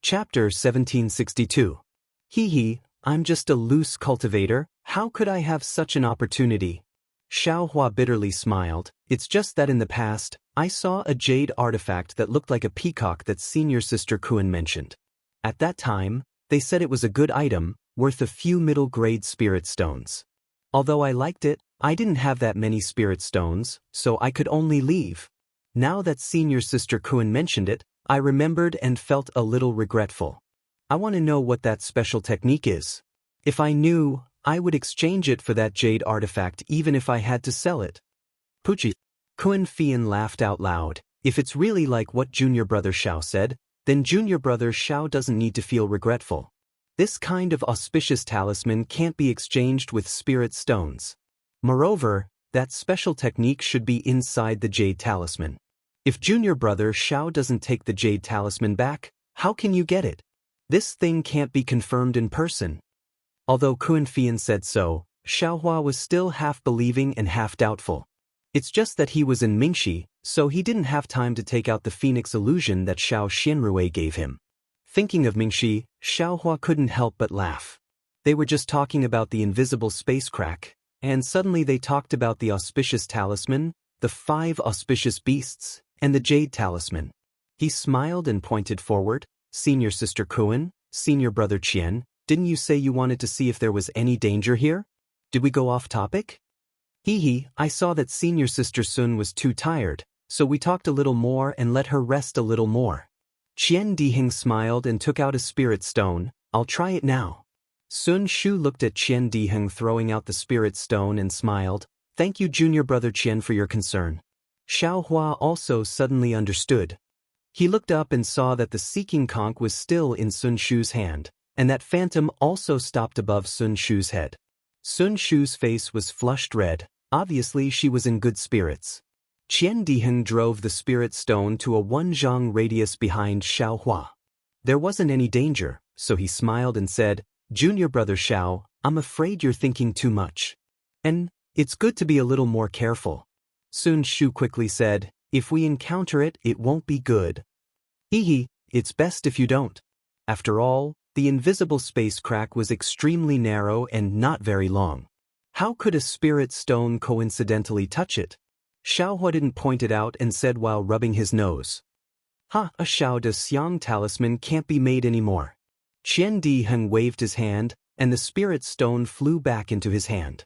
Chapter 1762. Hee, I'm just a loose cultivator, how could I have such an opportunity? Xiaohua bitterly smiled. It's just that in the past, I saw a jade artifact that looked like a peacock that senior sister Kuan mentioned. At that time, they said it was a good item, worth a few middle-grade spirit stones. Although I liked it, I didn't have that many spirit stones, so I could only leave. Now that senior sister Kuan mentioned it, I remembered and felt a little regretful. I want to know what that special technique is. If I knew, I would exchange it for that jade artifact even if I had to sell it. Puchi. Kuan Fian laughed out loud. If it's really like what junior brother Xiao said, then junior brother Xiao doesn't need to feel regretful. This kind of auspicious talisman can't be exchanged with spirit stones. Moreover, that special technique should be inside the jade talisman. If junior brother Xiao doesn't take the jade talisman back, how can you get it? This thing can't be confirmed in person. Although Kuan Fian said so, Xiaohua was still half believing and half doubtful. It's just that he was in Mingxi, so he didn't have time to take out the phoenix illusion that Xiao Xianrui gave him. Thinking of Mingxi, Xiaohua couldn't help but laugh. They were just talking about the invisible space crack, and suddenly they talked about the auspicious talisman, the 5 auspicious beasts, and the jade talisman. He smiled and pointed forward. Senior sister Kuan, senior brother Qian, didn't you say you wanted to see if there was any danger here? Did we go off topic? I saw that senior sister Sun was too tired, so we talked a little more and let her rest a little more. Qian Diheng smiled and took out a spirit stone. I'll try it now. Sun Shu looked at Qian Diheng throwing out the spirit stone and smiled. Thank you junior brother Qian for your concern. Xiaohua also suddenly understood. He looked up and saw that the seeking conch was still in Sun Shu's hand, and that phantom also stopped above Sun Shu's head. Sun Shu's face was flushed red. Obviously she was in good spirits. Qian Diheng drove the spirit stone to a 1 zhang radius behind Xiaohua. There wasn't any danger, so he smiled and said, Junior brother Xiao, I'm afraid you're thinking too much. And it's good to be a little more careful. Sun Shu quickly said, if we encounter it, it won't be good. It's best if you don't. After all, the invisible space crack was extremely narrow and not very long. How could a spirit stone coincidentally touch it? Xiaohua didn't point it out and said while rubbing his nose. A Xiao de Xiang talisman can't be made anymore. Qian Diheng waved his hand, and the spirit stone flew back into his hand.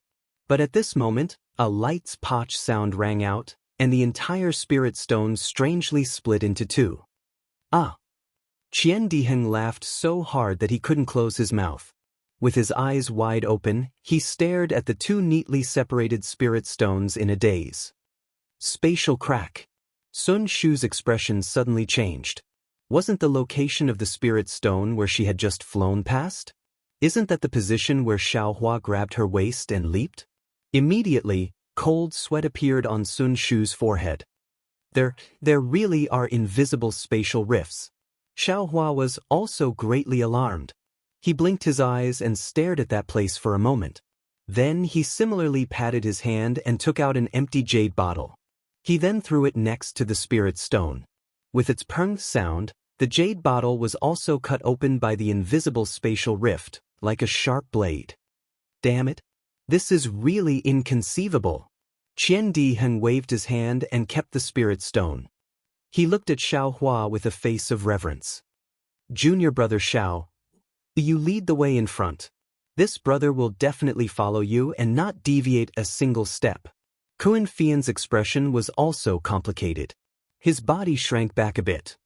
But at this moment, a light's potch sound rang out, and the entire spirit stone strangely split into 2. Qian Diheng laughed so hard that he couldn't close his mouth. With his eyes wide open, he stared at the 2 neatly separated spirit stones in a daze. Spatial crack. Sun Shu's expression suddenly changed. Wasn't the location of the spirit stone where she had just flown past? Isn't that the position where Xiaohua grabbed her waist and leaped? Immediately, cold sweat appeared on Sun Shu's forehead. There really are invisible spatial rifts. Xiaohua was also greatly alarmed. He blinked his eyes and stared at that place for a moment. Then he similarly patted his hand and took out an empty jade bottle. He then threw it next to the spirit stone. With its pung sound, the jade bottle was also cut open by the invisible spatial rift, like a sharp blade. Damn it! This is really inconceivable. Qian Diheng waved his hand and kept the spirit stone. He looked at Xiaohua with a face of reverence. Junior brother Xiao, you lead the way in front. This brother will definitely follow you and not deviate a single step. Kuan Fian's expression was also complicated. His body shrank back a bit.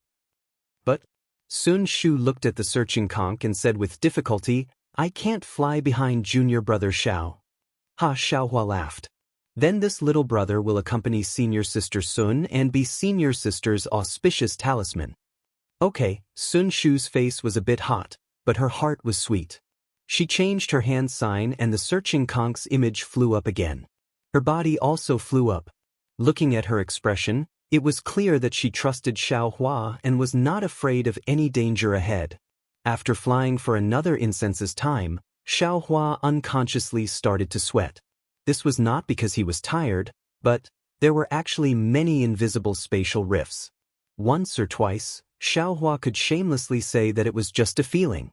But Sun Shu looked at the searching conch and said with difficulty, I can't fly behind junior brother Xiao. Xiaohua laughed. Then this little brother will accompany senior sister Sun and be senior sister's auspicious talisman. Okay, Sun Shu's face was a bit hot, but her heart was sweet. She changed her hand sign and the searching conch's image flew up again. Her body also flew up. Looking at her expression, it was clear that she trusted Xiaohua and was not afraid of any danger ahead. After flying for another incense's time, Xiaohua unconsciously started to sweat. This was not because he was tired, but there were actually many invisible spatial rifts. Once or twice, Xiaohua could shamelessly say that it was just a feeling.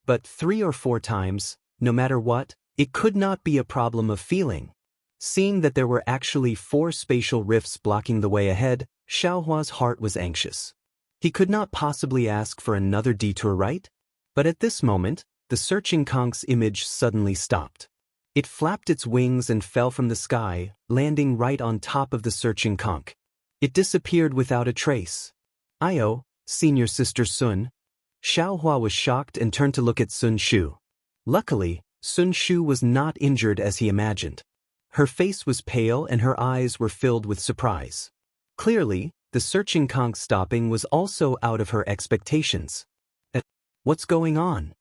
But 3 or 4 times, no matter what, it could not be a problem of feeling. Seeing that there were actually 4 spatial rifts blocking the way ahead, Xiaohua's heart was anxious. He could not possibly ask for another detour, right? But at this moment, the searching conk's image suddenly stopped. It flapped its wings and fell from the sky, landing right on top of the searching conch. It disappeared without a trace. "Io, senior sister Sun." Xiaohua was shocked and turned to look at Sun Shu. Luckily, Sun Shu was not injured as he imagined. Her face was pale and her eyes were filled with surprise. Clearly, the searching conch stopping was also out of her expectations. What's going on?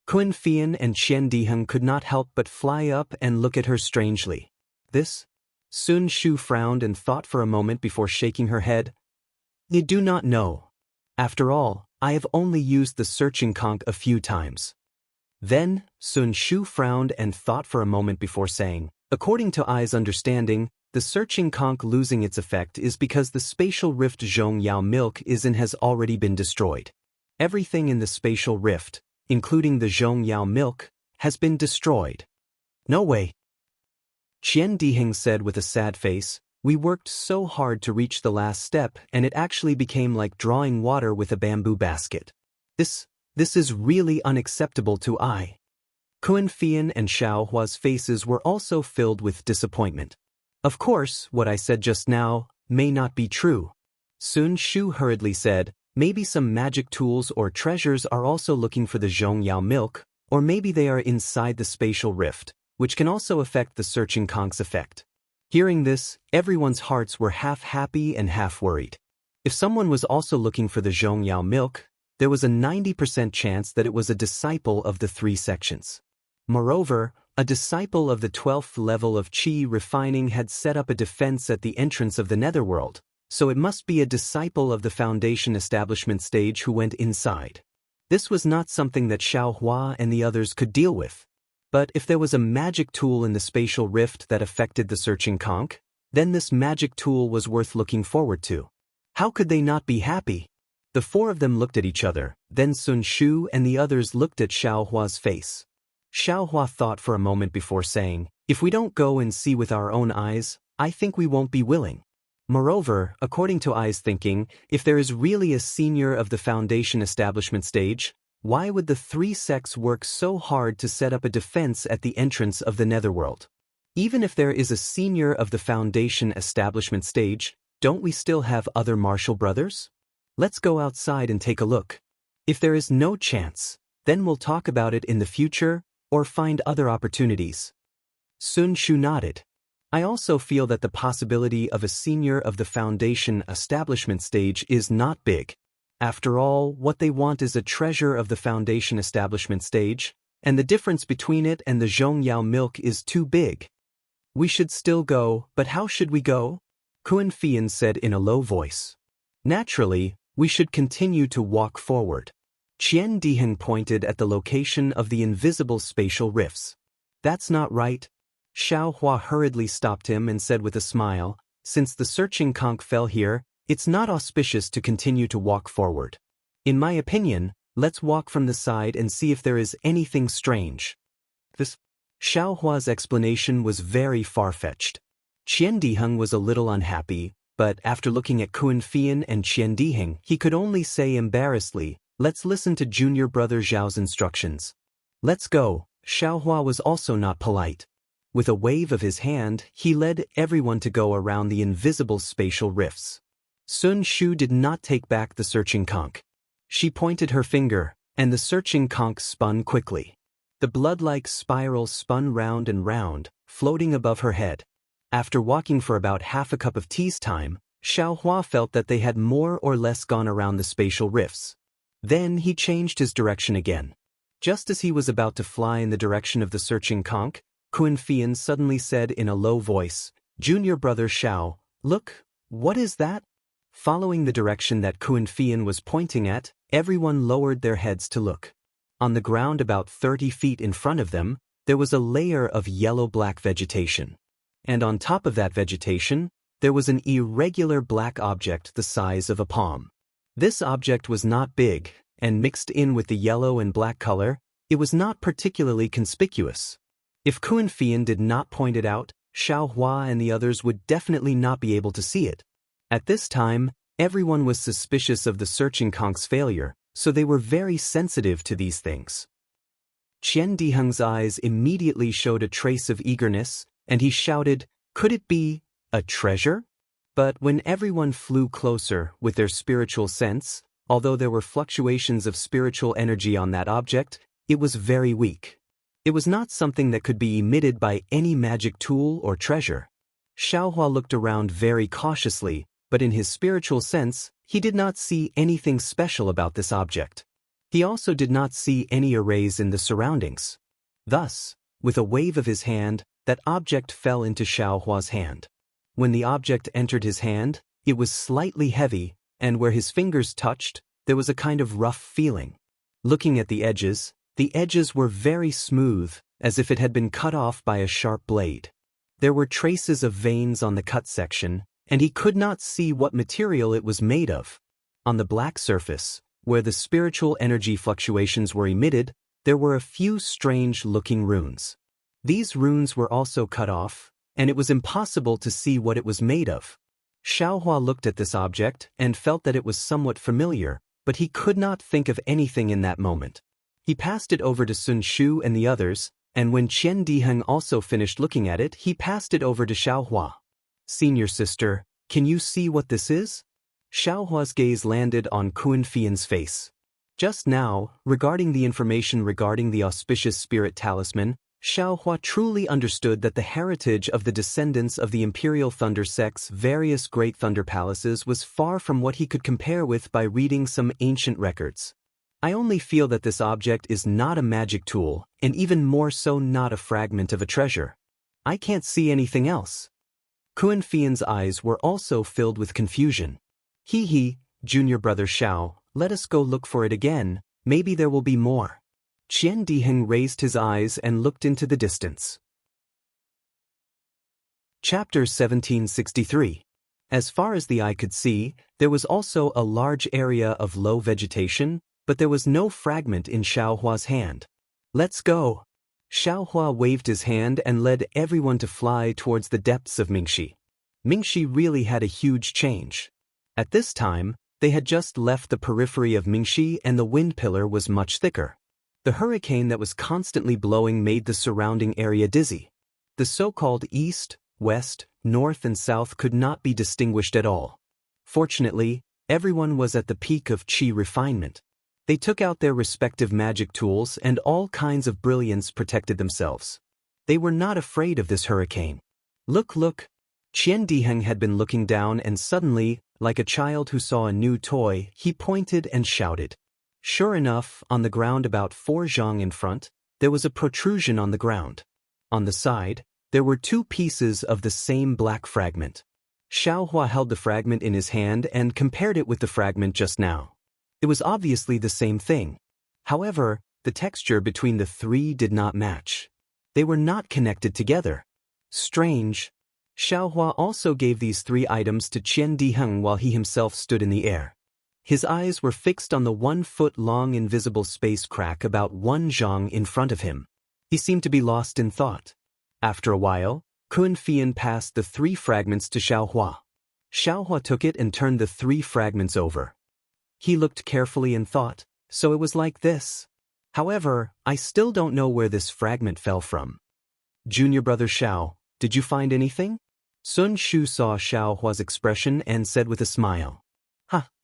Kun Fian and Qian Diheng could not help but fly up and look at her strangely. This? Sun Shu frowned and thought for a moment before shaking her head. "You do not know. After all, I have only used the searching conch a few times." Then, Sun Shu frowned and thought for a moment before saying, "According to I's understanding, the searching conch losing its effect is because the spatial rift Zhong Yao milk is and has already been destroyed. Everything in the spatial rift, including the Zhong Yao milk, has been destroyed." "No way." Qian Diheng said with a sad face, "We worked so hard to reach the last step and it actually became like drawing water with a bamboo basket. This is really unacceptable to I." Kun Fian and Xiaohua's faces were also filled with disappointment. "Of course, what I said just now may not be true." Sun Shu hurriedly said, "Maybe some magic tools or treasures are also looking for the Zhong Yao milk, or maybe they are inside the spatial rift, which can also affect the searching conch's effect." Hearing this, everyone's hearts were half happy and half worried. If someone was also looking for the Zhong Yao milk, there was a 90% chance that it was a disciple of the 3 sections. Moreover, a disciple of the 12th level of Qi refining had set up a defense at the entrance of the netherworld, so it must be a disciple of the foundation establishment stage who went inside. This was not something that Xiaohua and the others could deal with. But if there was a magic tool in the spatial rift that affected the searching conch, then this magic tool was worth looking forward to. How could they not be happy? The 4 of them looked at each other, then Sun Shu and the others looked at Xiaohua's face. Xiaohua thought for a moment before saying, "If we don't go and see with our own eyes, I think we won't be willing." Moreover, according to I's thinking, if there is really a senior of the foundation establishment stage, why would the 3 sects work so hard to set up a defense at the entrance of the netherworld? Even if there is a senior of the foundation establishment stage, don't we still have other martial brothers? Let's go outside and take a look. If there is no chance, then we'll talk about it in the future, or find other opportunities. Sun Shu nodded. "I also feel that the possibility of a senior of the foundation establishment stage is not big. After all, what they want is a treasure of the foundation establishment stage, and the difference between it and the Zhong Yao milk is too big. We should still go, but how should we go?" Kun Fian said in a low voice. "Naturally, we should continue to walk forward." Qian Diheng pointed at the location of the invisible spatial rifts. "That's not right." Xiaohua hurriedly stopped him and said with a smile, "Since the searching conch fell here, it's not auspicious to continue to walk forward. In my opinion, let's walk from the side and see if there is anything strange." This Xiaohua's explanation was very far-fetched. Qian Diheng was a little unhappy, but after looking at Kun Fian and Qian Diheng, he could only say embarrassedly, "Let's listen to junior brother Zhao's instructions." "Let's go." Xiaohua was also not polite. With a wave of his hand, he led everyone to go around the invisible spatial rifts. Sun Shu did not take back the searching conch. She pointed her finger, and the searching conch spun quickly. The blood-like spiral spun round and round, floating above her head. After walking for about half a cup of tea's time, Xiaohua felt that they had more or less gone around the spatial rifts. Then he changed his direction again. Just as he was about to fly in the direction of the searching conch, Kun Fian suddenly said in a low voice, "Junior brother Xiao, look, what is that?" Following the direction that Kun Fian was pointing at, everyone lowered their heads to look. On the ground about 30 feet in front of them, there was a layer of yellow-black vegetation. And on top of that vegetation, there was an irregular black object the size of a palm. This object was not big, and mixed in with the yellow and black color, it was not particularly conspicuous. If Kun Fian did not point it out, Xiao Hua and the others would definitely not be able to see it. At this time, everyone was suspicious of the searching conk's failure, so they were very sensitive to these things. Qian Diheng's eyes immediately showed a trace of eagerness, and he shouted, "Could it be a treasure?" But when everyone flew closer with their spiritual sense, although there were fluctuations of spiritual energy on that object, it was very weak. It was not something that could be emitted by any magic tool or treasure. Xiaohua looked around very cautiously, but in his spiritual sense, he did not see anything special about this object. He also did not see any arrays in the surroundings. Thus, with a wave of his hand, that object fell into Xiaohua's hand. When the object entered his hand, it was slightly heavy, and where his fingers touched, there was a kind of rough feeling. Looking at the edges were very smooth, as if it had been cut off by a sharp blade. There were traces of veins on the cut section, and he could not see what material it was made of. On the black surface, where the spiritual energy fluctuations were emitted, there were a few strange-looking runes. These runes were also cut off, and it was impossible to see what it was made of. Xiaohua looked at this object and felt that it was somewhat familiar, but he could not think of anything in that moment. He passed it over to Sun Shu and the others, and when Qian Diheng also finished looking at it, he passed it over to Xiaohua. "Senior sister, can you see what this is?" Xiaohua's gaze landed on Kun Fian's face. Just now, regarding the information regarding the auspicious spirit talisman, Xiaohua truly understood that the heritage of the descendants of the Imperial Thunder Sect's various great thunder palaces was far from what he could compare with by reading some ancient records. "I only feel that this object is not a magic tool, and even more so not a fragment of a treasure. I can't see anything else." Kun Fian's eyes were also filled with confusion. "He, junior brother Xiao, let us go look for it again, maybe there will be more." Qian Diheng raised his eyes and looked into the distance. Chapter 1763. As far as the eye could see, there was also a large area of low vegetation, but there was no fragment in Xiaohua's hand. "Let's go." Xiaohua waved his hand and led everyone to fly towards the depths of Mingxi. Mingxi really had a huge change. At this time, they had just left the periphery of Mingxi and the wind pillar was much thicker. The hurricane that was constantly blowing made the surrounding area dizzy. The so-called east, west, north and south could not be distinguished at all. Fortunately, everyone was at the peak of qi refinement. They took out their respective magic tools and all kinds of brilliance protected themselves. They were not afraid of this hurricane. Look! Qian Diheng had been looking down and suddenly, like a child who saw a new toy, he pointed and shouted. Sure enough, on the ground about 4 zhang in front, there was a protrusion on the ground. On the side, there were 2 pieces of the same black fragment. Xiaohua held the fragment in his hand and compared it with the fragment just now. It was obviously the same thing. However, the texture between the 3 did not match. They were not connected together. Strange. Xiaohua also gave these 3 items to Qian Diheng while he himself stood in the air. His eyes were fixed on the 1-foot-long invisible space crack about 1 zhang in front of him. He seemed to be lost in thought. After a while, Kun Fian passed the 3 fragments to Xiaohua. Xiaohua took it and turned the 3 fragments over. He looked carefully and thought, so it was like this. However, I still don't know where this fragment fell from. Junior brother Xiao, did you find anything? Sun Shu saw Xiaohua's expression and said with a smile.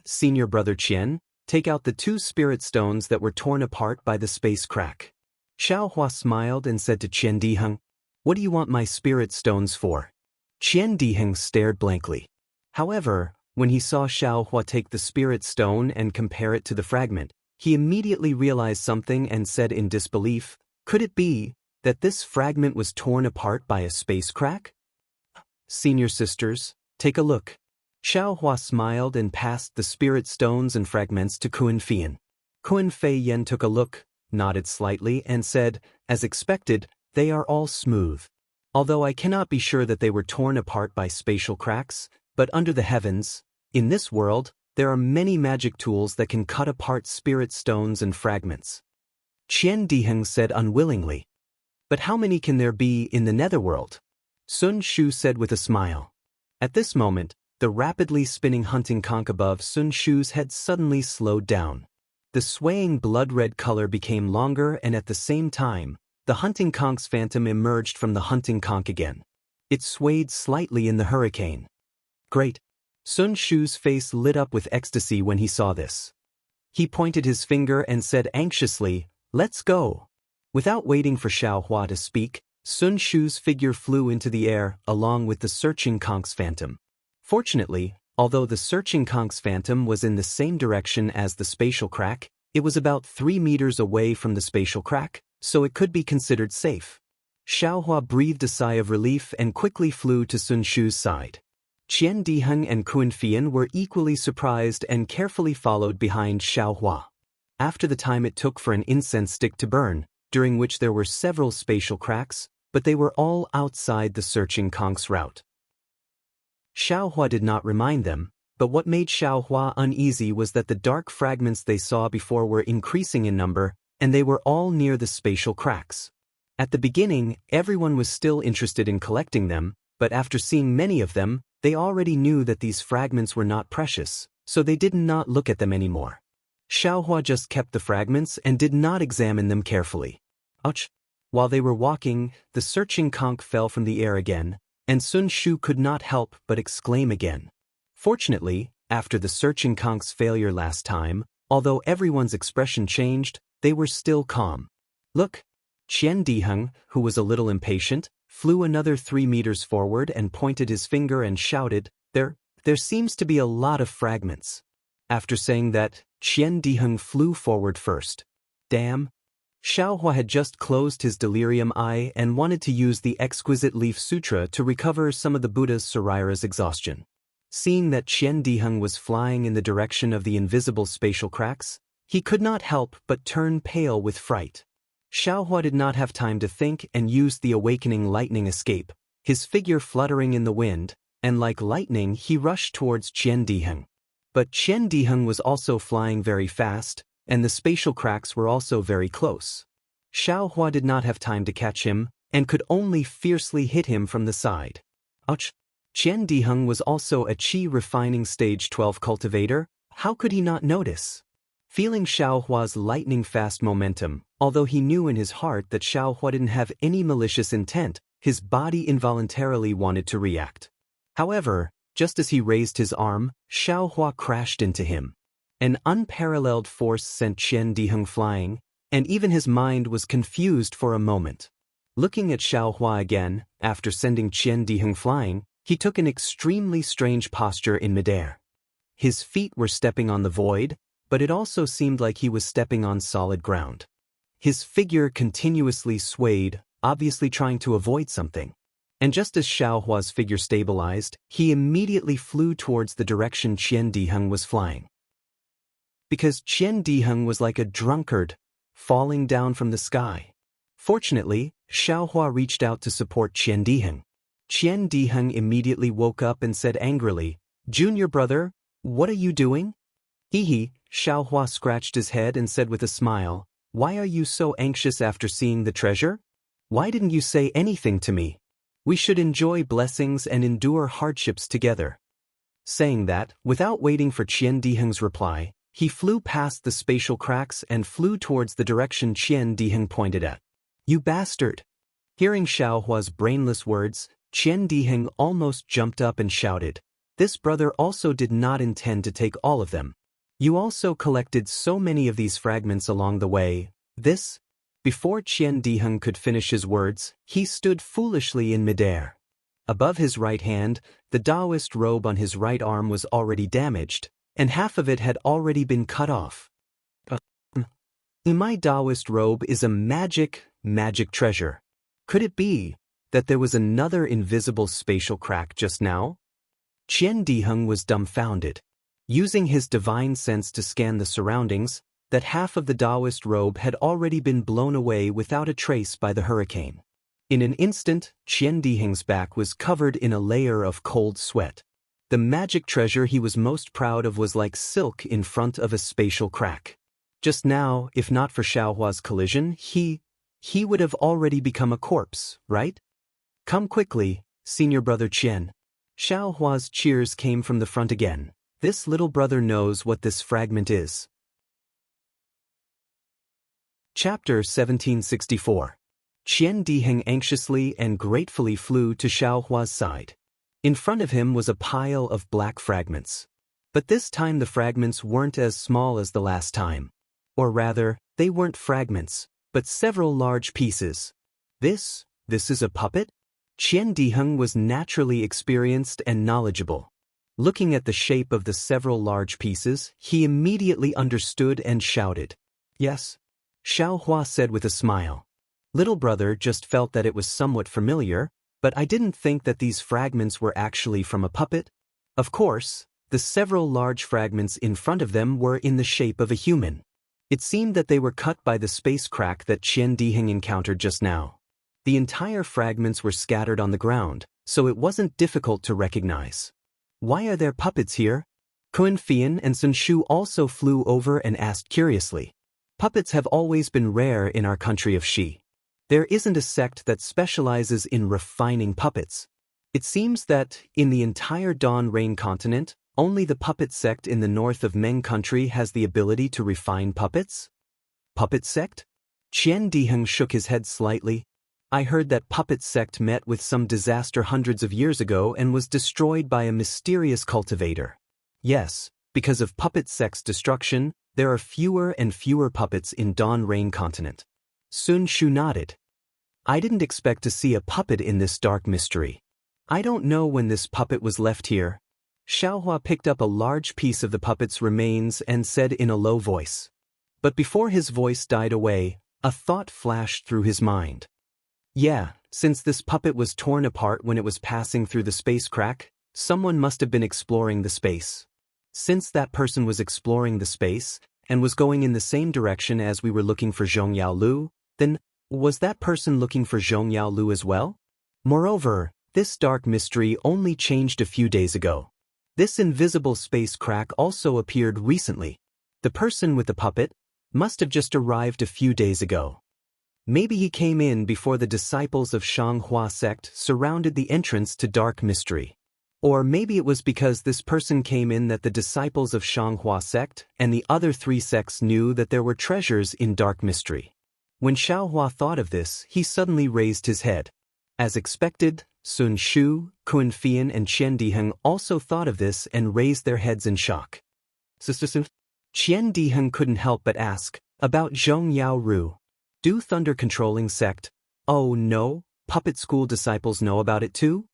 Senior brother Qian, take out the 2 spirit stones that were torn apart by the space crack. Xiaohua smiled and said to Qian Diheng, what do you want my spirit stones for? Qian Diheng stared blankly. However, when he saw Xiaohua take the spirit stone and compare it to the fragment, he immediately realized something and said in disbelief, could it be that this fragment was torn apart by a space crack? Senior sisters, take a look. Xiaohua smiled and passed the spirit stones and fragments to Kun Fian. Kun Fei Yen took a look, nodded slightly and said, as expected, they are all smooth. Although I cannot be sure that they were torn apart by spatial cracks, but under the heavens, in this world, there are many magic tools that can cut apart spirit stones and fragments. Qian Diheng said unwillingly. But how many can there be in the netherworld? Sun Shu said with a smile. At this moment, the rapidly spinning hunting conch above Sun Shu's head suddenly slowed down. The swaying blood-red color became longer, and at the same time, the hunting conch's phantom emerged from the hunting conch again. It swayed slightly in the hurricane. Great! Sun Shu's face lit up with ecstasy when he saw this. He pointed his finger and said anxiously, "Let's go." Without waiting for Xiao Hua to speak, Sun Shu's figure flew into the air along with the searching conch's phantom. Fortunately, although the searching conch's phantom was in the same direction as the spatial crack, it was about 3 meters away from the spatial crack, so it could be considered safe. Xiao Hua breathed a sigh of relief and quickly flew to Sun Shu's side. Qian Diheng and Kun Fian were equally surprised and carefully followed behind Xiao Hua. After the time it took for an incense stick to burn, during which there were several spatial cracks, but they were all outside the searching conch's route. Xiao Hua did not remind them, but what made Xiao Hua uneasy was that the dark fragments they saw before were increasing in number, and they were all near the spatial cracks. At the beginning, everyone was still interested in collecting them, but after seeing many of them, they already knew that these fragments were not precious, so they did not look at them anymore. Xiao Hua just kept the fragments and did not examine them carefully. Ouch! While they were walking, the searching conch fell from the air again, and Sun Shu could not help but exclaim again. Fortunately, after the searching conch's failure last time, although everyone's expression changed, they were still calm. Look! Qian Diheng, who was a little impatient, flew another 3 meters forward and pointed his finger and shouted, There seems to be a lot of fragments. After saying that, Qian Diheng flew forward first. Damn! Xiao Hua had just closed his delirium eye and wanted to use the exquisite leaf sutra to recover some of the Buddha's Sarira's exhaustion. Seeing that Qian Diheng was flying in the direction of the invisible spatial cracks, he could not help but turn pale with fright. Xiao Hua did not have time to think and used the awakening lightning escape, his figure fluttering in the wind, and like lightning he rushed towards Qian Diheng. But Qian Diheng was also flying very fast, and the spatial cracks were also very close. Xiao Hua did not have time to catch him, and could only fiercely hit him from the side. Ouch! Qian Diheng was also a Qi refining stage 12 cultivator, how could he not notice? Feeling Xiao Hua's lightning-fast momentum, although he knew in his heart that Xiao Hua didn't have any malicious intent, his body involuntarily wanted to react. However, just as he raised his arm, Xiao Hua crashed into him. An unparalleled force sent Qian Diheng flying, and even his mind was confused for a moment. Looking at Xiao Hua again, after sending Qian Diheng flying, he took an extremely strange posture in midair. His feet were stepping on the void, but it also seemed like he was stepping on solid ground. His figure continuously swayed, obviously trying to avoid something. And just as Xiao Hua's figure stabilized, he immediately flew towards the direction Qian Diheng was flying. Because Qian Diheng was like a drunkard, falling down from the sky. Fortunately, Xiao Hua reached out to support Qian Diheng. Qian Diheng immediately woke up and said angrily, "Junior brother, what are you doing?" Hee. Xiao Hua scratched his head and said with a smile, "Why are you so anxious after seeing the treasure? Why didn't you say anything to me? We should enjoy blessings and endure hardships together." Saying that, without waiting for Qian Diheng's reply, he flew past the spatial cracks and flew towards the direction Qian Diheng pointed at. "You bastard!" Hearing Xiao Hua's brainless words, Qian Diheng almost jumped up and shouted, "This brother also did not intend to take all of them. You also collected so many of these fragments along the way. This?" Before Qian Diheng could finish his words, he stood foolishly in midair. Above his right hand, the Taoist robe on his right arm was already damaged, and half of it had already been cut off. My Taoist robe is a magic treasure. Could it be that there was another invisible spatial crack just now? Qian Diheng was dumbfounded. Using his divine sense to scan the surroundings, that half of the Taoist robe had already been blown away without a trace by the hurricane. In an instant, Qian Diheng's back was covered in a layer of cold sweat. The magic treasure he was most proud of was like silk in front of a spatial crack. Just now, if not for Xiaohua's collision, he would have already become a corpse, right? Come quickly, senior brother Qian. Xiaohua's cheers came from the front again. This little brother knows what this fragment is. Chapter 1764. Qian Diheng anxiously and gratefully flew to Xiaohua's side. In front of him was a pile of black fragments. But this time the fragments weren't as small as the last time. Or rather, they weren't fragments, but several large pieces. This is a puppet? Qian Diheng was naturally experienced and knowledgeable. Looking at the shape of the several large pieces, he immediately understood and shouted. Yes. Xiaohua said with a smile. Little brother just felt that it was somewhat familiar, but I didn't think that these fragments were actually from a puppet. Of course, the several large fragments in front of them were in the shape of a human. It seemed that they were cut by the space crack that Qian Diheng encountered just now. The entire fragments were scattered on the ground, so it wasn't difficult to recognize. Why are there puppets here? Kun Fian and Sun Shu also flew over and asked curiously. Puppets have always been rare in our country of Shi. There isn't a sect that specializes in refining puppets. It seems that, in the entire Dawn Rain continent, only the puppet sect in the north of Meng country has the ability to refine puppets? Puppet sect? Qian Diheng shook his head slightly. I heard that puppet sect met with some disaster hundreds of years ago and was destroyed by a mysterious cultivator. Yes, because of puppet sect's destruction, there are fewer and fewer puppets in Dawn Rain continent. Sun Shu nodded. I didn't expect to see a puppet in this dark mystery. I don't know when this puppet was left here. Xiaohua picked up a large piece of the puppet's remains and said in a low voice. But before his voice died away, a thought flashed through his mind. Yeah, since this puppet was torn apart when it was passing through the space crack, someone must have been exploring the space. Since that person was exploring the space, and was going in the same direction as we were looking for Zhongyao Lu, then, was that person looking for Zhongyao Lu as well? Moreover, this dark mystery only changed a few days ago. This invisible space crack also appeared recently. The person with the puppet must have just arrived a few days ago. Maybe he came in before the disciples of Shanghua sect surrounded the entrance to dark mystery. Or maybe it was because this person came in that the disciples of Shanghua sect and the other three sects knew that there were treasures in dark mystery. When Xiaohua thought of this, he suddenly raised his head. As expected, Sun Shu, Kun Fian and Qian Diheng also thought of this and raised their heads in shock. Qian Diheng couldn't help but ask, about Zhongyao Ru. Do thunder controlling sect? Oh no, puppet school disciples know about it too?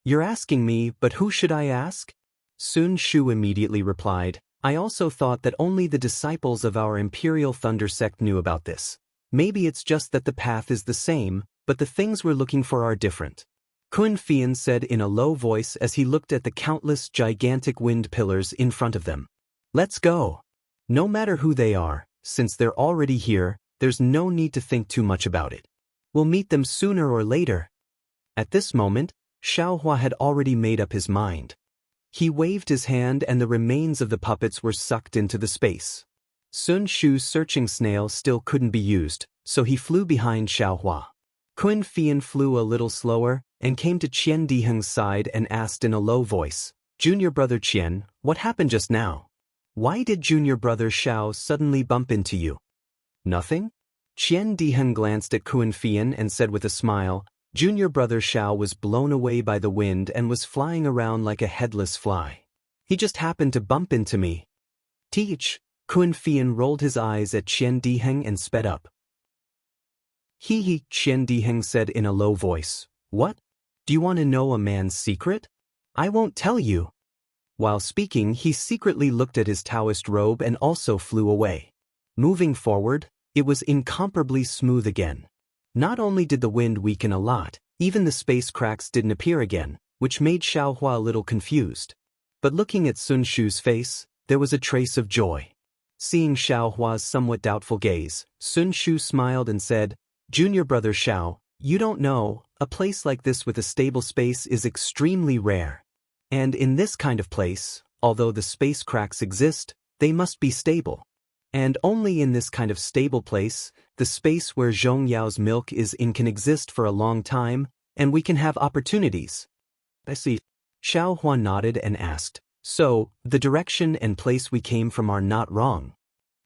You're asking me, but who should I ask? Sun Shu immediately replied, I also thought that only the disciples of our Imperial Thunder sect knew about this. Maybe it's just that the path is the same, but the things we're looking for are different. Kun Fian said in a low voice as he looked at the countless gigantic wind pillars in front of them. Let's go. No matter who they are, since they're already here, there's no need to think too much about it. We'll meet them sooner or later. At this moment, Xiaohua had already made up his mind. He waved his hand and the remains of the puppets were sucked into the space. Sun Shu's searching snail still couldn't be used, so he flew behind Xiaohua. Kun Fian flew a little slower and came to Qian Diheng's side and asked in a low voice, Junior brother Qian, what happened just now? Why did junior brother Xiao suddenly bump into you? Nothing? Qian Diheng glanced at Kun Fian and said with a smile, Junior brother Xiao was blown away by the wind and was flying around like a headless fly. He just happened to bump into me. Teach, Kun Fian rolled his eyes at Qian Diheng and sped up. He, Qian Diheng said in a low voice. What? Do you want to know a man's secret? I won't tell you. While speaking, he secretly looked at his Taoist robe and also flew away. Moving forward, it was incomparably smooth again. Not only did the wind weaken a lot, even the space cracks didn't appear again, which made Xiaohua a little confused. But looking at Sun Shu's face, there was a trace of joy. Seeing Xiaohua's somewhat doubtful gaze, Sun Shu smiled and said, Junior brother Xiao, you don't know, a place like this with a stable space is extremely rare. And in this kind of place, although the space cracks exist, they must be stable. And only in this kind of stable place, the space where Zhong Yao's milk is in can exist for a long time, and we can have opportunities. I see. Xiao Hua nodded and asked, so, the direction and place we came from are not wrong.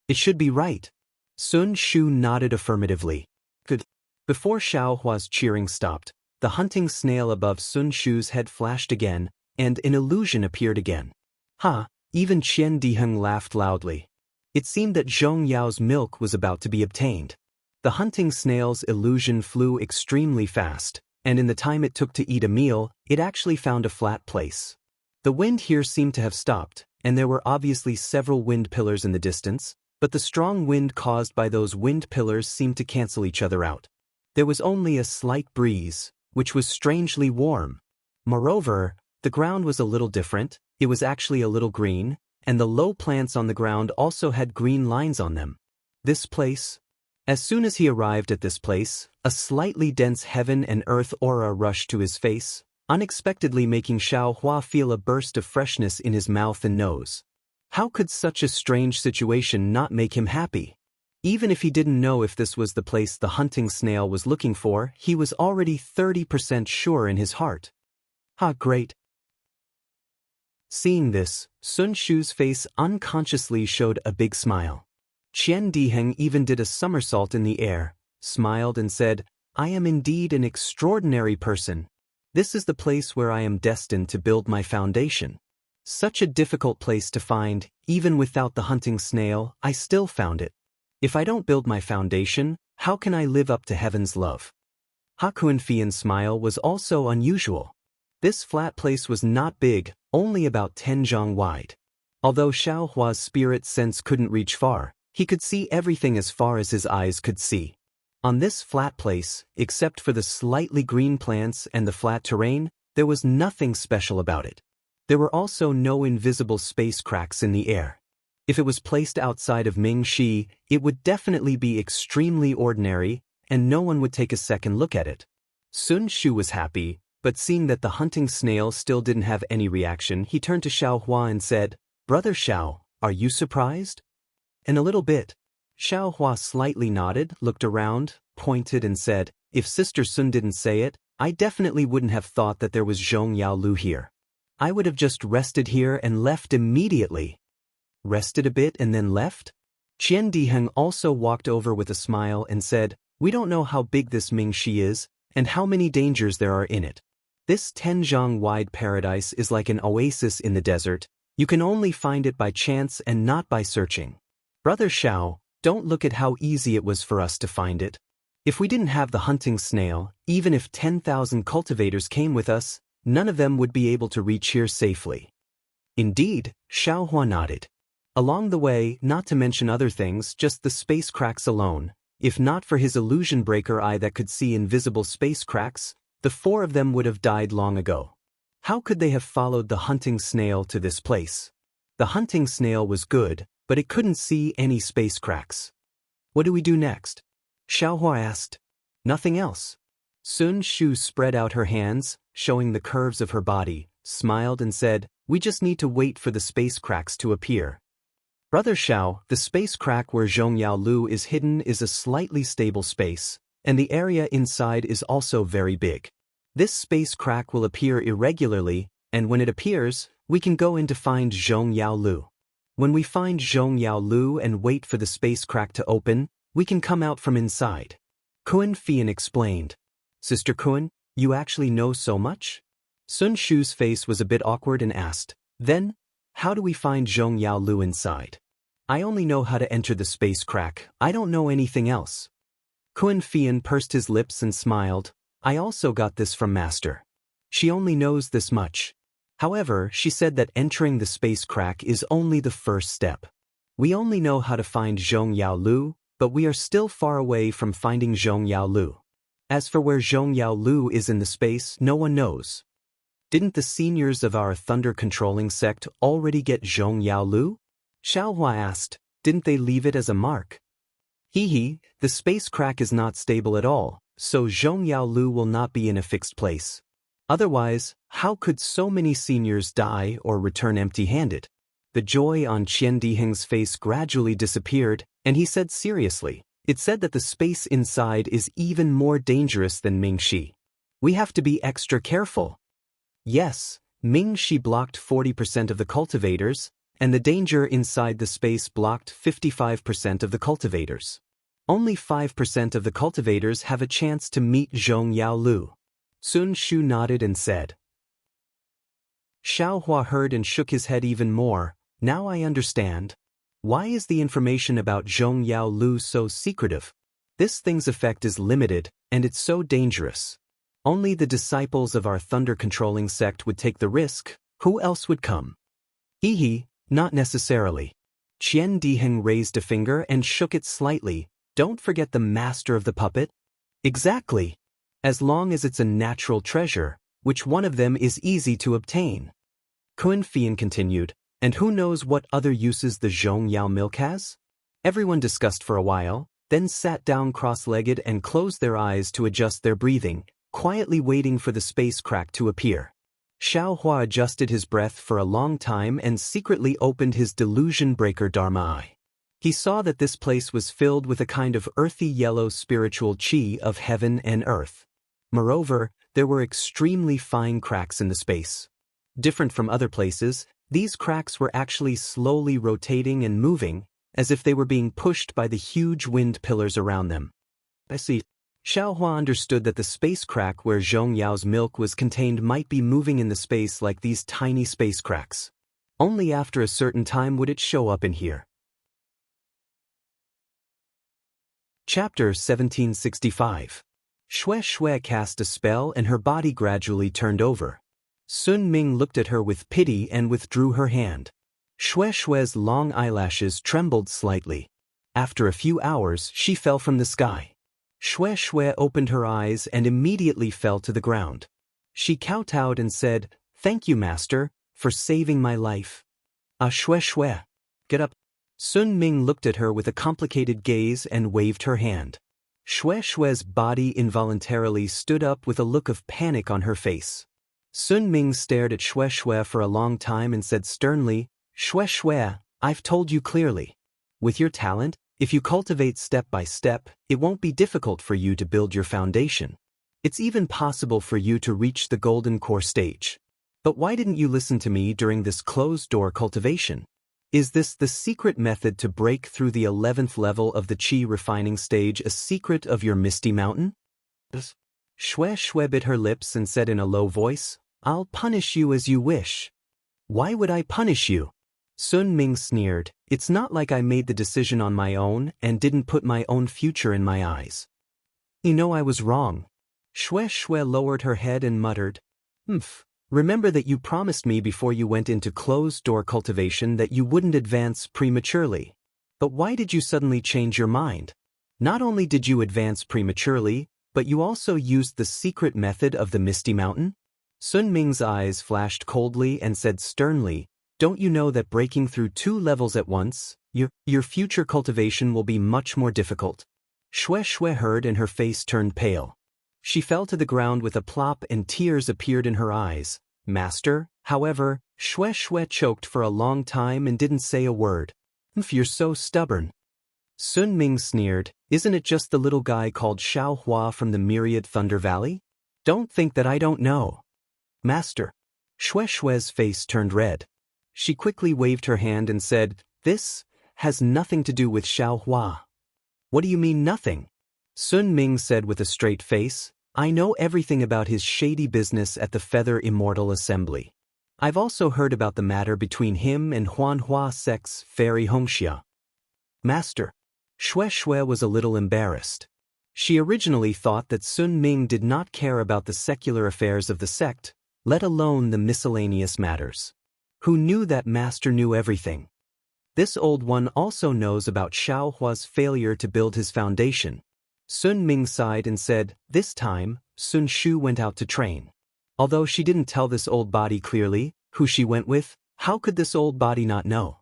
It should be right. Sun Shu nodded affirmatively. Good. Before Xiao Hua's cheering stopped, the hunting snail above Sun Shu's head flashed again, and an illusion appeared again. Ha! Even Qian Diheng laughed loudly. It seemed that Zhong Yao's milk was about to be obtained. The hunting snail's illusion flew extremely fast, and in the time it took to eat a meal, it actually found a flat place. The wind here seemed to have stopped, and there were obviously several wind pillars in the distance, but the strong wind caused by those wind pillars seemed to cancel each other out. There was only a slight breeze, which was strangely warm. Moreover, the ground was a little different, it was actually a little green, and the low plants on the ground also had green lines on them. This place? As soon as he arrived at this place, a slightly dense heaven and earth aura rushed to his face, unexpectedly making Xiao Hua feel a burst of freshness in his mouth and nose. How could such a strange situation not make him happy? Even if he didn't know if this was the place the hunting snail was looking for, he was already 30% sure in his heart. Ha, great. Seeing this, Sun Shu's face unconsciously showed a big smile. Qian Diheng even did a somersault in the air, smiled and said, I am indeed an extraordinary person. This is the place where I am destined to build my foundation. Such a difficult place to find, even without the hunting snail, I still found it. If I don't build my foundation, how can I live up to heaven's love? Hakuinfian's smile was also unusual. This flat place was not big, only about 10 zhang wide. Although Xiao Hua's spirit sense couldn't reach far, he could see everything as far as his eyes could see. On this flat place, except for the slightly green plants and the flat terrain, there was nothing special about it. There were also no invisible space cracks in the air. If it was placed outside of Mingxi, it would definitely be extremely ordinary, and no one would take a second look at it. Sun Shu was happy, but seeing that the hunting snail still didn't have any reaction, he turned to Xiao Hua and said, Brother Xiao, are you surprised? And a little bit. Xiao Hua slightly nodded, looked around, pointed and said, if Sister Sun didn't say it, I definitely wouldn't have thought that there was Zhong Yao Lu here. I would have just rested here and left immediately. Rested a bit and then left? Qian Diheng also walked over with a smile and said, we don't know how big this Mingxi is, and how many dangers there are in it. This 10 zhang wide paradise is like an oasis in the desert. You can only find it by chance and not by searching. Brother Xiao, don't look at how easy it was for us to find it. If we didn't have the hunting snail, even if 10,000 cultivators came with us, none of them would be able to reach here safely. Indeed, Xiao Hua nodded. Along the way, not to mention other things, just the space cracks alone, if not for his illusion breaker eye that could see invisible space cracks, the 4 of them would have died long ago. How could they have followed the hunting snail to this place? The hunting snail was good, but it couldn't see any space cracks. What do we do next? Xiao Hua asked. Nothing else. Sun Shu spread out her hands, showing the curves of her body, smiled and said, we just need to wait for the space cracks to appear. Brother Xiao, the space crack where Zhong Yao Lu is hidden is a slightly stable space, and the area inside is also very big. This space crack will appear irregularly, and when it appears, we can go in to find Zhong Yao Lu. When we find Zhong Yao Lu and wait for the space crack to open, we can come out from inside. Kun Fian explained. Sister Kun, you actually know so much? Sun Shu's face was a bit awkward and asked, then, how do we find Zhong Yao Lu inside? I only know how to enter the space crack, I don't know anything else. Kun Fian pursed his lips and smiled, I also got this from Master. She only knows this much. However, she said that entering the space crack is only the first step. We only know how to find Zhong Yao Lu, but we are still far away from finding Zhong Yao Lu. As for where Zhong Yao Lu is in the space, no one knows. Didn't the seniors of our thunder-controlling sect already get Zhong Yao Lu? Xiao Hua asked, didn't they leave it as a mark? The space crack is not stable at all, so Zhong Yao Lu will not be in a fixed place. Otherwise, how could so many seniors die or return empty-handed? The joy on Qian Diheng's face gradually disappeared, and he said seriously, "It said that the space inside is even more dangerous than Mingxi. We have to be extra careful." Yes, Mingxi blocked 40% of the cultivators, and the danger inside the space blocked 55% of the cultivators. Only 5% of the cultivators have a chance to meet Zhong Yaolu. Sun Shu nodded and said. Xiaohua heard and shook his head even more. "Now I understand. Why is the information about Zhong Yaolu so secretive? This thing's effect is limited, and it's so dangerous. Only the disciples of our thunder-controlling sect would take the risk. Who else would come?" "Hee, not necessarily." Qian Diheng raised a finger and shook it slightly. "Don't forget the master of the puppet." "Exactly. As long as it's a natural treasure, which one of them is easy to obtain." Kun Fian continued, "And who knows what other uses the Zhong Yao milk has?" Everyone discussed for a while, then sat down cross-legged and closed their eyes to adjust their breathing, quietly waiting for the space crack to appear. Xiaohua adjusted his breath for a long time and secretly opened his delusion-breaker Dharma eye. He saw that this place was filled with a kind of earthy yellow spiritual qi of heaven and earth. Moreover, there were extremely fine cracks in the space. Different from other places, these cracks were actually slowly rotating and moving, as if they were being pushed by the huge wind pillars around them. "I see." Xiaohua understood that the space crack where Zhong Yao's milk was contained might be moving in the space like these tiny space cracks. Only after a certain time would it show up in here. Chapter 1765. Xue Xue cast a spell and her body gradually turned over. Sun Ming looked at her with pity and withdrew her hand. Xue Xue's long eyelashes trembled slightly. After a few hours, she fell from the sky. Xue Xue opened her eyes and immediately fell to the ground. She kowtowed and said, "Thank you, master, for saving my life." Xue Xue, get up." Sun Ming looked at her with a complicated gaze and waved her hand. Xue Xue's body involuntarily stood up with a look of panic on her face. Sun Ming stared at Xue Xue for a long time and said sternly, "Xue Xue, I've told you clearly. With your talent, if you cultivate step by step, it won't be difficult for you to build your foundation. It's even possible for you to reach the golden core stage. But why didn't you listen to me during this closed-door cultivation? Is this the secret method to break through the 11th level of the Qi refining stage, a secret of your Misty Mountain?" Xue Xue bit her lips and said in a low voice, "I'll punish you as you wish." "Why would I punish you?" Sun Ming sneered. "It's not like I made the decision on my own and didn't put my own future in my eyes. You know I was wrong." Xue Xue lowered her head and muttered, Remember that you promised me before you went into closed-door cultivation that you wouldn't advance prematurely. But why did you suddenly change your mind? Not only did you advance prematurely, but you also used the secret method of the Misty Mountain?" Sun Ming's eyes flashed coldly and said sternly, "Don't you know that breaking through 2 levels at once, your future cultivation will be much more difficult?" Xue Xue heard and her face turned pale. She fell to the ground with a plop and tears appeared in her eyes. "Master," however, Xue Xue choked for a long time and didn't say a word. "You're so stubborn." Sun Ming sneered, "Isn't it just the little guy called Xiaohua from the Myriad Thunder Valley? Don't think that I don't know." "Master." Xue Xue's face turned red. She quickly waved her hand and said, "This has nothing to do with Xiaohua." "What do you mean nothing?" Sun Ming said with a straight face, "I know everything about his shady business at the Feather Immortal Assembly. I've also heard about the matter between him and Huanhua Sect's Fairy Hongxia." "Master." Xue Xue was a little embarrassed. She originally thought that Sun Ming did not care about the secular affairs of the sect, let alone the miscellaneous matters. Who knew that master knew everything? This old one also knows about Xiaohua's failure to build his foundation. Sun Ming sighed and said, "This time, Sun Shu went out to train." Although she didn't tell this old body clearly who she went with, how could this old body not know?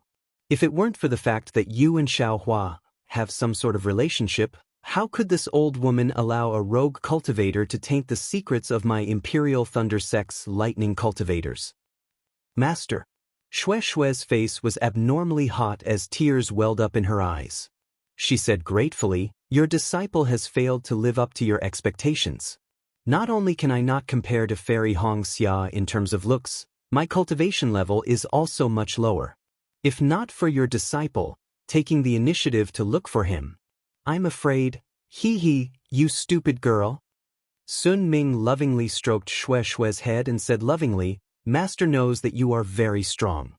If it weren't for the fact that you and Xiaohua have some sort of relationship, How could this old woman allow a rogue cultivator to taint the secrets of my Imperial Thunder Sect's lightning cultivators? Master. Xue Xue's face was abnormally hot as tears welled up in her eyes. She said gratefully, "Your disciple has failed to live up to your expectations. Not only can I not compare to Fairy Hong Xia in terms of looks, my cultivation level is also much lower. If not for your disciple taking the initiative to look for him, I'm afraid, you stupid girl." Sun Ming lovingly stroked Xue Xue's head and said lovingly, "Master knows that you are very strong.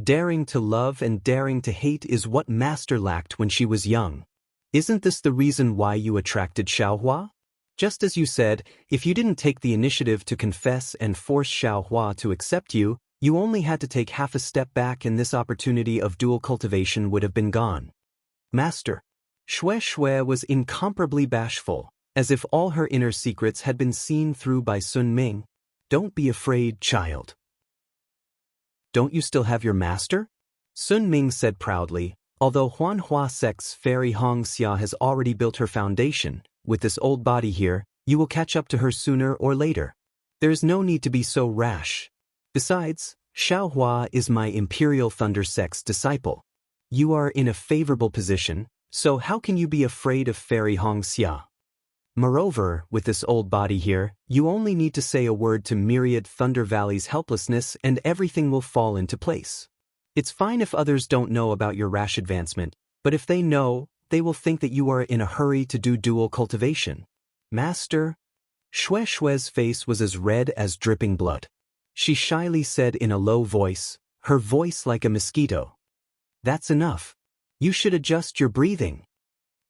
Daring to love and daring to hate is what Master lacked when she was young. Isn't this the reason why you attracted Xiaohua? Just as you said, if you didn't take the initiative to confess and force Xiaohua to accept you, you only had to take half a step back and this opportunity of dual cultivation would have been gone." Master. Xue Xue was incomparably bashful, as if all her inner secrets had been seen through by Sun Ming. "Don't be afraid, child. Don't you still have your master?" Sun Ming said proudly, "Although Huanhua Sect's Fairy Hong Xia has already built her foundation, with this old body here, you will catch up to her sooner or later. There is no need to be so rash. Besides, Xiaohua is my Imperial Thunder Sect's disciple. You are in a favorable position, so how can you be afraid of Fairy Hong Xia? Moreover, with this old body here, you only need to say a word to Myriad Thunder Valley's helplessness and everything will fall into place. It's fine if others don't know about your rash advancement, but if they know, they will think that you are in a hurry to do dual cultivation." Master. Xue Xue's face was as red as dripping blood. She shyly said in a low voice, her voice like a mosquito, "That's enough. You should adjust your breathing."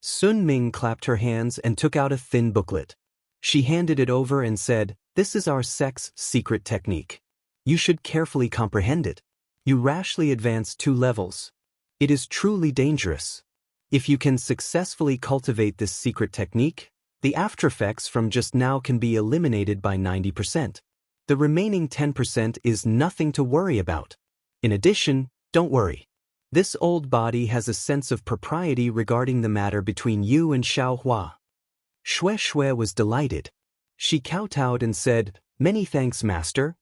Sun Ming clapped her hands and took out a thin booklet. She handed it over and said, "This is our sect's secret technique. You should carefully comprehend it. You rashly advance 2 levels. It is truly dangerous. If you can successfully cultivate this secret technique, the aftereffects from just now can be eliminated by 90%. The remaining 10% is nothing to worry about. In addition, don't worry. This old body has a sense of propriety regarding the matter between you and Xiaohua." Xue Xue was delighted. She kowtowed and said, "Many thanks, Master.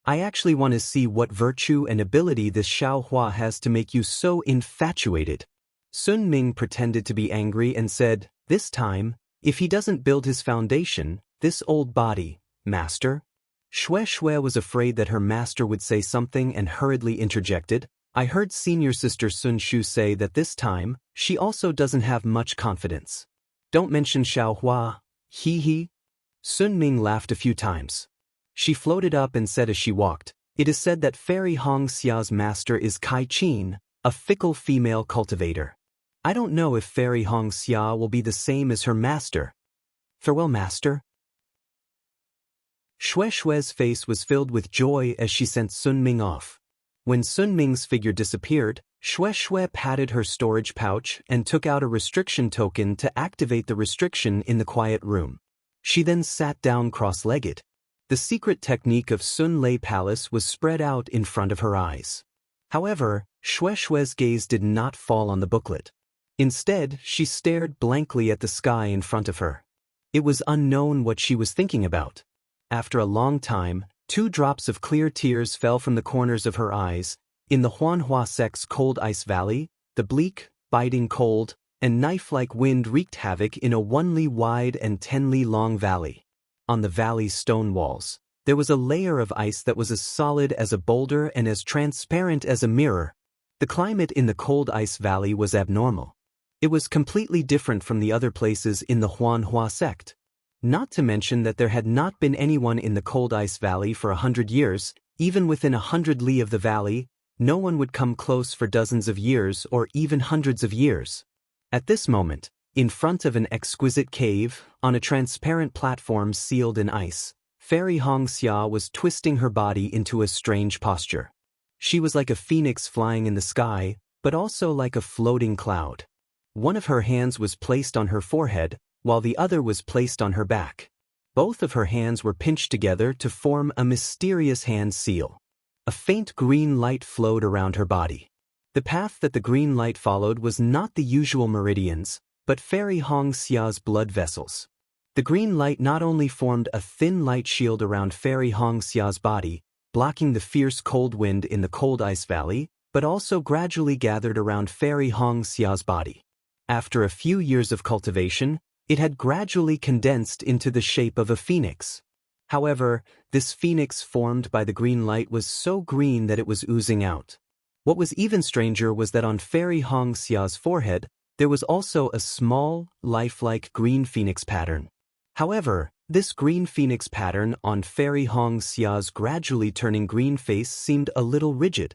I actually want to see what virtue and ability this Xiaohua has to make you so infatuated." Sun Ming pretended to be angry and said, "This time, if he doesn't build his foundation, this old body, Master." Xue Xue was afraid that her master would say something and hurriedly interjected, "I heard senior sister Sun Shu say that this time, she also doesn't have much confidence. Don't mention Xiaohua, he." Sun Ming laughed a few times. She floated up and said as she walked, "It is said that Fairy Hong Xia's master is Kai Qin, a fickle female cultivator. I don't know if Fairy Hong Xia will be the same as her master. Farewell, Master." Xue Xue's face was filled with joy as she sent Sun Ming off. When Sun Ming's figure disappeared, Xue Xue patted her storage pouch and took out a restriction token to activate the restriction in the quiet room. She then sat down cross-legged. The secret technique of Sun Lei Palace was spread out in front of her eyes. However, Xue Xue's gaze did not fall on the booklet. Instead, she stared blankly at the sky in front of her. It was unknown what she was thinking about. After a long time, 2 drops of clear tears fell from the corners of her eyes. In the Huanhua Sect's cold ice valley, the bleak, biting cold, and knife-like wind wreaked havoc in a 1 li wide and 10 li long valley. On the valley's stone walls, there was a layer of ice that was as solid as a boulder and as transparent as a mirror. The climate in the cold ice valley was abnormal. It was completely different from the other places in the Huanhua Sect. Not to mention that there had not been anyone in the cold ice valley for 100 years, even within 100 li of the valley, no one would come close for dozens of years or even hundreds of years. At this moment, in front of an exquisite cave, on a transparent platform sealed in ice, Fairy Hong Xia was twisting her body into a strange posture. She was like a phoenix flying in the sky, but also like a floating cloud. One of her hands was placed on her forehead, while the other was placed on her back. Both of her hands were pinched together to form a mysterious hand seal. A faint green light flowed around her body. The path that the green light followed was not the usual meridians, but Fairy Hong Xia's blood vessels. The green light not only formed a thin light shield around Fairy Hong Xia's body, blocking the fierce cold wind in the cold ice valley, but also gradually gathered around Fairy Hong Xia's body. After a few years of cultivation, it had gradually condensed into the shape of a phoenix. However, this phoenix formed by the green light was so green that it was oozing out. What was even stranger was that on Fairy Hong Xia's forehead, there was also a small, lifelike green phoenix pattern. However, this green phoenix pattern on Fairy Hong Xia's gradually turning green face seemed a little rigid.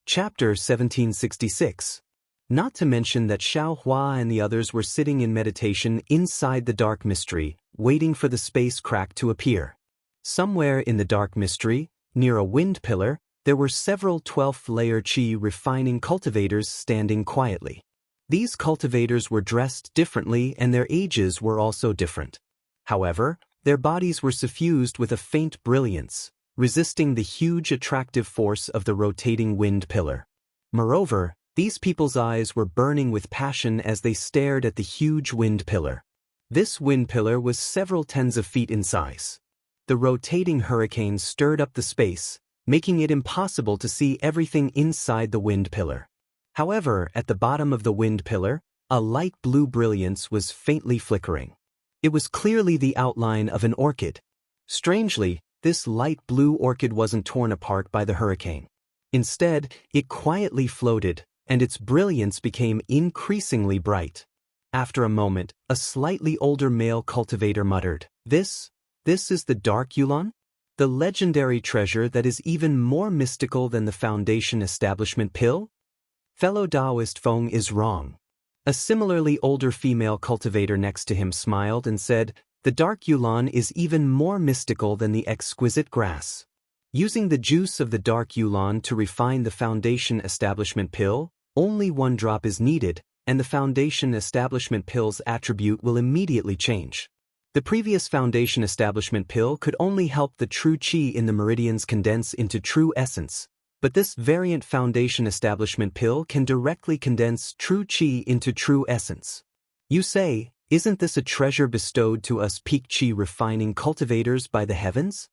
Chapter 1766. Not to mention that Xiao Hua and the others were sitting in meditation inside the dark mystery, waiting for the space crack to appear. Somewhere in the dark mystery, near a wind pillar, there were several 12th-layer Qi refining cultivators standing quietly. These cultivators were dressed differently and their ages were also different. However, their bodies were suffused with a faint brilliance, resisting the huge attractive force of the rotating wind pillar. Moreover, these people's eyes were burning with passion as they stared at the huge wind pillar. This wind pillar was several tens of feet in size. The rotating hurricane stirred up the space, making it impossible to see everything inside the wind pillar. However, at the bottom of the wind pillar, a light blue brilliance was faintly flickering. It was clearly the outline of an orchid. Strangely, this light blue orchid wasn't torn apart by the hurricane. Instead, it quietly floated, and its brilliance became increasingly bright. After a moment, a slightly older male cultivator muttered, This is the Dark Yulan? The legendary treasure that is even more mystical than the Foundation establishment pill? Fellow Taoist Feng is wrong. A similarly older female cultivator next to him smiled and said, The Dark Yulan is even more mystical than the exquisite grass. Using the juice of the Dark Yulan to refine the Foundation establishment pill, only 1 drop is needed, and the Foundation establishment pill's attribute will immediately change. The previous Foundation establishment pill could only help the true Qi in the meridians condense into true essence, but this variant Foundation establishment pill can directly condense true Qi into true essence. You say, isn't this a treasure bestowed to us peak Qi refining cultivators by the heavens?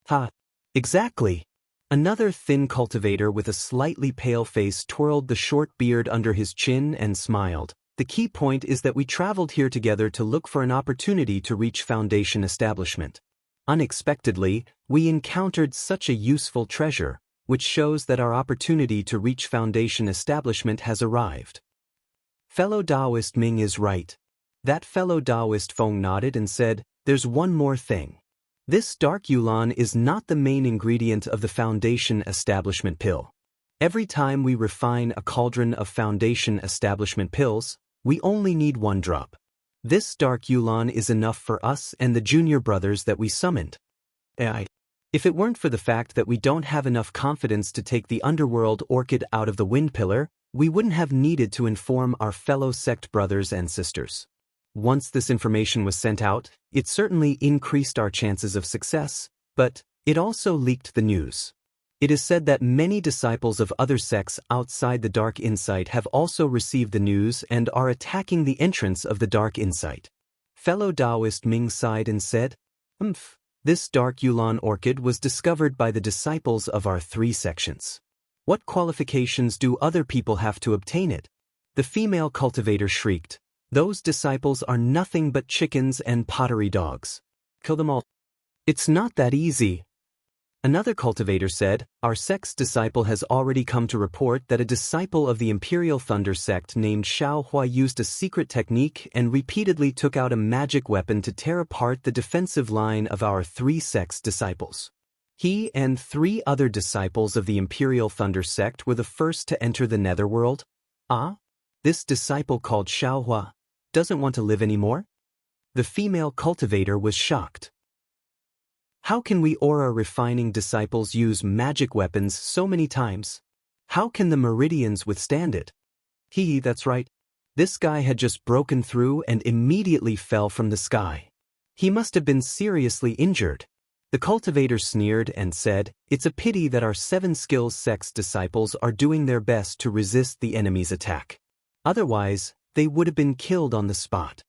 Ha! Exactly! Another thin cultivator with a slightly pale face twirled the short beard under his chin and smiled. The key point is that we traveled here together to look for an opportunity to reach Foundation establishment. Unexpectedly, we encountered such a useful treasure, which shows that our opportunity to reach Foundation establishment has arrived. Fellow Taoist Ming is right. That fellow Taoist Feng nodded and said, There's one more thing. This Dark Yulan is not the main ingredient of the Foundation establishment pill. Every time we refine a cauldron of Foundation establishment pills, we only need 1 drop. This Dark Yulan is enough for us and the junior brothers that we summoned. If it weren't for the fact that we don't have enough confidence to take the underworld orchid out of the wind pillar, we wouldn't have needed to inform our fellow sect brothers and sisters. Once this information was sent out, it certainly increased our chances of success, but it also leaked the news. It is said that many disciples of other sects outside the Dark Insight have also received the news and are attacking the entrance of the Dark Insight. Fellow Taoist Ming sighed and said, This Dark Yulan orchid was discovered by the disciples of our 3 sections. What qualifications do other people have to obtain it? The female cultivator shrieked, Those disciples are nothing but chickens and pottery dogs. Kill them all. It's not that easy. Another cultivator said, Our sect's disciple has already come to report that a disciple of the Imperial Thunder sect named Xiao Hua used a secret technique and repeatedly took out a magic weapon to tear apart the defensive line of our 3 sect's disciples. He and 3 other disciples of the Imperial Thunder sect were the first to enter the netherworld. This disciple called Xiao Hua doesn't want to live anymore? The female cultivator was shocked. How can we aura refining disciples use magic weapons so many times? How can the meridians withstand it? That's right. This guy had just broken through and immediately fell from the sky. He must have been seriously injured. The cultivator sneered and said, It's a pity that our 7 skills sect's disciples are doing their best to resist the enemy's attack. Otherwise, they would have been killed on the spot.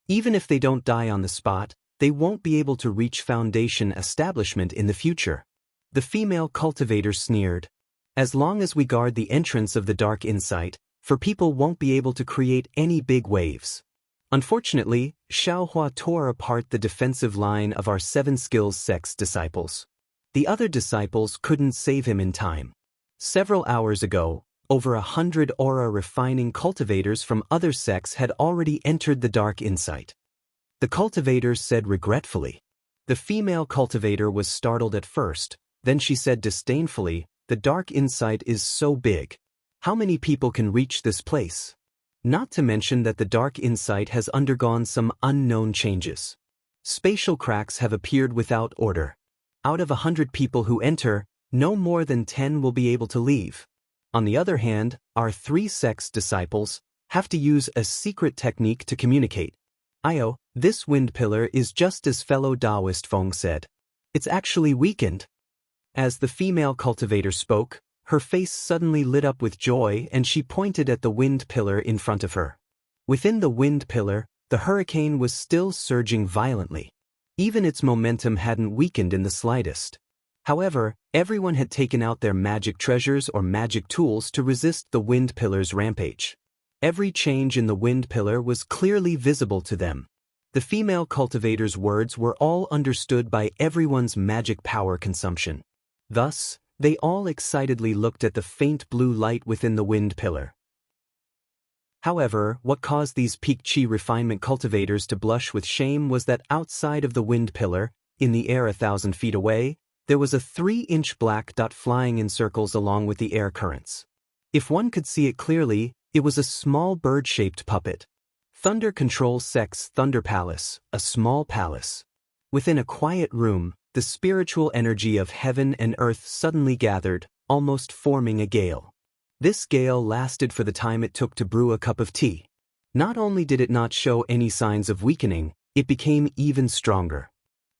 Even if they don't die on the spot, they won't be able to reach Foundation establishment in the future. The female cultivator sneered. As long as we guard the entrance of the dark insight, for people won't be able to create any big waves. Unfortunately, Xiaohua tore apart the defensive line of our 7 skills sect's disciples. The other disciples couldn't save him in time. Several hours ago, over 100 aura refining cultivators from other sects had already entered the dark insight. The cultivator said regretfully. The female cultivator was startled at first, then she said disdainfully, "The dark insight is so big. How many people can reach this place?" Not to mention that the dark insight has undergone some unknown changes. Spatial cracks have appeared without order. Out of 100 people who enter, no more than 10 will be able to leave. On the other hand, our 3 sects disciples have to use a secret technique to communicate. This wind pillar is just as fellow Taoist Feng said. It's actually weakened. As the female cultivator spoke, her face suddenly lit up with joy and she pointed at the wind pillar in front of her. Within the wind pillar, the hurricane was still surging violently. Even its momentum hadn't weakened in the slightest. However, everyone had taken out their magic treasures or magic tools to resist the wind pillar's rampage. Every change in the wind pillar was clearly visible to them. The female cultivator's words were all understood by everyone's magic power consumption. Thus, they all excitedly looked at the faint blue light within the wind pillar. However, what caused these peak chi refinement cultivators to blush with shame was that outside of the wind pillar, in the air 1,000 feet away, there was a 3-inch black dot flying in circles along with the air currents. If one could see it clearly, it was a small bird-shaped puppet. Thunder Control Sect's Thunder Palace, a small palace. Within a quiet room, the spiritual energy of heaven and earth suddenly gathered, almost forming a gale. This gale lasted for the time it took to brew a cup of tea. Not only did it not show any signs of weakening, it became even stronger.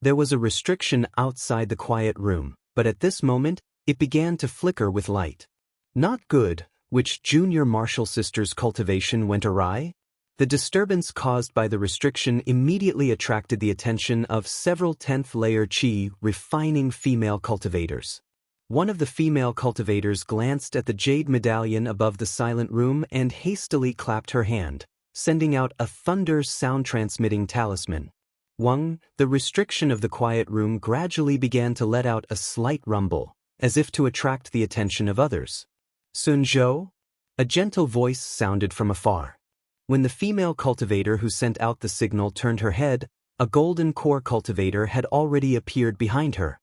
There was a restriction outside the quiet room, but at this moment, it began to flicker with light. Not good, which junior martial sister's cultivation went awry? The disturbance caused by the restriction immediately attracted the attention of several 10th layer chi refining female cultivators. One of the female cultivators glanced at the jade medallion above the silent room and hastily clapped her hand, sending out a thunder sound-transmitting talisman. The restriction of the quiet room gradually began to let out a slight rumble, as if to attract the attention of others. "Sun Zhou?" A gentle voice sounded from afar. When the female cultivator who sent out the signal turned her head, a golden core cultivator had already appeared behind her.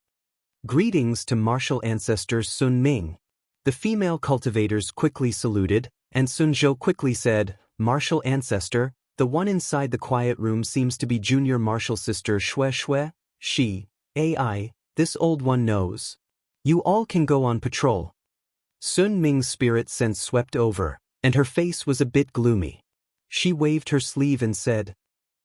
"Greetings to martial ancestor Sun Ming." The female cultivators quickly saluted, and Sun Zhou quickly said, "Martial ancestor, the one inside the quiet room seems to be junior martial sister Xue Xue. This old one knows. You all can go on patrol." Sun Ming's spirit sense swept over, and her face was a bit gloomy. She waved her sleeve and said,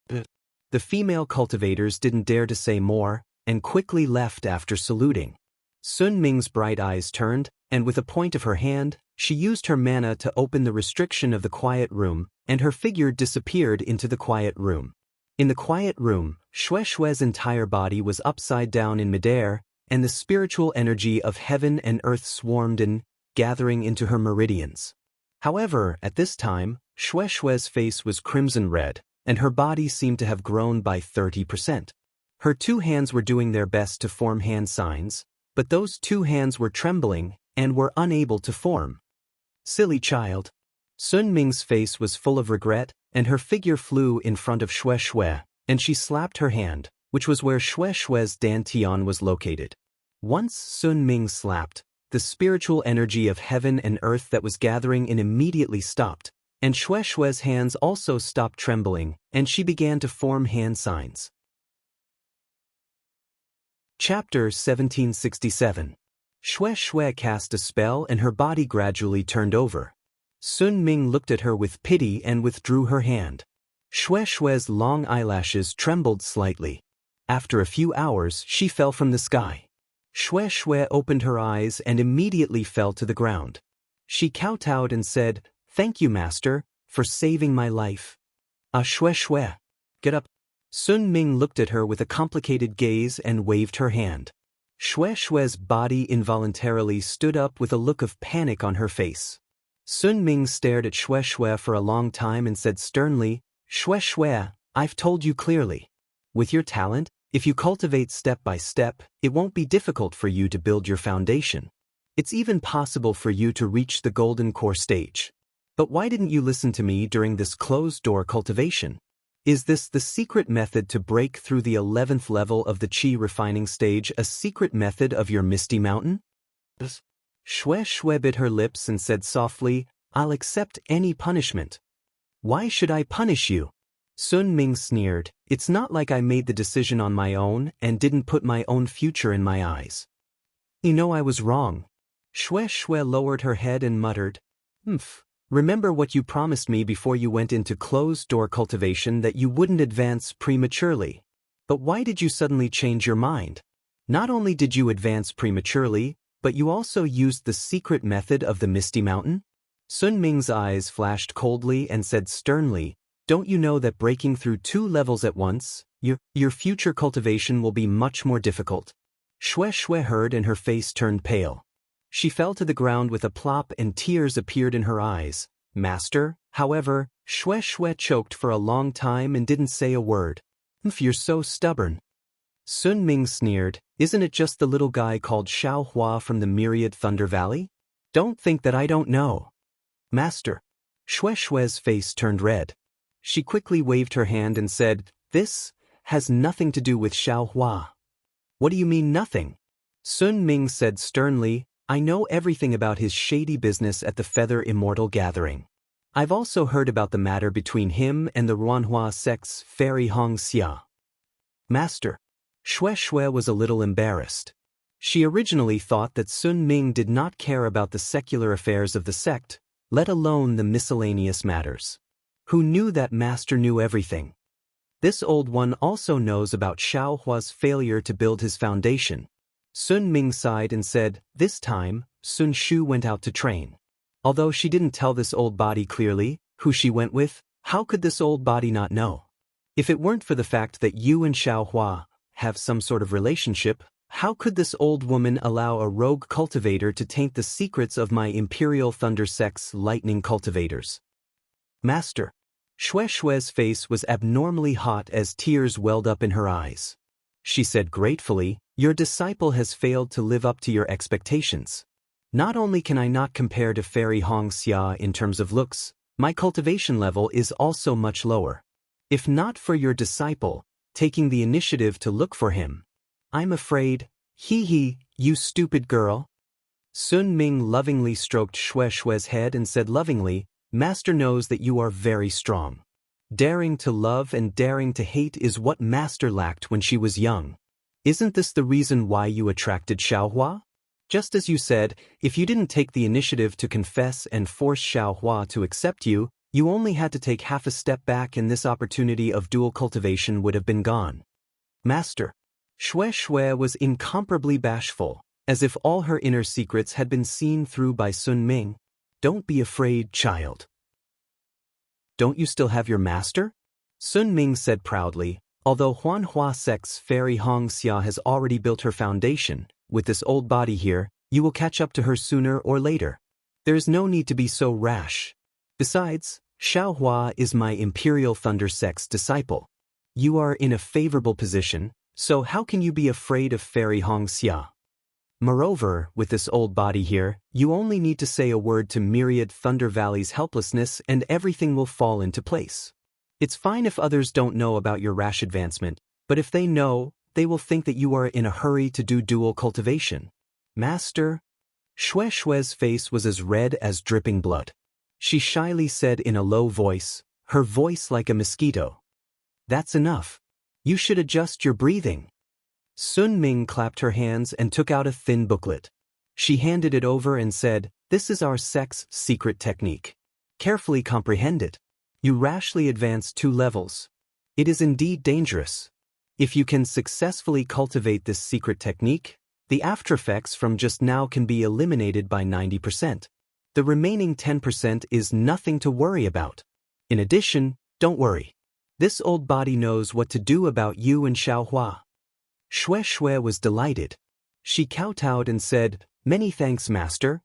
"B." The female cultivators didn't dare to say more, and quickly left after saluting. Sun Ming's bright eyes turned, and with a point of her hand, she used her mana to open the restriction of the quiet room, and her figure disappeared into the quiet room. In the quiet room, Xue Xue's entire body was upside down in midair, and the spiritual energy of heaven and earth swarmed in, gathering into her meridians. However, at this time, Xue Xue's face was crimson red, and her body seemed to have grown by 30%. Her 2 hands were doing their best to form hand signs, but those 2 hands were trembling and were unable to form. "Silly child." Sun Ming's face was full of regret, and her figure flew in front of Xue Xue, and she slapped her hand, which was where Xue Xue's dantian was located. Once Sun Ming slapped, the spiritual energy of heaven and earth that was gathering in immediately stopped, and Xue Xue's hands also stopped trembling, and she began to form hand signs. Chapter 1767. Xue Xue cast a spell and her body gradually turned over. Sun Ming looked at her with pity and withdrew her hand. Xue Xue's long eyelashes trembled slightly. After a few hours, she fell from the sky. Xue Xue opened her eyes and immediately fell to the ground. She kowtowed and said, Thank you, master, for saving my life. Shue shue. Get up. Sun Ming looked at her with a complicated gaze and waved her hand. Shue shue's body involuntarily stood up with a look of panic on her face. Sun Ming stared at Shue Shue for a long time and said sternly, Shue Shue, I've told you clearly. With your talent, if you cultivate step by step, it won't be difficult for you to build your foundation. It's even possible for you to reach the golden core stage. But why didn't you listen to me during this closed-door cultivation? Is this the secret method to break through the 11th level of the Qi refining stage, a secret method of your Misty Mountain? Shue Shue bit her lips and said softly, I'll accept any punishment. Why should I punish you? Sun Ming sneered, it's not like I made the decision on my own and didn't put my own future in my eyes. You know I was wrong. Shue Shue lowered her head and muttered, Remember what you promised me before you went into closed-door cultivation, that you wouldn't advance prematurely. But why did you suddenly change your mind? Not only did you advance prematurely, but you also used the secret method of the Misty Mountain? Sun Ming's eyes flashed coldly and said sternly, Don't you know that breaking through 2 levels at once, your future cultivation will be much more difficult? Shue Shue heard and her face turned pale. She fell to the ground with a plop and tears appeared in her eyes. Master, however, Shue Shue choked for a long time and didn't say a word. You're so stubborn. Sun Ming sneered, Isn't it just the little guy called Xiao Hua from the Myriad Thunder Valley? Don't think that I don't know. Master. Shue Shue's face turned red. She quickly waved her hand and said, This has nothing to do with Xiao Hua. What do you mean nothing? Sun Ming said sternly, I know everything about his shady business at the Feather Immortal Gathering. I've also heard about the matter between him and the Ruanhua sect's Fairy Hong Xia. Master. Shue Shue was a little embarrassed. She originally thought that Sun Ming did not care about the secular affairs of the sect, let alone the miscellaneous matters. Who knew that Master knew everything? This old one also knows about Xiao Hua's failure to build his foundation. Sun Ming sighed and said, This time, Sun Shu went out to train. Although she didn't tell this old body clearly who she went with, how could this old body not know? If it weren't for the fact that you and Xiao Hua have some sort of relationship, how could this old woman allow a rogue cultivator to taint the secrets of my Imperial Thunder Sect's lightning cultivators? Master. Shue Shue's face was abnormally hot as tears welled up in her eyes. She said gratefully, Your disciple has failed to live up to your expectations. Not only can I not compare to Fairy Hong Xia in terms of looks, my cultivation level is also much lower. If not for your disciple taking the initiative to look for him, I'm afraid, you stupid girl. Sun Ming lovingly stroked Shue Shue's head and said lovingly, Master knows that you are very strong. Daring to love and daring to hate is what Master lacked when she was young. Isn't this the reason why you attracted Xiao Hua? Just as you said, if you didn't take the initiative to confess and force Xiao Hua to accept you, you only had to take half a step back and this opportunity of dual cultivation would have been gone. Master. Shue Shue was incomparably bashful, as if all her inner secrets had been seen through by Sun Ming. Don't be afraid, child. Don't you still have your master? Sun Ming said proudly, although Huanhua Sect's Fairy Hong Xia has already built her foundation, with this old body here, you will catch up to her sooner or later. There is no need to be so rash. Besides, Xiao Hua is my Imperial Thunder Sect's disciple. You are in a favorable position, so how can you be afraid of Fairy Hong Xia? Moreover, with this old body here, you only need to say a word to Myriad Thunder Valley's helplessness and everything will fall into place. It's fine if others don't know about your rash advancement, but if they know, they will think that you are in a hurry to do dual cultivation. Master. Shue Shue's face was as red as dripping blood. She shyly said in a low voice, her voice like a mosquito. That's enough. You should adjust your breathing. Sun Ming clapped her hands and took out a thin booklet. She handed it over and said, This is our sect's secret technique. Carefully comprehend it. You rashly advance 2 levels. It is indeed dangerous. If you can successfully cultivate this secret technique, the aftereffects from just now can be eliminated by 90%. The remaining 10% is nothing to worry about. In addition, don't worry. This old body knows what to do about you and Xiaohua. Xue Xue was delighted. She kowtowed and said, "Many thanks, master."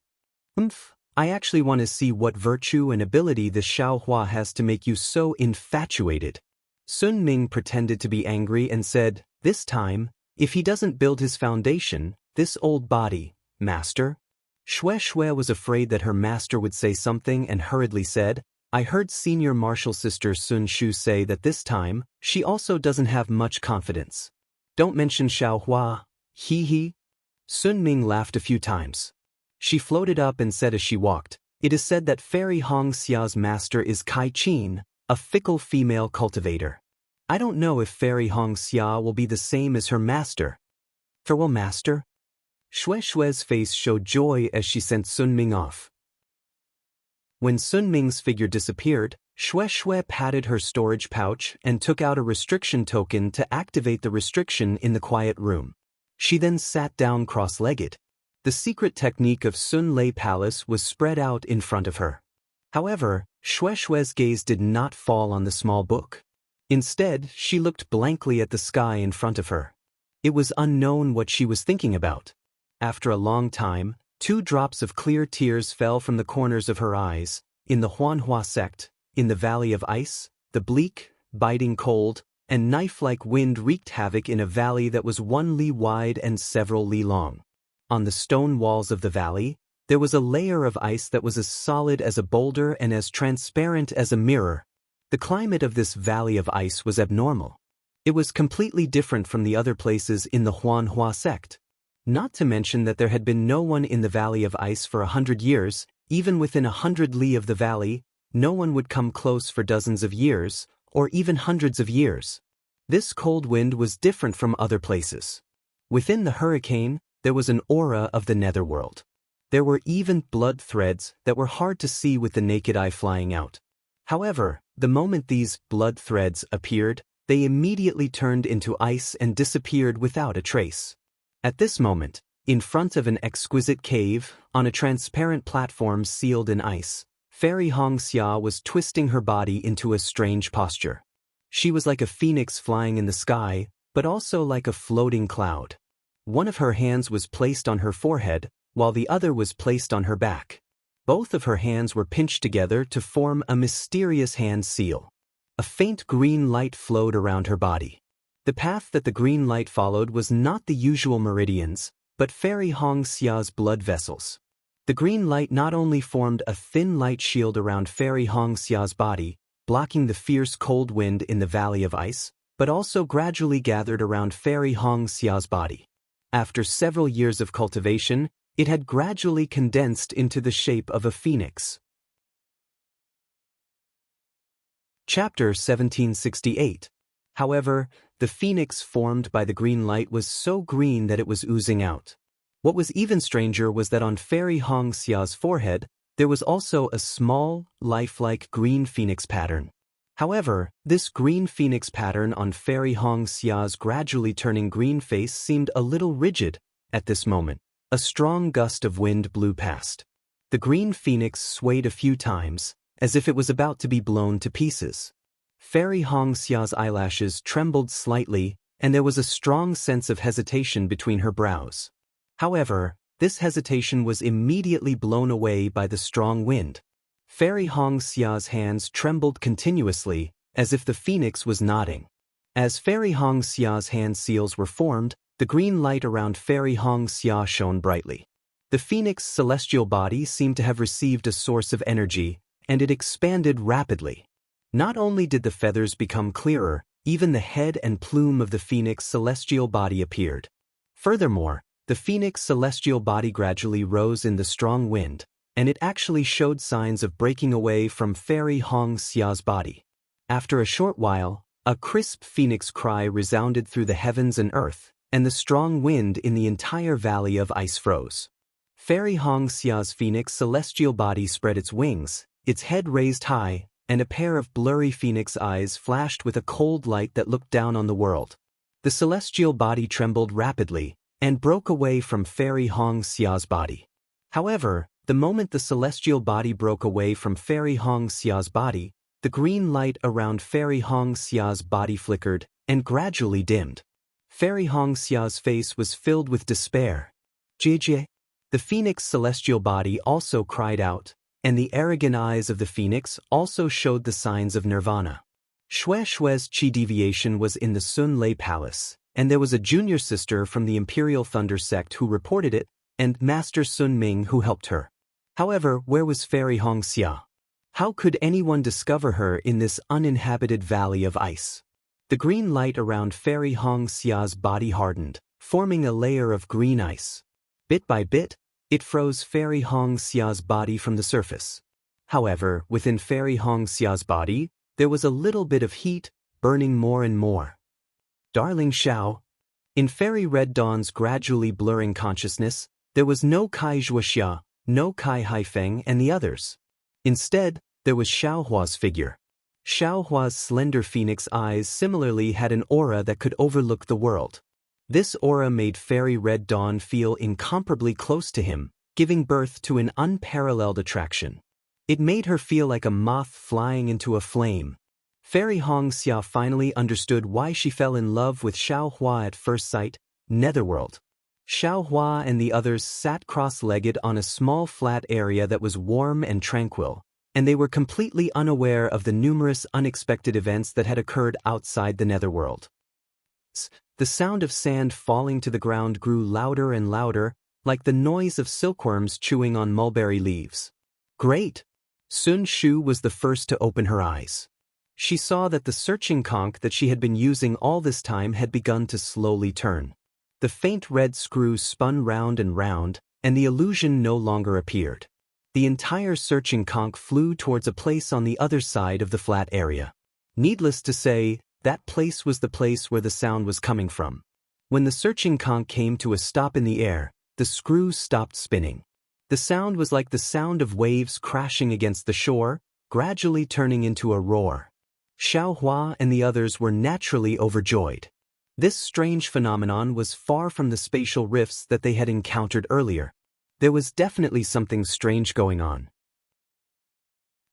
I actually want to see what virtue and ability this Xiaohua has to make you so infatuated." Sun Ming pretended to be angry and said, "This time, if he doesn't build his foundation, this old body, master." Xue Xue was afraid that her master would say something and hurriedly said, "I heard senior martial sister Sun Shu say that this time, she also doesn't have much confidence. Don't mention Xiaohua, he. Sun Ming laughed a few times. She floated up and said as she walked, "It is said that Fairy Hong Xia's master is Kai Qin, a fickle female cultivator. I don't know if Fairy Hong Xia will be the same as her master." "Farewell, master." Xue Xue's face showed joy as she sent Sun Ming off. When Sun Ming's figure disappeared, Xue Xue patted her storage pouch and took out a restriction token to activate the restriction in the quiet room. She then sat down cross-legged. The secret technique of Sun Lei Palace was spread out in front of her. However, Xue Xue's gaze did not fall on the small book. Instead, she looked blankly at the sky in front of her. It was unknown what she was thinking about. After a long time, 2 drops of clear tears fell from the corners of her eyes. In the Huanhua sect, in the Valley of Ice, the bleak, biting cold, and knife-like wind wreaked havoc in a valley that was 1 li wide and several li long. On the stone walls of the valley, there was a layer of ice that was as solid as a boulder and as transparent as a mirror. The climate of this Valley of Ice was abnormal. It was completely different from the other places in the Huanhua sect. Not to mention that there had been no one in the Valley of Ice for 100 years, even within 100 li of the valley, no one would come close for dozens of years, or even hundreds of years. This cold wind was different from other places. Within the hurricane, there was an aura of the netherworld. There were even blood threads that were hard to see with the naked eye flying out. However, the moment these blood threads appeared, they immediately turned into ice and disappeared without a trace. At this moment, in front of an exquisite cave, on a transparent platform sealed in ice, Fairy Hong Xia was twisting her body into a strange posture. She was like a phoenix flying in the sky, but also like a floating cloud. One of her hands was placed on her forehead, while the other was placed on her back. Both of her hands were pinched together to form a mysterious hand seal. A faint green light flowed around her body. The path that the green light followed was not the usual meridians, but Fairy Hong Xia's blood vessels. The green light not only formed a thin light shield around Fairy Hong Xia's body, blocking the fierce cold wind in the Valley of Ice, but also gradually gathered around Fairy Hong Xia's body. After several years of cultivation, it had gradually condensed into the shape of a phoenix. Chapter 1768. However, the phoenix formed by the green light was so green that it was oozing out. What was even stranger was that on Fairy Hong Xia's forehead, there was also a small, lifelike green phoenix pattern. However, this green phoenix pattern on Fairy Hong Xia's gradually turning green face seemed a little rigid. At this moment, a strong gust of wind blew past. The green phoenix swayed a few times, as if it was about to be blown to pieces. Fairy Hong Xia's eyelashes trembled slightly, and there was a strong sense of hesitation between her brows. However, this hesitation was immediately blown away by the strong wind. Fairy Hong Xia's hands trembled continuously, as if the phoenix was nodding. As Fairy Hong Xia's hand seals were formed, the green light around Fairy Hong Xia shone brightly. The phoenix's celestial body seemed to have received a source of energy, and it expanded rapidly. Not only did the feathers become clearer, even the head and plume of the phoenix celestial body appeared. Furthermore, the phoenix celestial body gradually rose in the strong wind, and it actually showed signs of breaking away from Fairy Hong Xia's body. After a short while, a crisp phoenix cry resounded through the heavens and earth, and the strong wind in the entire Valley of Ice froze. Fairy Hong Xia's phoenix celestial body spread its wings, its head raised high, and a pair of blurry phoenix eyes flashed with a cold light that looked down on the world. The celestial body trembled rapidly, and broke away from Fairy Hong Xia's body. However, The moment the celestial body broke away from Fairy Hong Xia's body, the green light around Fairy Hong Xia's body flickered and gradually dimmed. Fairy Hong Xia's face was filled with despair. Jie. The phoenix celestial body also cried out, and the arrogant eyes of the phoenix also showed the signs of nirvana. Xue Xue's chi deviation was in the Sun Lei Palace, and there was a junior sister from the Imperial Thunder sect who reported it, and Master Sun Ming who helped her. However, where was Fairy Hong Xia? How could anyone discover her in this uninhabited valley of ice? The green light around Fairy Hong Xia's body hardened, forming a layer of green ice. Bit by bit, it froze Fairy Hong Xia's body from the surface. However, within Fairy Hong Xia's body, there was a little bit of heat, burning more and more. Darling Xiao. In Fairy Red Dawn's gradually blurring consciousness, there was no Kai Zhuoxia, no Kai Haifeng and the others. Instead, there was Xiaohua's figure. Xiaohua's slender phoenix eyes similarly had an aura that could overlook the world. This aura made Fairy Red Dawn feel incomparably close to him, giving birth to an unparalleled attraction. It made her feel like a moth flying into a flame. Fairy Hong Xia finally understood why she fell in love with Xiaohua at first sight, Netherworld. Xiaohua and the others sat cross-legged on a small flat area that was warm and tranquil, and they were completely unaware of the numerous unexpected events that had occurred outside the Netherworld. The sound of sand falling to the ground grew louder and louder, like the noise of silkworms chewing on mulberry leaves. Great! Sun Shu was the first to open her eyes. She saw that the searching conch that she had been using all this time had begun to slowly turn. The faint red screw spun round and round, and the illusion no longer appeared. The entire searching conch flew towards a place on the other side of the flat area. Needless to say, that place was the place where the sound was coming from. When the searching conch came to a stop in the air, the screw stopped spinning. The sound was like the sound of waves crashing against the shore, gradually turning into a roar. Xiaohua and the others were naturally overjoyed. This strange phenomenon was far from the spatial rifts that they had encountered earlier. There was definitely something strange going on.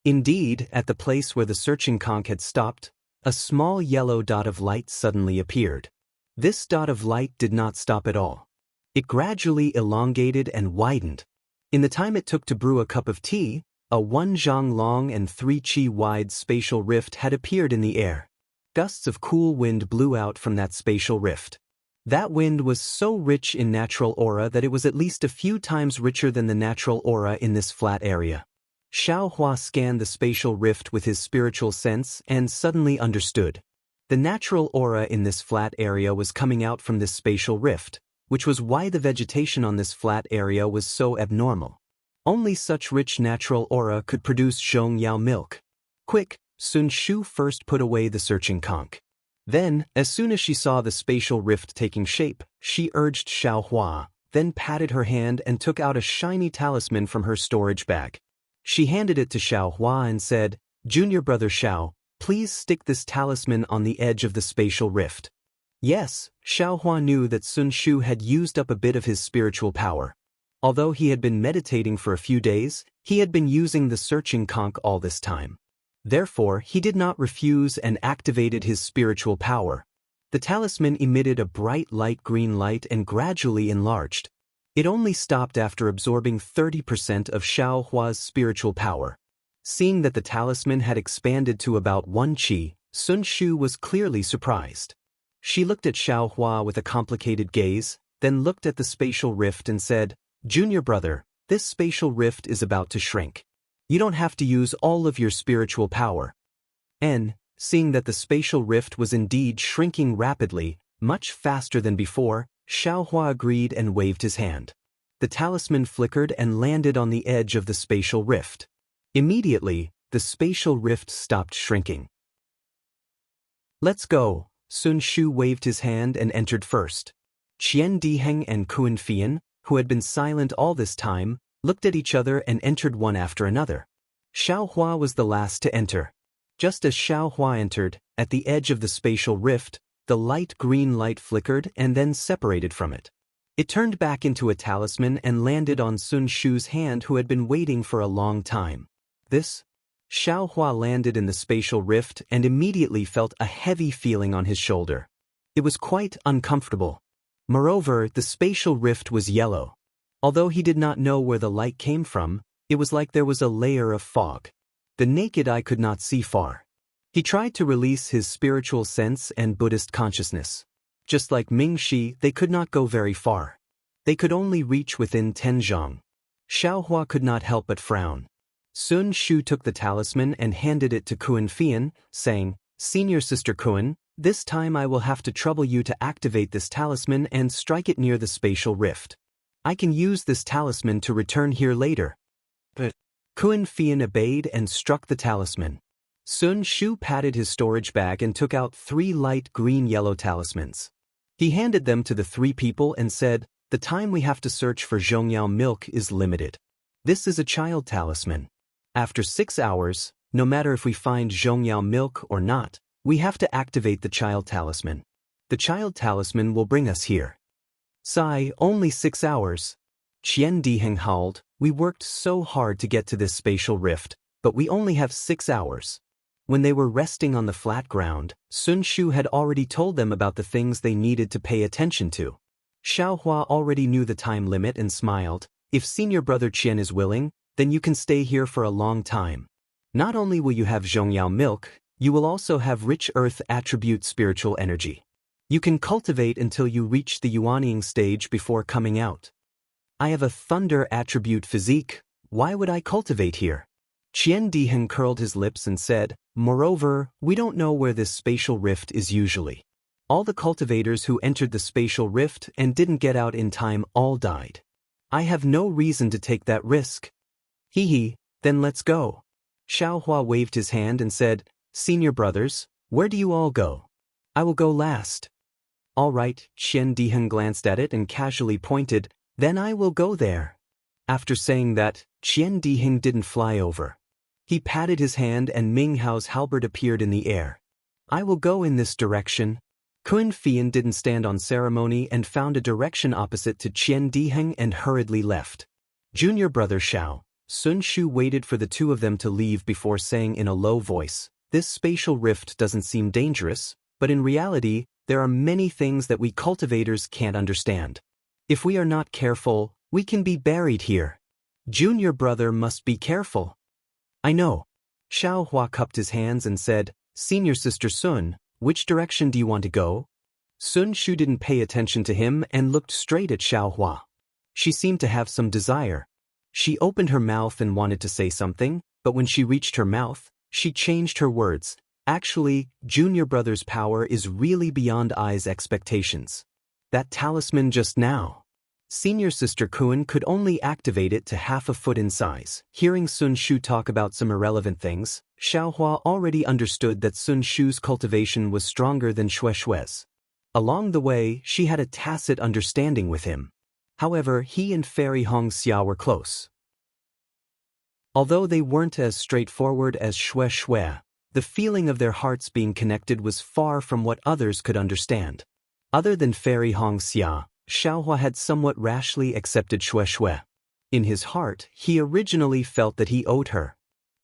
Indeed, at the place where the searching conch had stopped, a small yellow dot of light suddenly appeared. This dot of light did not stop at all. It gradually elongated and widened. In the time it took to brew a cup of tea, a 1 zhang long and 3 qi wide spatial rift had appeared in the air. Gusts of cool wind blew out from that spatial rift. That wind was so rich in natural aura that it was at least a few times richer than the natural aura in this flat area. Xiaohua scanned the spatial rift with his spiritual sense and suddenly understood. The natural aura in this flat area was coming out from this spatial rift, which was why the vegetation on this flat area was so abnormal. Only such rich natural aura could produce Zhongyao milk. Quick, Sun Shu first put away the searching conch. Then, as soon as she saw the spatial rift taking shape, she urged Xiaohua, then patted her hand and took out a shiny talisman from her storage bag. She handed it to Xiaohua and said, "Junior brother Xiao, please stick this talisman on the edge of the spatial rift." Yes, Xiaohua knew that Sun Shu had used up a bit of his spiritual power. Although he had been meditating for a few days, he had been using the searching conch all this time. Therefore, he did not refuse and activated his spiritual power. The talisman emitted a bright light green light and gradually enlarged. It only stopped after absorbing 30% of Xiaohua's spiritual power. Seeing that the talisman had expanded to about 1 qi, Sun Shu was clearly surprised. She looked at Xiaohua with a complicated gaze, then looked at the spatial rift and said, "Junior brother, this spatial rift is about to shrink. You don't have to use all of your spiritual power." And, seeing that the spatial rift was indeed shrinking rapidly, much faster than before, Xiaohua agreed and waved his hand. The talisman flickered and landed on the edge of the spatial rift. Immediately, the spatial rift stopped shrinking. "Let's go." Sun Shu waved his hand and entered first. Qian Diheng and Kuan Fian, who had been silent all this time, looked at each other and entered one after another. Xiaohua was the last to enter. Just as Xiaohua entered, at the edge of the spatial rift, the light green light flickered and then separated from it. It turned back into a talisman and landed on Sun Shu's hand, who had been waiting for a long time. This? Xiao Hua landed in the spatial rift and immediately felt a heavy feeling on his shoulder. It was quite uncomfortable. Moreover, the spatial rift was yellow. Although he did not know where the light came from, it was like there was a layer of fog. The naked eye could not see far. He tried to release his spiritual sense and Buddhist consciousness. Just like Ming Shi, they could not go very far. They could only reach within 10 zhang. Xiao Hua could not help but frown. Sun Shu took the talisman and handed it to Kuan Fian, saying, "Senior Sister Kuan, this time I will have to trouble you to activate this talisman and strike it near the spatial rift. I can use this talisman to return here later." But Kuan Fian obeyed and struck the talisman. Sun Shu patted his storage bag and took out 3 light green-yellow talismans. He handed them to the 3 people and said, "The time we have to search for Zhongyao milk is limited. This is a child talisman. After 6 hours, no matter if we find Zhongyao milk or not, we have to activate the child talisman. The child talisman will bring us here." Sigh, only 6 hours. Qian Diheng howled, "We worked so hard to get to this spatial rift, but we only have 6 hours. When they were resting on the flat ground, Sun Shu had already told them about the things they needed to pay attention to. Xiao Hua already knew the time limit and smiled. "If senior brother Qian is willing, then you can stay here for a long time. Not only will you have Zhongyao milk, you will also have rich earth attribute spiritual energy. You can cultivate until you reach the Yuanying stage before coming out." "I have a thunder attribute physique, why would I cultivate here?" Qian Diheng curled his lips and said, "Moreover, we don't know where this spatial rift is usually. All the cultivators who entered the spatial rift and didn't get out in time all died. I have no reason to take that risk." "Hee, then let's go." Xiao Hua waved his hand and said, "Senior brothers, where do you all go? I will go last." "All right," Qian Diheng glanced at it and casually pointed, "Then I will go there." After saying that, Qian Diheng didn't fly over. He patted his hand and Ming Hao's halberd appeared in the air. "I will go in this direction." Kuan Fian didn't stand on ceremony and found a direction opposite to Qian Diheng and hurriedly left. "Junior brother Xiao." Sun Shu waited for the 2 of them to leave before saying in a low voice, "This spatial rift doesn't seem dangerous, but in reality, there are many things that we cultivators can't understand. If we are not careful, we can be buried here. Junior brother must be careful." "I know." Xiao Hua cupped his hands and said, "Senior sister Sun, which direction do you want to go?" Sun Shu didn't pay attention to him and looked straight at Xiao Hua. She seemed to have some desire. She opened her mouth and wanted to say something, but when she reached her mouth, she changed her words. "Actually, junior brother's power is really beyond I's expectations. That talisman just now. Senior sister Kuan could only activate it to half a foot in size." Hearing Sun Shu talk about some irrelevant things, Xiao Hua already understood that Sun Shu's cultivation was stronger than Xue Xue's. Along the way, she had a tacit understanding with him. However, he and Fairy Hong Xia were close. Although they weren't as straightforward as Xue Xue, the feeling of their hearts being connected was far from what others could understand. Other than Fairy Hong Xia, Xiao Hua had somewhat rashly accepted Xue Xue. In his heart, he originally felt that he owed her.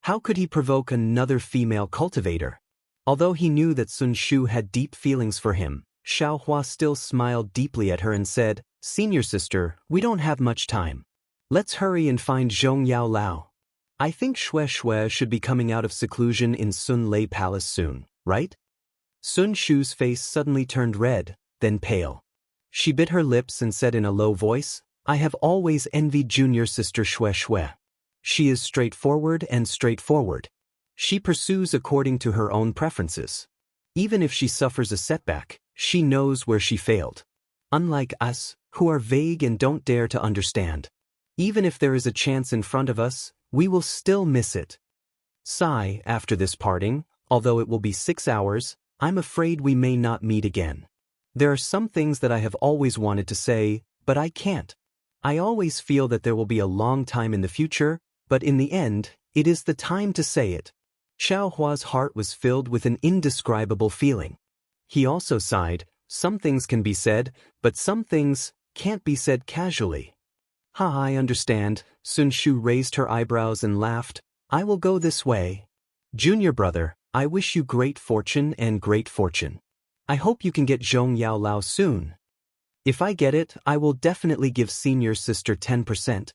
How could he provoke another female cultivator? Although he knew that Sun Shu had deep feelings for him, Xiao Hua still smiled deeply at her and said, "Senior sister, we don't have much time. Let's hurry and find Zhong Yao Lao. I think Xue Xue should be coming out of seclusion in Sun Lei Palace soon, right?" Sun Shu's face suddenly turned red, then pale. She bit her lips and said in a low voice, "I have always envied junior sister Xue Xue. She is straightforward and straightforward. She pursues according to her own preferences. Even if she suffers a setback, she knows where she failed. Unlike us, who are vague and don't dare to understand. Even if there is a chance in front of us, we will still miss it." Sigh, after this parting, although it will be 6 hours, I'm afraid we may not meet again. There are some things that I have always wanted to say, but I can't. I always feel that there will be a long time in the future, but in the end, it is the time to say it. Xiao Hua's heart was filled with an indescribable feeling. He also sighed, some things can be said, but some things, can't be said casually. Ha, I understand. Sun Shu raised her eyebrows and laughed. I will go this way. Junior brother, I wish you great fortune and great fortune. I hope you can get Zhong Yao Lao soon. If I get it, I will definitely give senior sister 10%.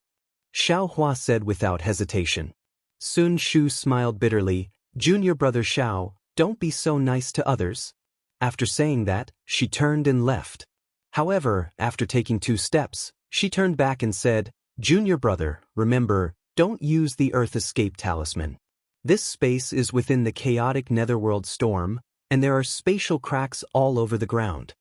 Xiao Hua said without hesitation. Sun Shu smiled bitterly. Junior brother Xiao, don't be so nice to others. After saying that, she turned and left. However, after taking 2 steps, she turned back and said, Junior brother, remember, don't use the Earth Escape Talisman. This space is within the chaotic netherworld storm, and there are spatial cracks all over the ground.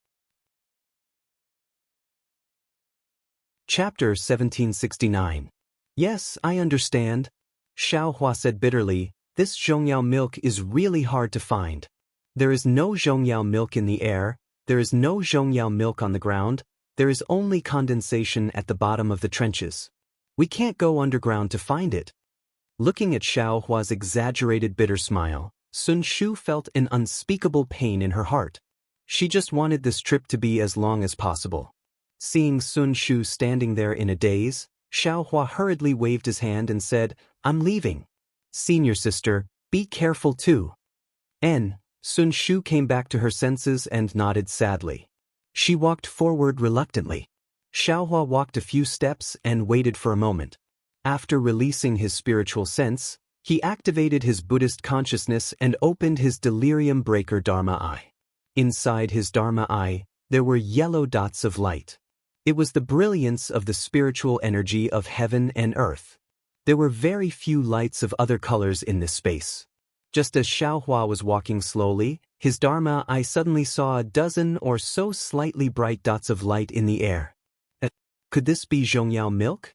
Chapter 1769. Yes, I understand. Xiao Hua said bitterly, this Zhongyao milk is really hard to find. There is no Zhongyao milk in the air, there is no Zhongyao milk on the ground, there is only condensation at the bottom of the trenches. We can't go underground to find it. Looking at Xiao Hua's exaggerated bitter smile, Sun Shu felt an unspeakable pain in her heart. She just wanted this trip to be as long as possible. Seeing Sun Shu standing there in a daze, Xiao Hua hurriedly waved his hand and said, I'm leaving. Senior sister, be careful too. Sun Shu came back to her senses and nodded sadly. She walked forward reluctantly. Xiao Hua walked a few steps and waited for a moment. After releasing his spiritual sense, he activated his Buddhist consciousness and opened his delirium breaker Dharma eye. Inside his Dharma eye, there were yellow dots of light. It was the brilliance of the spiritual energy of heaven and earth. There were very few lights of other colors in this space. Just as Xiao Hua was walking slowly, his Dharma eye suddenly saw a dozen or so slightly bright dots of light in the air. Could this be Zhongyao milk?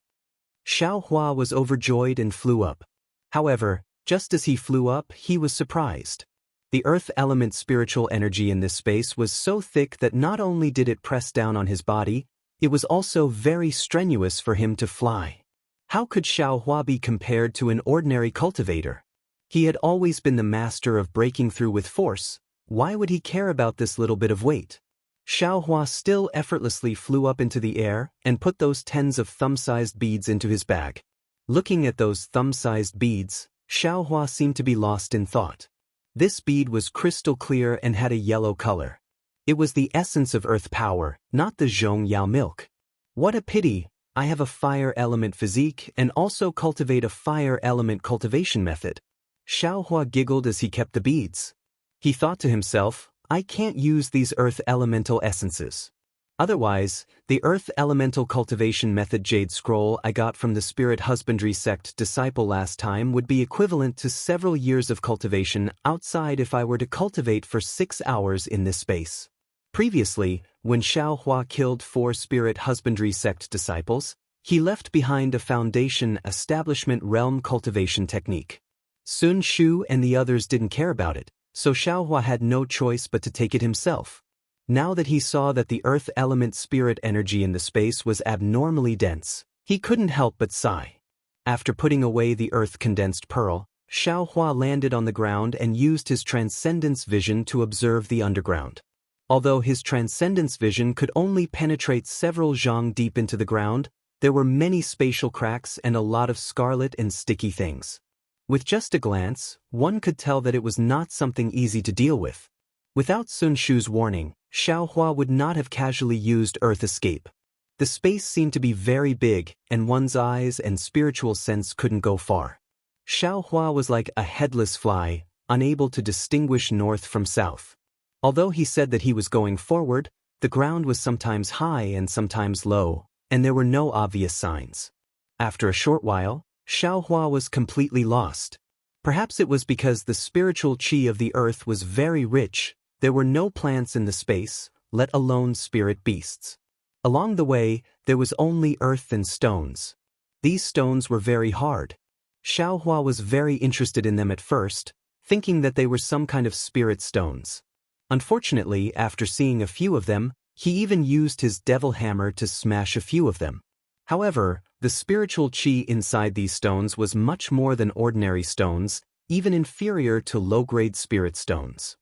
Xiao Hua was overjoyed and flew up. However, just as he flew up, he was surprised. The earth element spiritual energy in this space was so thick that not only did it press down on his body, it was also very strenuous for him to fly. How could Xiao Hua be compared to an ordinary cultivator? He had always been the master of breaking through with force. Why would he care about this little bit of weight? Xiao Hua still effortlessly flew up into the air and put those tens of thumb-sized beads into his bag. Looking at those thumb-sized beads, Xiao Hua seemed to be lost in thought. This bead was crystal clear and had a yellow color. It was the essence of earth power, not the Zhongyao milk. What a pity, I have a fire element physique and also cultivate a fire element cultivation method. Xiao Hua giggled as he kept the beads. He thought to himself, I can't use these earth elemental essences. Otherwise, the earth elemental cultivation method jade scroll I got from the spirit husbandry sect disciple last time would be equivalent to several years of cultivation outside if I were to cultivate for 6 hours in this space. Previously, when Xiao Hua killed 4 spirit husbandry sect disciples, he left behind a foundation establishment realm cultivation technique. Sun Shu and the others didn't care about it, so Xiao Hua had no choice but to take it himself. Now that he saw that the earth element spirit energy in the space was abnormally dense, he couldn't help but sigh. After putting away the earth condensed pearl, Xiao Hua landed on the ground and used his transcendence vision to observe the underground. Although his transcendence vision could only penetrate several zhang deep into the ground, there were many spatial cracks and a lot of scarlet and sticky things. With just a glance, one could tell that it was not something easy to deal with. Without Sun Shu's warning, Xiao Hua would not have casually used Earth Escape. The space seemed to be very big, and one's eyes and spiritual sense couldn't go far. Xiao Hua was like a headless fly, unable to distinguish north from south. Although he said that he was going forward, the ground was sometimes high and sometimes low, and there were no obvious signs. After a short while, Xiao Hua was completely lost. Perhaps it was because the spiritual qi of the earth was very rich. There were no plants in the space, let alone spirit beasts. Along the way, there was only earth and stones. These stones were very hard. Xiao Hua was very interested in them at first, thinking that they were some kind of spirit stones. Unfortunately, after seeing a few of them, he even used his devil hammer to smash a few of them. However, the spiritual qi inside these stones was much more than ordinary stones, even inferior to low-grade spirit stones.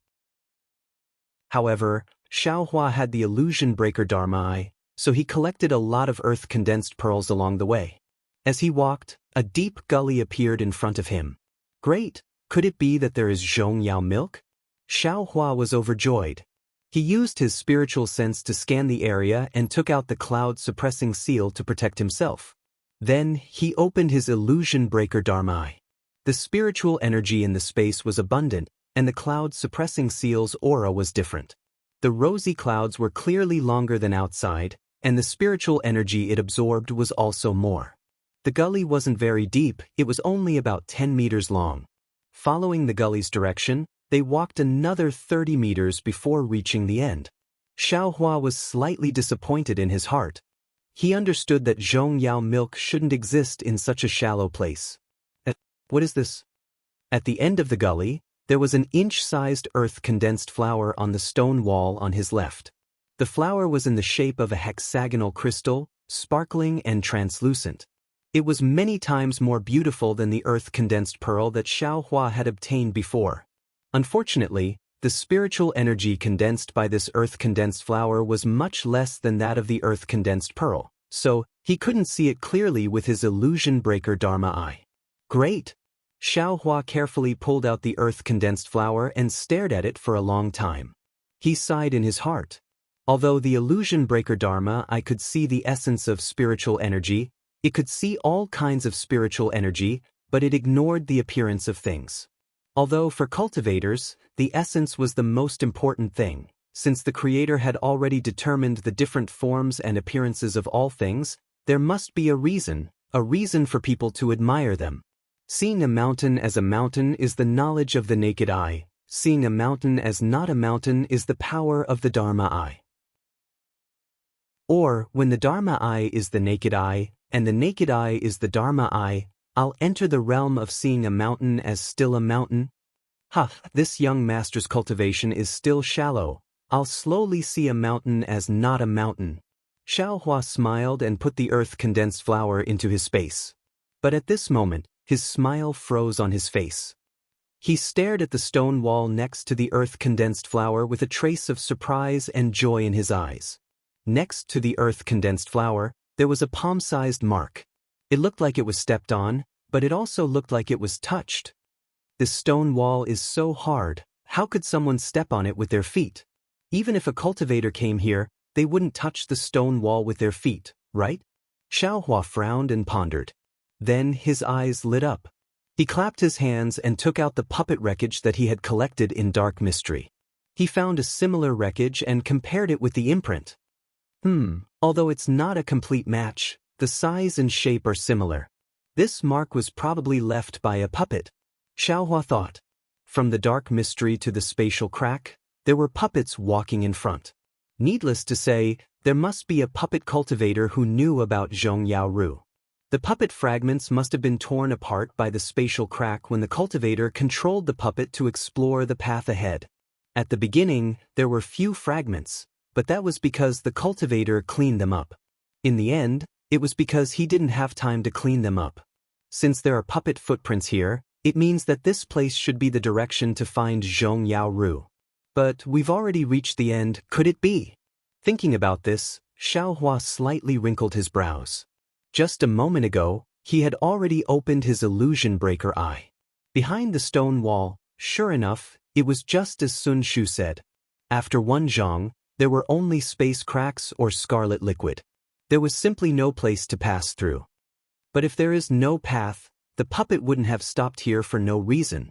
However, Xiao Hua had the illusion breaker Dharma eye, so he collected a lot of earth-condensed pearls along the way. As he walked, a deep gully appeared in front of him. Great! Could it be that there is Zhongyao milk? Xiao Hua was overjoyed. He used his spiritual sense to scan the area and took out the cloud-suppressing seal to protect himself. Then, he opened his illusion breaker Dharma Eye. The spiritual energy in the space was abundant, and the cloud-suppressing seal's aura was different. The rosy clouds were clearly longer than outside, and the spiritual energy it absorbed was also more. The gully wasn't very deep, it was only about 10 meters long. Following the gully's direction, they walked another 30 meters before reaching the end. Xiao Hua was slightly disappointed in his heart. He understood that Zhongyao milk shouldn't exist in such a shallow place. What is this? At the end of the gully, there was an inch-sized earth-condensed flower on the stone wall on his left. The flower was in the shape of a hexagonal crystal, sparkling and translucent. It was many times more beautiful than the earth-condensed pearl that Xiao Hua had obtained before. Unfortunately, the spiritual energy condensed by this earth-condensed flower was much less than that of the earth-condensed pearl, so he couldn't see it clearly with his illusion breaker Dharma Eye. Great! Xiao Hua carefully pulled out the earth-condensed flower and stared at it for a long time. He sighed in his heart. Although the illusion breaker Dharma Eye could see the essence of spiritual energy, it could see all kinds of spiritual energy, but it ignored the appearance of things. Although for cultivators, the essence was the most important thing, since the Creator had already determined the different forms and appearances of all things, there must be a reason for people to admire them. Seeing a mountain as a mountain is the knowledge of the naked eye. Seeing a mountain as not a mountain is the power of the Dharma Eye. Or, when the Dharma Eye is the naked eye, and the naked eye is the Dharma Eye, I'll enter the realm of seeing a mountain as still a mountain. This young master's cultivation is still shallow. I'll slowly see a mountain as not a mountain. Xiao Hua smiled and put the earth-condensed flower into his space. But at this moment, his smile froze on his face. He stared at the stone wall next to the earth-condensed flower with a trace of surprise and joy in his eyes. Next to the earth-condensed flower, there was a palm-sized mark. It looked like it was stepped on, but it also looked like it was touched. This stone wall is so hard, how could someone step on it with their feet? Even if a cultivator came here, they wouldn't touch the stone wall with their feet, right? Xiao Hua frowned and pondered. Then his eyes lit up. He clapped his hands and took out the puppet wreckage that he had collected in dark mystery. He found a similar wreckage and compared it with the imprint. Although it's not a complete match, the size and shape are similar. This mark was probably left by a puppet. Xiao Hua thought. From the dark mystery to the spatial crack, there were puppets walking in front. Needless to say, there must be a puppet cultivator who knew about Zhongyao Ru. The puppet fragments must have been torn apart by the spatial crack when the cultivator controlled the puppet to explore the path ahead. At the beginning, there were few fragments, but that was because the cultivator cleaned them up. In the end, it was because he didn't have time to clean them up. Since there are puppet footprints here, it means that this place should be the direction to find Zhongyao Ru. But we've already reached the end, could it be? Thinking about this, Xiao Hua slightly wrinkled his brows. Just a moment ago, he had already opened his illusion breaker eye. Behind the stone wall, sure enough, it was just as Sun Shu said. After one zhong, there were only space cracks or scarlet liquid. There was simply no place to pass through. But if there is no path, the puppet wouldn't have stopped here for no reason.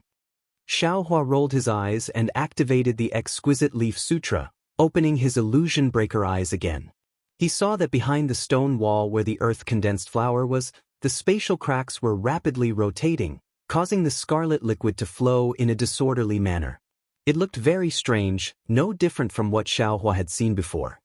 Xiao Hua rolled his eyes and activated the exquisite leaf sutra, opening his illusion breaker eyes again. He saw that behind the stone wall where the earth-condensed flower was, the spatial cracks were rapidly rotating, causing the scarlet liquid to flow in a disorderly manner. It looked very strange, no different from what Xiao Hua had seen before.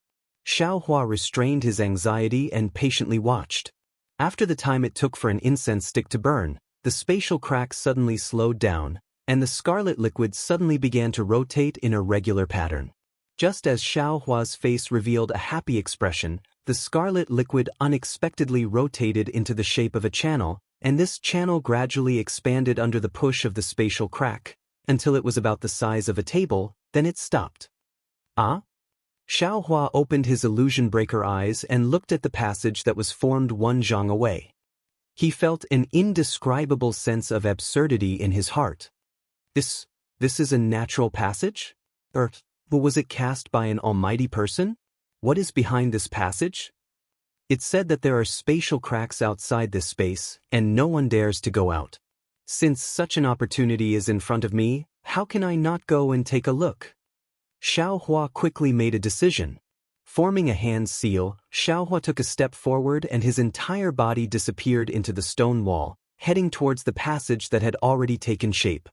Xiao Hua restrained his anxiety and patiently watched. After the time it took for an incense stick to burn, the spatial cracks suddenly slowed down, and the scarlet liquid suddenly began to rotate in a regular pattern. Just as Xiao Hua's face revealed a happy expression, the scarlet liquid unexpectedly rotated into the shape of a channel, and this channel gradually expanded under the push of the spatial crack, until it was about the size of a table, then it stopped. Ah? Xiaohua opened his illusion breaker eyes and looked at the passage that was formed 1 zhang away. He felt an indescribable sense of absurdity in his heart. This is a natural passage? Or was it cast by an almighty person? What is behind this passage? It said that there are spatial cracks outside this space, and no one dares to go out. Since such an opportunity is in front of me, how can I not go and take a look? Xiaohua quickly made a decision. Forming a hand seal, Xiaohua took a step forward and his entire body disappeared into the stone wall, heading towards the passage that had already taken shape.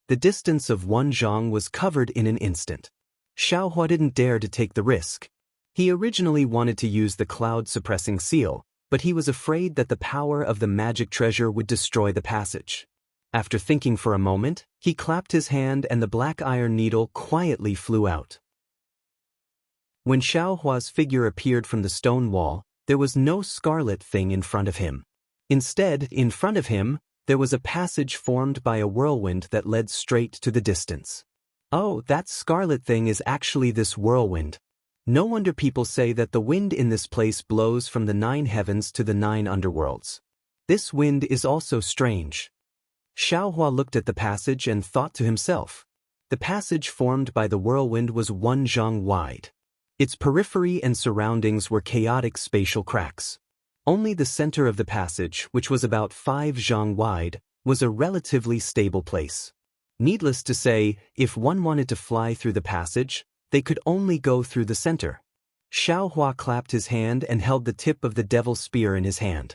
The distance of 1 zhang was covered in an instant. Xiaohua didn't dare to take the risk. He originally wanted to use the cloud-suppressing seal, but he was afraid that the power of the magic treasure would destroy the passage. After thinking for a moment, he clapped his hand and the black iron needle quietly flew out. When Xiaohua's figure appeared from the stone wall, there was no scarlet thing in front of him. Instead, in front of him, there was a passage formed by a whirlwind that led straight to the distance. Oh, that scarlet thing is actually this whirlwind. No wonder people say that the wind in this place blows from the 9 heavens to the 9 underworlds. This wind is also strange. Xiaohua looked at the passage and thought to himself. The passage formed by the whirlwind was 1 zhang wide. Its periphery and surroundings were chaotic spatial cracks. Only the center of the passage, which was about 5 zhang wide, was a relatively stable place. Needless to say, if one wanted to fly through the passage, they could only go through the center. Xiaohua clapped his hand and held the tip of the devil's spear in his hand.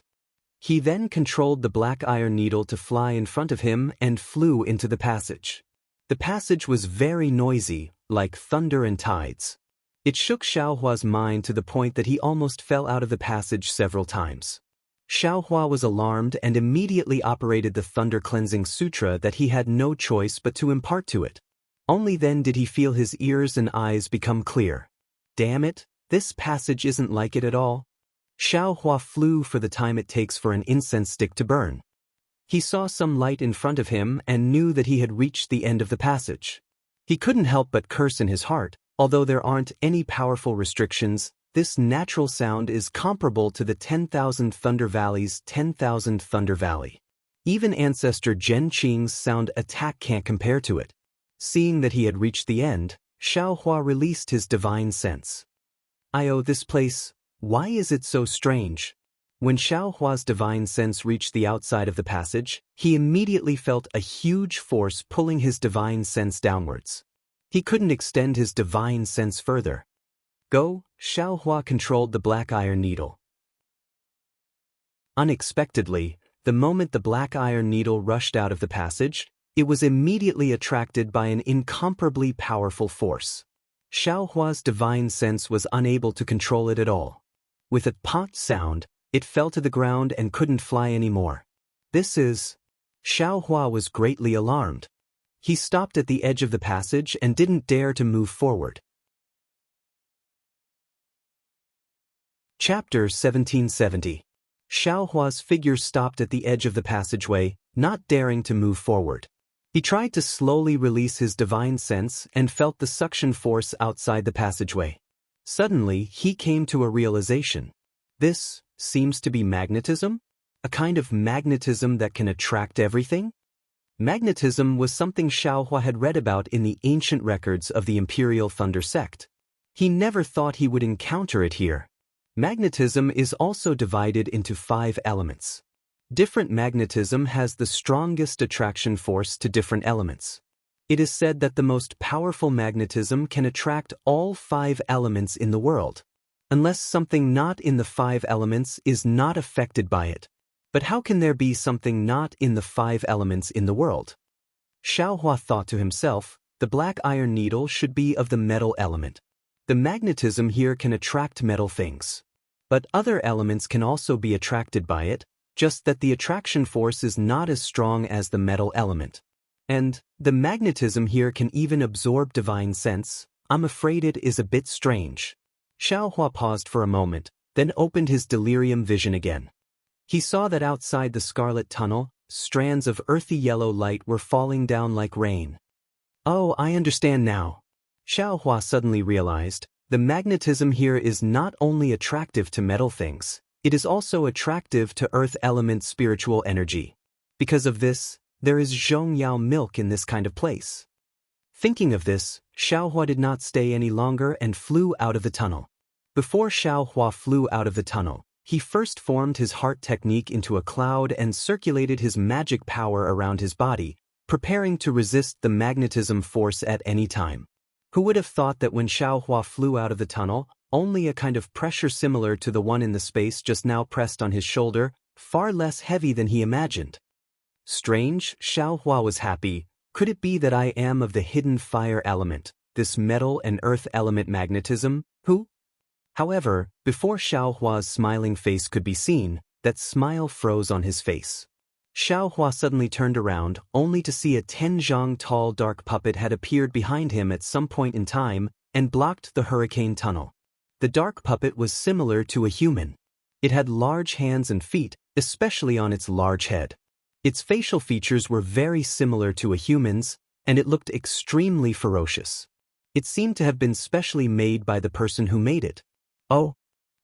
He then controlled the black iron needle to fly in front of him and flew into the passage. The passage was very noisy, like thunder and tides. It shook Xiaohua's mind to the point that he almost fell out of the passage several times. Xiaohua was alarmed and immediately operated the Thunder Cleansing Sutra that he had no choice but to impart to it. Only then did he feel his ears and eyes become clear. Damn it, this passage isn't like it at all. Xiaohua flew for the time it takes for an incense stick to burn. He saw some light in front of him and knew that he had reached the end of the passage. He couldn't help but curse in his heart. Although there aren't any powerful restrictions, this natural sound is comparable to the 10,000 Thunder Valley's 10,000 Thunder Valley. Even ancestor Zhen Qing's sound attack can't compare to it. Seeing that he had reached the end, Xiaohua released his divine sense. This place, why is it so strange? When Xiaohua's divine sense reached the outside of the passage, he immediately felt a huge force pulling his divine sense downwards. He couldn't extend his divine sense further. Go, Xiaohua controlled the black iron needle. Unexpectedly, the moment the black iron needle rushed out of the passage, it was immediately attracted by an incomparably powerful force. Xiaohua's divine sense was unable to control it at all. With a pot sound, it fell to the ground and couldn't fly anymore. Xiaohua was greatly alarmed. He stopped at the edge of the passage and didn't dare to move forward. Chapter 1770. Xiaohua's figure stopped at the edge of the passageway, not daring to move forward. He tried to slowly release his divine sense and felt the suction force outside the passageway. Suddenly, he came to a realization. This seems to be magnetism? A kind of magnetism that can attract everything? Magnetism was something Xiaohua had read about in the ancient records of the Imperial Thunder Sect. He never thought he would encounter it here. Magnetism is also divided into 5 elements. Different magnetism has the strongest attraction force to different elements. It is said that the most powerful magnetism can attract all 5 elements in the world, unless something not in the 5 elements is not affected by it. But how can there be something not in the 5 elements in the world? Xiaohua thought to himself, the black iron needle should be of the metal element. The magnetism here can attract metal things. But other elements can also be attracted by it, just that the attraction force is not as strong as the metal element. And the magnetism here can even absorb divine sense. I'm afraid it is a bit strange. Xiaohua paused for a moment, then opened his delirium vision again. He saw that outside the scarlet tunnel, strands of earthy yellow light were falling down like rain. Oh, I understand now. Xiaohua suddenly realized, The magnetism here is not only attractive to metal things, it is also attractive to earth element spiritual energy. Because of this, there is Zhongyao milk in this kind of place. Thinking of this, Xiaohua did not stay any longer and flew out of the tunnel. Before Xiaohua flew out of the tunnel, he first formed his heart technique into a cloud and circulated his magic power around his body, preparing to resist the magnetism force at any time. Who would have thought that when Xiaohua flew out of the tunnel, only a kind of pressure similar to the one in the space just now pressed on his shoulder, far less heavy than he imagined. Strange, Xiaohua was happy. Could it be that I am of the hidden fire element, this metal and earth element magnetism? Who? However, before Xiaohua's smiling face could be seen, that smile froze on his face. Xiaohua suddenly turned around, only to see a 10 zhang tall dark puppet had appeared behind him at some point in time and blocked the hurricane tunnel. The dark puppet was similar to a human. It had large hands and feet, especially on its large head. Its facial features were very similar to a human's, and it looked extremely ferocious. It seemed to have been specially made by the person who made it. Oh!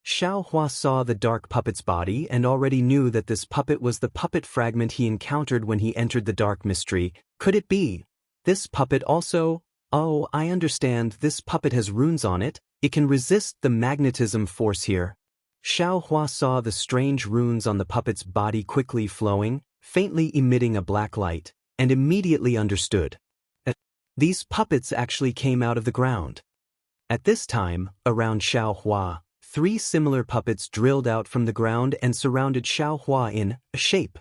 Xiaohua saw the dark puppet's body and already knew that this puppet was the puppet fragment he encountered when he entered the dark mystery. Could it be? This puppet also? Oh, I understand, this puppet has runes on it. It can resist the magnetism force here. Xiaohua saw the strange runes on the puppet's body quickly flowing, faintly emitting a black light, and immediately understood. These puppets actually came out of the ground. At this time, around Xiaohua, 3 similar puppets drilled out from the ground and surrounded Xiaohua in a shape.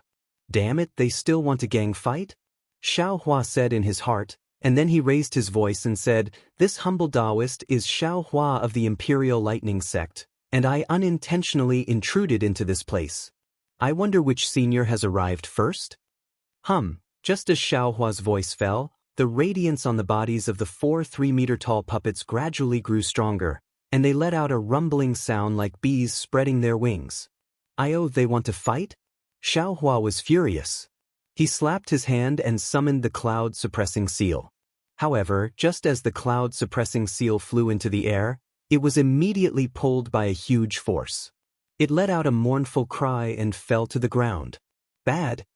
Damn it, they still want to gang fight? Xiaohua said in his heart, and then he raised his voice and said, "This humble Taoist is Xiaohua of the Imperial Lightning Sect, and I unintentionally intruded into this place. I wonder which senior has arrived first?" Just as Xiaohua's voice fell, the radiance on the bodies of the 4 3-meter-tall puppets gradually grew stronger, and they let out a rumbling sound like bees spreading their wings. They want to fight? Xiaohua was furious. He slapped his hand and summoned the cloud-suppressing seal. However, just as the cloud-suppressing seal flew into the air, it was immediately pulled by a huge force. It let out a mournful cry and fell to the ground. Bad?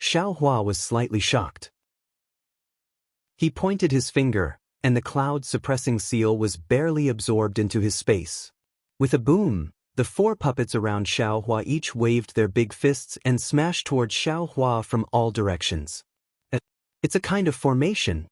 Xiaohua was slightly shocked. He pointed his finger, and the cloud-suppressing seal was barely absorbed into his space. With a boom, the 4 puppets around Xiaohua each waved their big fists and smashed towards Xiaohua from all directions. It's a kind of formation.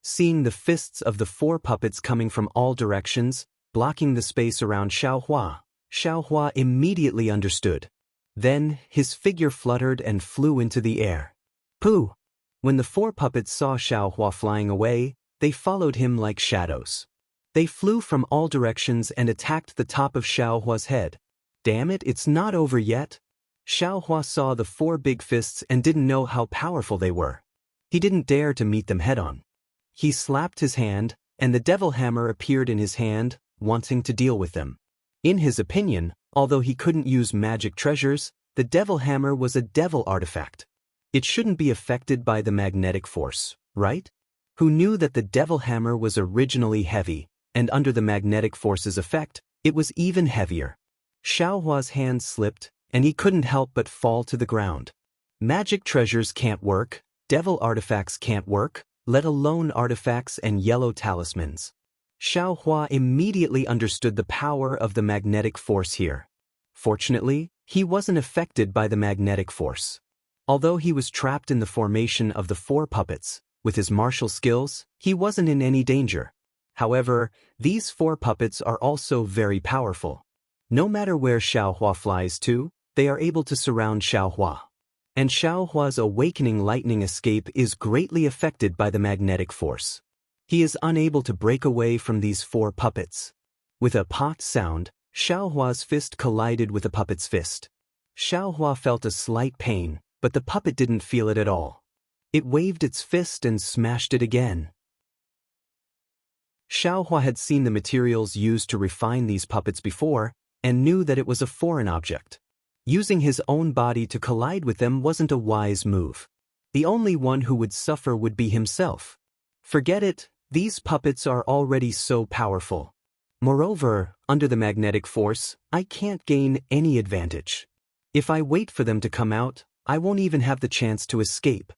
Seeing the fists of the 4 puppets coming from all directions, blocking the space around Xiaohua, Xiaohua immediately understood. Then, his figure fluttered and flew into the air. Pooh! When the 4 puppets saw Xiaohua flying away, they followed him like shadows. They flew from all directions and attacked the top of Xiaohua's head. Damn it, it's not over yet. Xiaohua saw the 4 big fists and didn't know how powerful they were. He didn't dare to meet them head-on. He slapped his hand, and the devil hammer appeared in his hand, wanting to deal with them. In his opinion, although he couldn't use magic treasures, the devil hammer was a devil artifact. It shouldn't be affected by the magnetic force, right? Who knew that the devil hammer was originally heavy, and under the magnetic force's effect, it was even heavier. Xiaohua's hand slipped, and he couldn't help but fall to the ground. Magic treasures can't work, devil artifacts can't work, let alone artifacts and yellow talismans. Xiaohua immediately understood the power of the magnetic force here. Fortunately, he wasn't affected by the magnetic force. Although he was trapped in the formation of the 4 puppets, with his martial skills, he wasn't in any danger. However, these 4 puppets are also very powerful. No matter where Xiaohua flies to, they are able to surround Xiaohua. And Xiaohua's awakening lightning escape is greatly affected by the magnetic force. He is unable to break away from these 4 puppets. With a "pot" sound, Xiaohua's fist collided with the puppet's fist. Xiaohua felt a slight pain, but the puppet didn't feel it at all. It waved its fist and smashed it again. Xiaohua had seen the materials used to refine these puppets before, and knew that it was a foreign object. Using his own body to collide with them wasn't a wise move. The only one who would suffer would be himself. Forget it, these puppets are already so powerful. Moreover, under the magnetic force, I can't gain any advantage. If I wait for them to come out, I won't even have the chance to escape.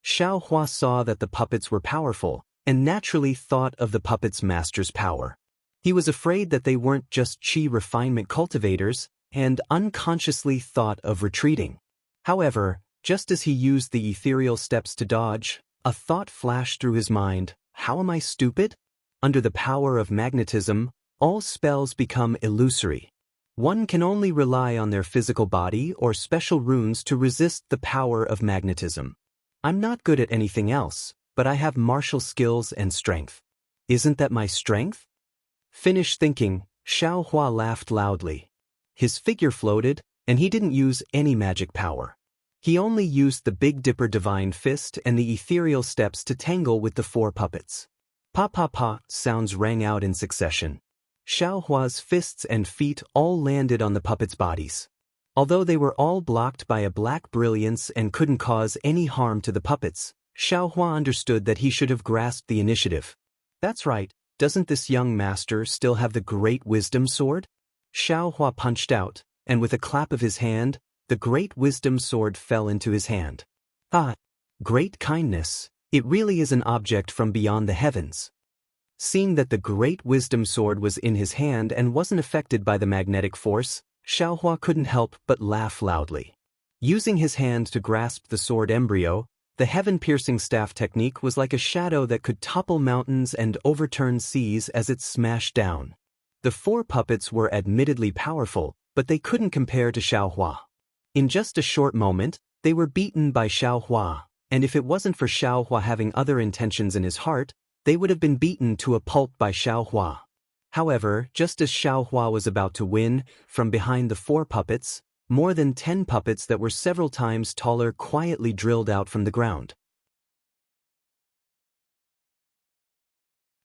Xiao Hua saw that the puppets were powerful, and naturally thought of the puppets' master's power. He was afraid that they weren't just chi refinement cultivators, and unconsciously thought of retreating. However, just as he used the ethereal steps to dodge, a thought flashed through his mind: how am I stupid? Under the power of magnetism, all spells become illusory. One can only rely on their physical body or special runes to resist the power of magnetism. I'm not good at anything else, but I have martial skills and strength. Isn't that my strength? Finished thinking, Xiao Hua laughed loudly. His figure floated, and he didn't use any magic power. He only used the Big Dipper Divine Fist and the ethereal steps to tangle with the 4 puppets. Pa pa pa sounds rang out in succession. Xiao Hua's fists and feet all landed on the puppets' bodies. Although they were all blocked by a black brilliance and couldn't cause any harm to the puppets, Xiao Hua understood that he should have grasped the initiative. That's right, doesn't this young master still have the Great Wisdom Sword? Xiao Hua punched out, and with a clap of his hand, the Great Wisdom Sword fell into his hand. Ah, great kindness, it really is an object from beyond the heavens. Seeing that the Great Wisdom Sword was in his hand and wasn't affected by the magnetic force, Xiao Hua couldn't help but laugh loudly. Using his hand to grasp the sword embryo, the heaven-piercing staff technique was like a shadow that could topple mountains and overturn seas as it smashed down. The 4 puppets were admittedly powerful, but they couldn't compare to Xiao Hua. In just a short moment, they were beaten by Xiao Hua, and if it wasn't for Xiao Hua having other intentions in his heart, they would have been beaten to a pulp by Xiao Hua. However, just as Xiao Hua was about to win, from behind the 4 puppets, more than 10 puppets that were several times taller quietly drilled out from the ground.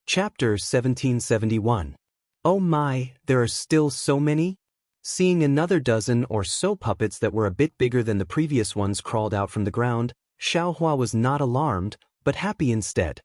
Chapter 1771. Oh my, there are still so many? Seeing another dozen or so puppets that were a bit bigger than the previous ones crawled out from the ground, Xiao Hua was not alarmed, but happy instead.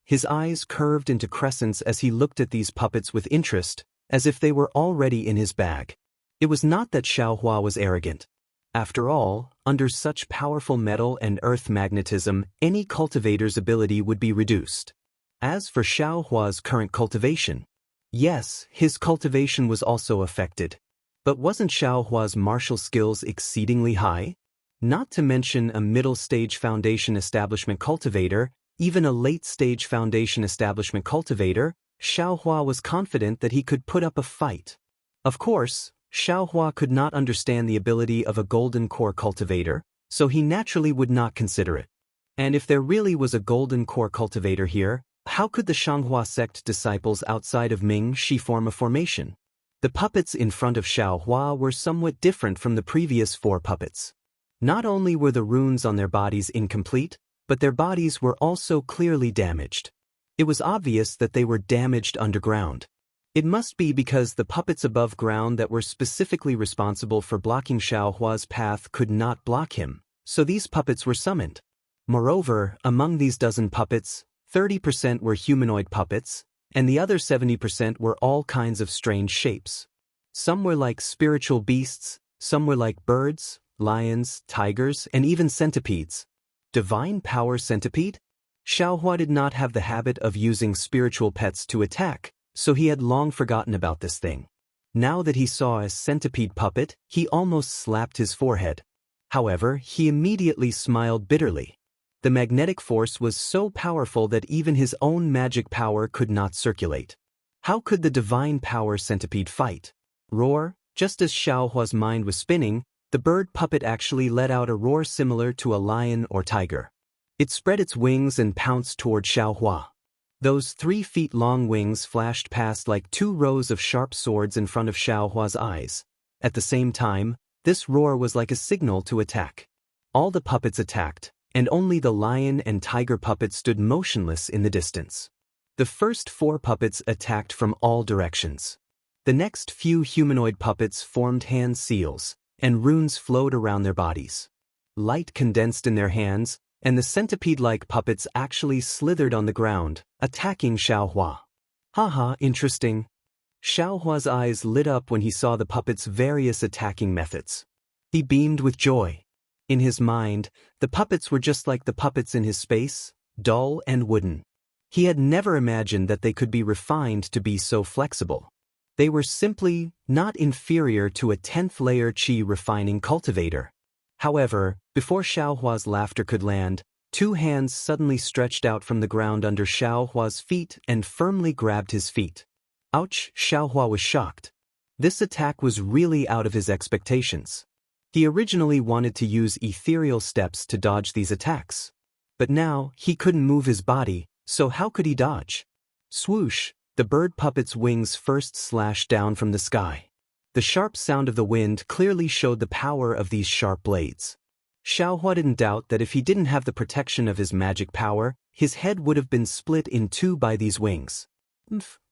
His eyes curved into crescents as he looked at these puppets with interest, as if they were already in his bag. It was not that Xiao Hua was arrogant. After all, under such powerful metal and earth magnetism, any cultivator's ability would be reduced. As for Xiao Hua's current cultivation, yes, his cultivation was also affected. But wasn't Xiao Hua's martial skills exceedingly high? Not to mention a middle-stage foundation establishment cultivator, even a late-stage foundation establishment cultivator, Xiao Hua was confident that he could put up a fight. Of course, Xiao Hua could not understand the ability of a golden core cultivator, so he naturally would not consider it. And if there really was a golden core cultivator here, how could the Shanghua sect disciples outside of Ming Shi form a formation? The puppets in front of Xiao Hua were somewhat different from the previous 4 puppets. Not only were the runes on their bodies incomplete, but their bodies were also clearly damaged. It was obvious that they were damaged underground. It must be because the puppets above ground that were specifically responsible for blocking Xiao Hua's path could not block him, so these puppets were summoned. Moreover, among these dozen puppets, 30% were humanoid puppets, and the other 70% were all kinds of strange shapes. Some were like spiritual beasts, some were like birds, lions, tigers, and even centipedes. Divine power centipede? Xiao Hua did not have the habit of using spiritual pets to attack, so he had long forgotten about this thing. Now that he saw a centipede puppet, he almost slapped his forehead. However, he immediately smiled bitterly. The magnetic force was so powerful that even his own magic power could not circulate. How could the divine power centipede fight? Roar? Just as Xiao Hua's mind was spinning, the bird puppet actually let out a roar similar to a lion or tiger. It spread its wings and pounced toward Xiao Hua. Those 3 feet long wings flashed past like 2 rows of sharp swords in front of Xiao Hua's eyes. At the same time, this roar was like a signal to attack. All the puppets attacked, and only the lion and tiger puppet stood motionless in the distance. The first 4 puppets attacked from all directions. The next few humanoid puppets formed hand seals, and runes flowed around their bodies. Light condensed in their hands, and the centipede-like puppets actually slithered on the ground, attacking Xiao Hua. Haha, interesting. Xiaohua's eyes lit up when he saw the puppet's various attacking methods. He beamed with joy. In his mind, the puppets were just like the puppets in his space, dull and wooden. He had never imagined that they could be refined to be so flexible. They were simply not inferior to a 10th-layer qi refining cultivator. However, before Xiaohua's laughter could land, two hands suddenly stretched out from the ground under Xiaohua's feet and firmly grabbed his feet. Ouch! Xiaohua was shocked. This attack was really out of his expectations. He originally wanted to use ethereal steps to dodge these attacks. But now, he couldn't move his body, so how could he dodge? Swoosh! The bird puppet's wings first slashed down from the sky. The sharp sound of the wind clearly showed the power of these sharp blades. Xiaohua didn't doubt that if he didn't have the protection of his magic power, his head would have been split in two by these wings.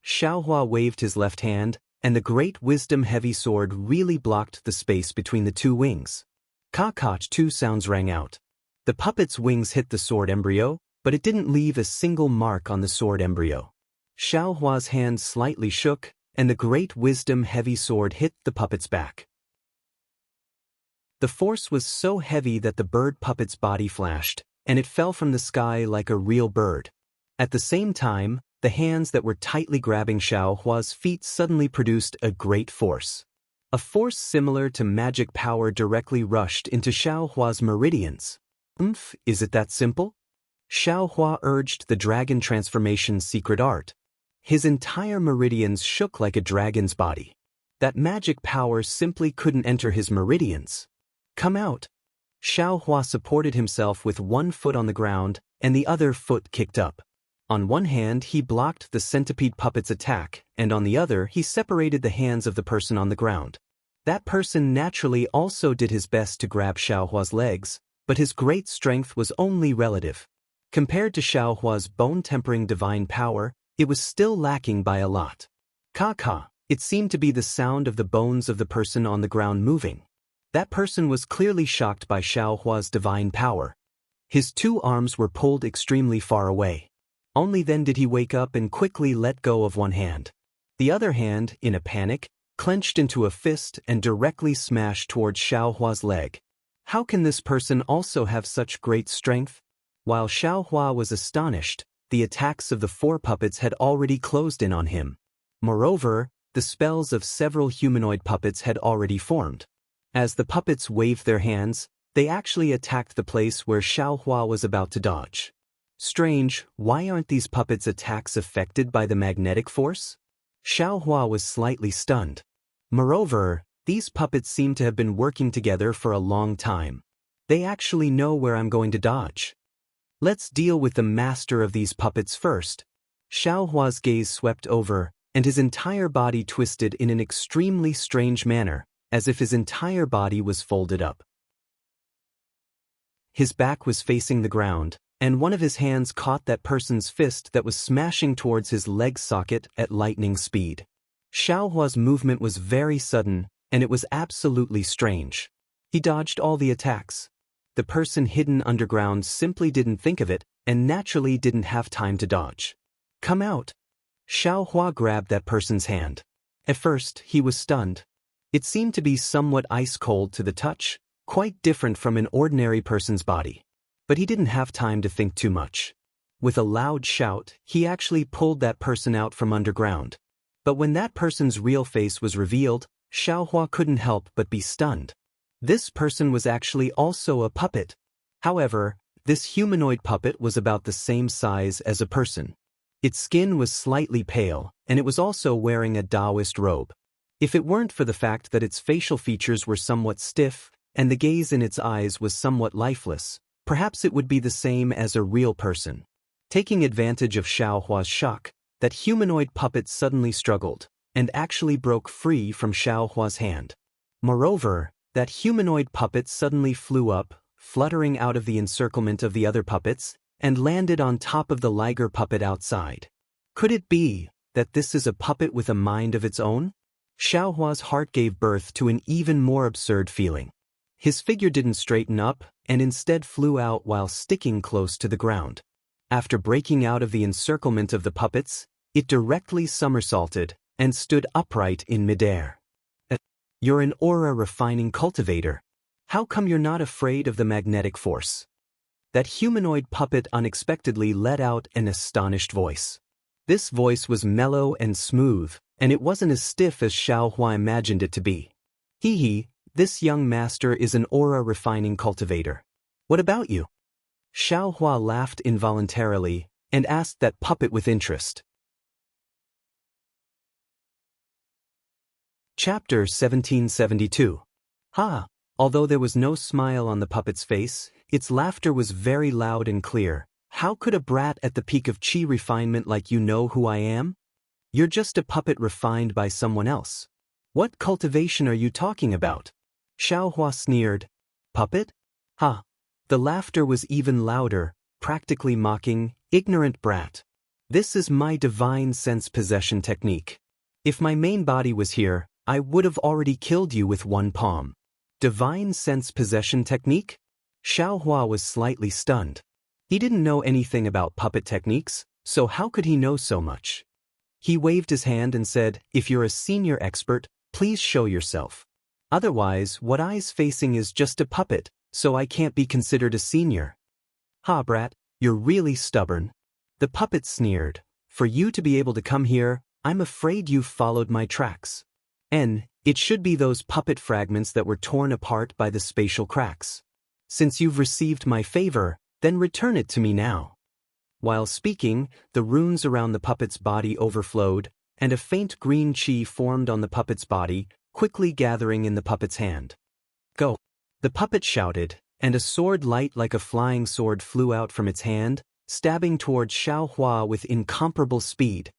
Xiaohua waved his left hand, and the great wisdom heavy sword really blocked the space between the two wings. Ka-ka, two sounds rang out. The puppet's wings hit the sword embryo, but it didn't leave a single mark on the sword embryo. Xiaohua's hand slightly shook, and the great wisdom heavy sword hit the puppet's back. The force was so heavy that the bird puppet's body flashed, and it fell from the sky like a real bird. At the same time, the hands that were tightly grabbing Xiaohua's feet suddenly produced a great force. A force similar to magic power directly rushed into Xiaohua's meridians. Is it that simple? Xiaohua urged the dragon transformation's secret art. His entire meridians shook like a dragon's body. That magic power simply couldn't enter his meridians. Come out! Xiaohua supported himself with one foot on the ground, and the other foot kicked up. On one hand, he blocked the centipede puppet's attack, and on the other, he separated the hands of the person on the ground. That person naturally also did his best to grab Xiaohua's legs, but his great strength was only relative. Compared to Xiaohua's bone-tempering divine power, it was still lacking by a lot. Ka-ka, it seemed to be the sound of the bones of the person on the ground moving. That person was clearly shocked by Xiaohua's divine power. His two arms were pulled extremely far away. Only then did he wake up and quickly let go of one hand. The other hand, in a panic, clenched into a fist and directly smashed towards Xiaohua's leg. How can this person also have such great strength? While Xiaohua was astonished, the attacks of the four puppets had already closed in on him. Moreover, the spells of several humanoid puppets had already formed. As the puppets waved their hands, they actually attacked the place where Xiaohua was about to dodge. Strange, why aren't these puppets' attacks affected by the magnetic force? Xiaohua was slightly stunned. Moreover, these puppets seem to have been working together for a long time. They actually know where I'm going to dodge. Let's deal with the master of these puppets first. Xiaohua's gaze swept over, and his entire body twisted in an extremely strange manner, as if his entire body was folded up. His back was facing the ground, and one of his hands caught that person's fist that was smashing towards his leg socket at lightning speed. Xiaohua's movement was very sudden, and it was absolutely strange. He dodged all the attacks. The person hidden underground simply didn't think of it, and naturally didn't have time to dodge. Come out! Xiaohua grabbed that person's hand. At first, he was stunned. It seemed to be somewhat ice-cold to the touch, quite different from an ordinary person's body. But he didn't have time to think too much. With a loud shout, he actually pulled that person out from underground. But when that person's real face was revealed, Xiaohua couldn't help but be stunned. This person was actually also a puppet. However, this humanoid puppet was about the same size as a person. Its skin was slightly pale, and it was also wearing a Taoist robe. If it weren't for the fact that its facial features were somewhat stiff, and the gaze in its eyes was somewhat lifeless, perhaps it would be the same as a real person. Taking advantage of Xiaohua's shock, that humanoid puppet suddenly struggled, and actually broke free from Xiaohua's hand. Moreover, that humanoid puppet suddenly flew up, fluttering out of the encirclement of the other puppets, and landed on top of the liger puppet outside. Could it be that this is a puppet with a mind of its own? Xiaohua's heart gave birth to an even more absurd feeling. His figure didn't straighten up, and instead flew out while sticking close to the ground. After breaking out of the encirclement of the puppets, it directly somersaulted, and stood upright in midair. You're an aura-refining cultivator. How come you're not afraid of the magnetic force? That humanoid puppet unexpectedly let out an astonished voice. This voice was mellow and smooth, and it wasn't as stiff as Xiaohua imagined it to be. Hee, this young master is an aura-refining cultivator. What about you? Xiaohua laughed involuntarily and asked that puppet with interest. Chapter 1772. Although there was no smile on the puppet's face, its laughter was very loud and clear. How could a brat at the peak of chi refinement like you know who I am? You're just a puppet refined by someone else. What cultivation are you talking about? Xiaohua sneered. Puppet? The laughter was even louder, practically mocking, ignorant brat. This is my divine sense possession technique. If my main body was here, I would have already killed you with one palm. Divine sense possession technique? Xiaohua was slightly stunned. He didn't know anything about puppet techniques, so how could he know so much? He waved his hand and said, if you're a senior expert, please show yourself. Otherwise, what I's facing is just a puppet, so I can't be considered a senior. Brat, you're really stubborn. The puppet sneered. For you to be able to come here, I'm afraid you've followed my tracks. It should be those puppet fragments that were torn apart by the spatial cracks. Since you've received my favor, then return it to me now. While speaking, the runes around the puppet's body overflowed, and a faint green chi formed on the puppet's body, quickly gathering in the puppet's hand. Go! The puppet shouted, and a sword light like a flying sword flew out from its hand, stabbing towards Xiaohua with incomparable speed.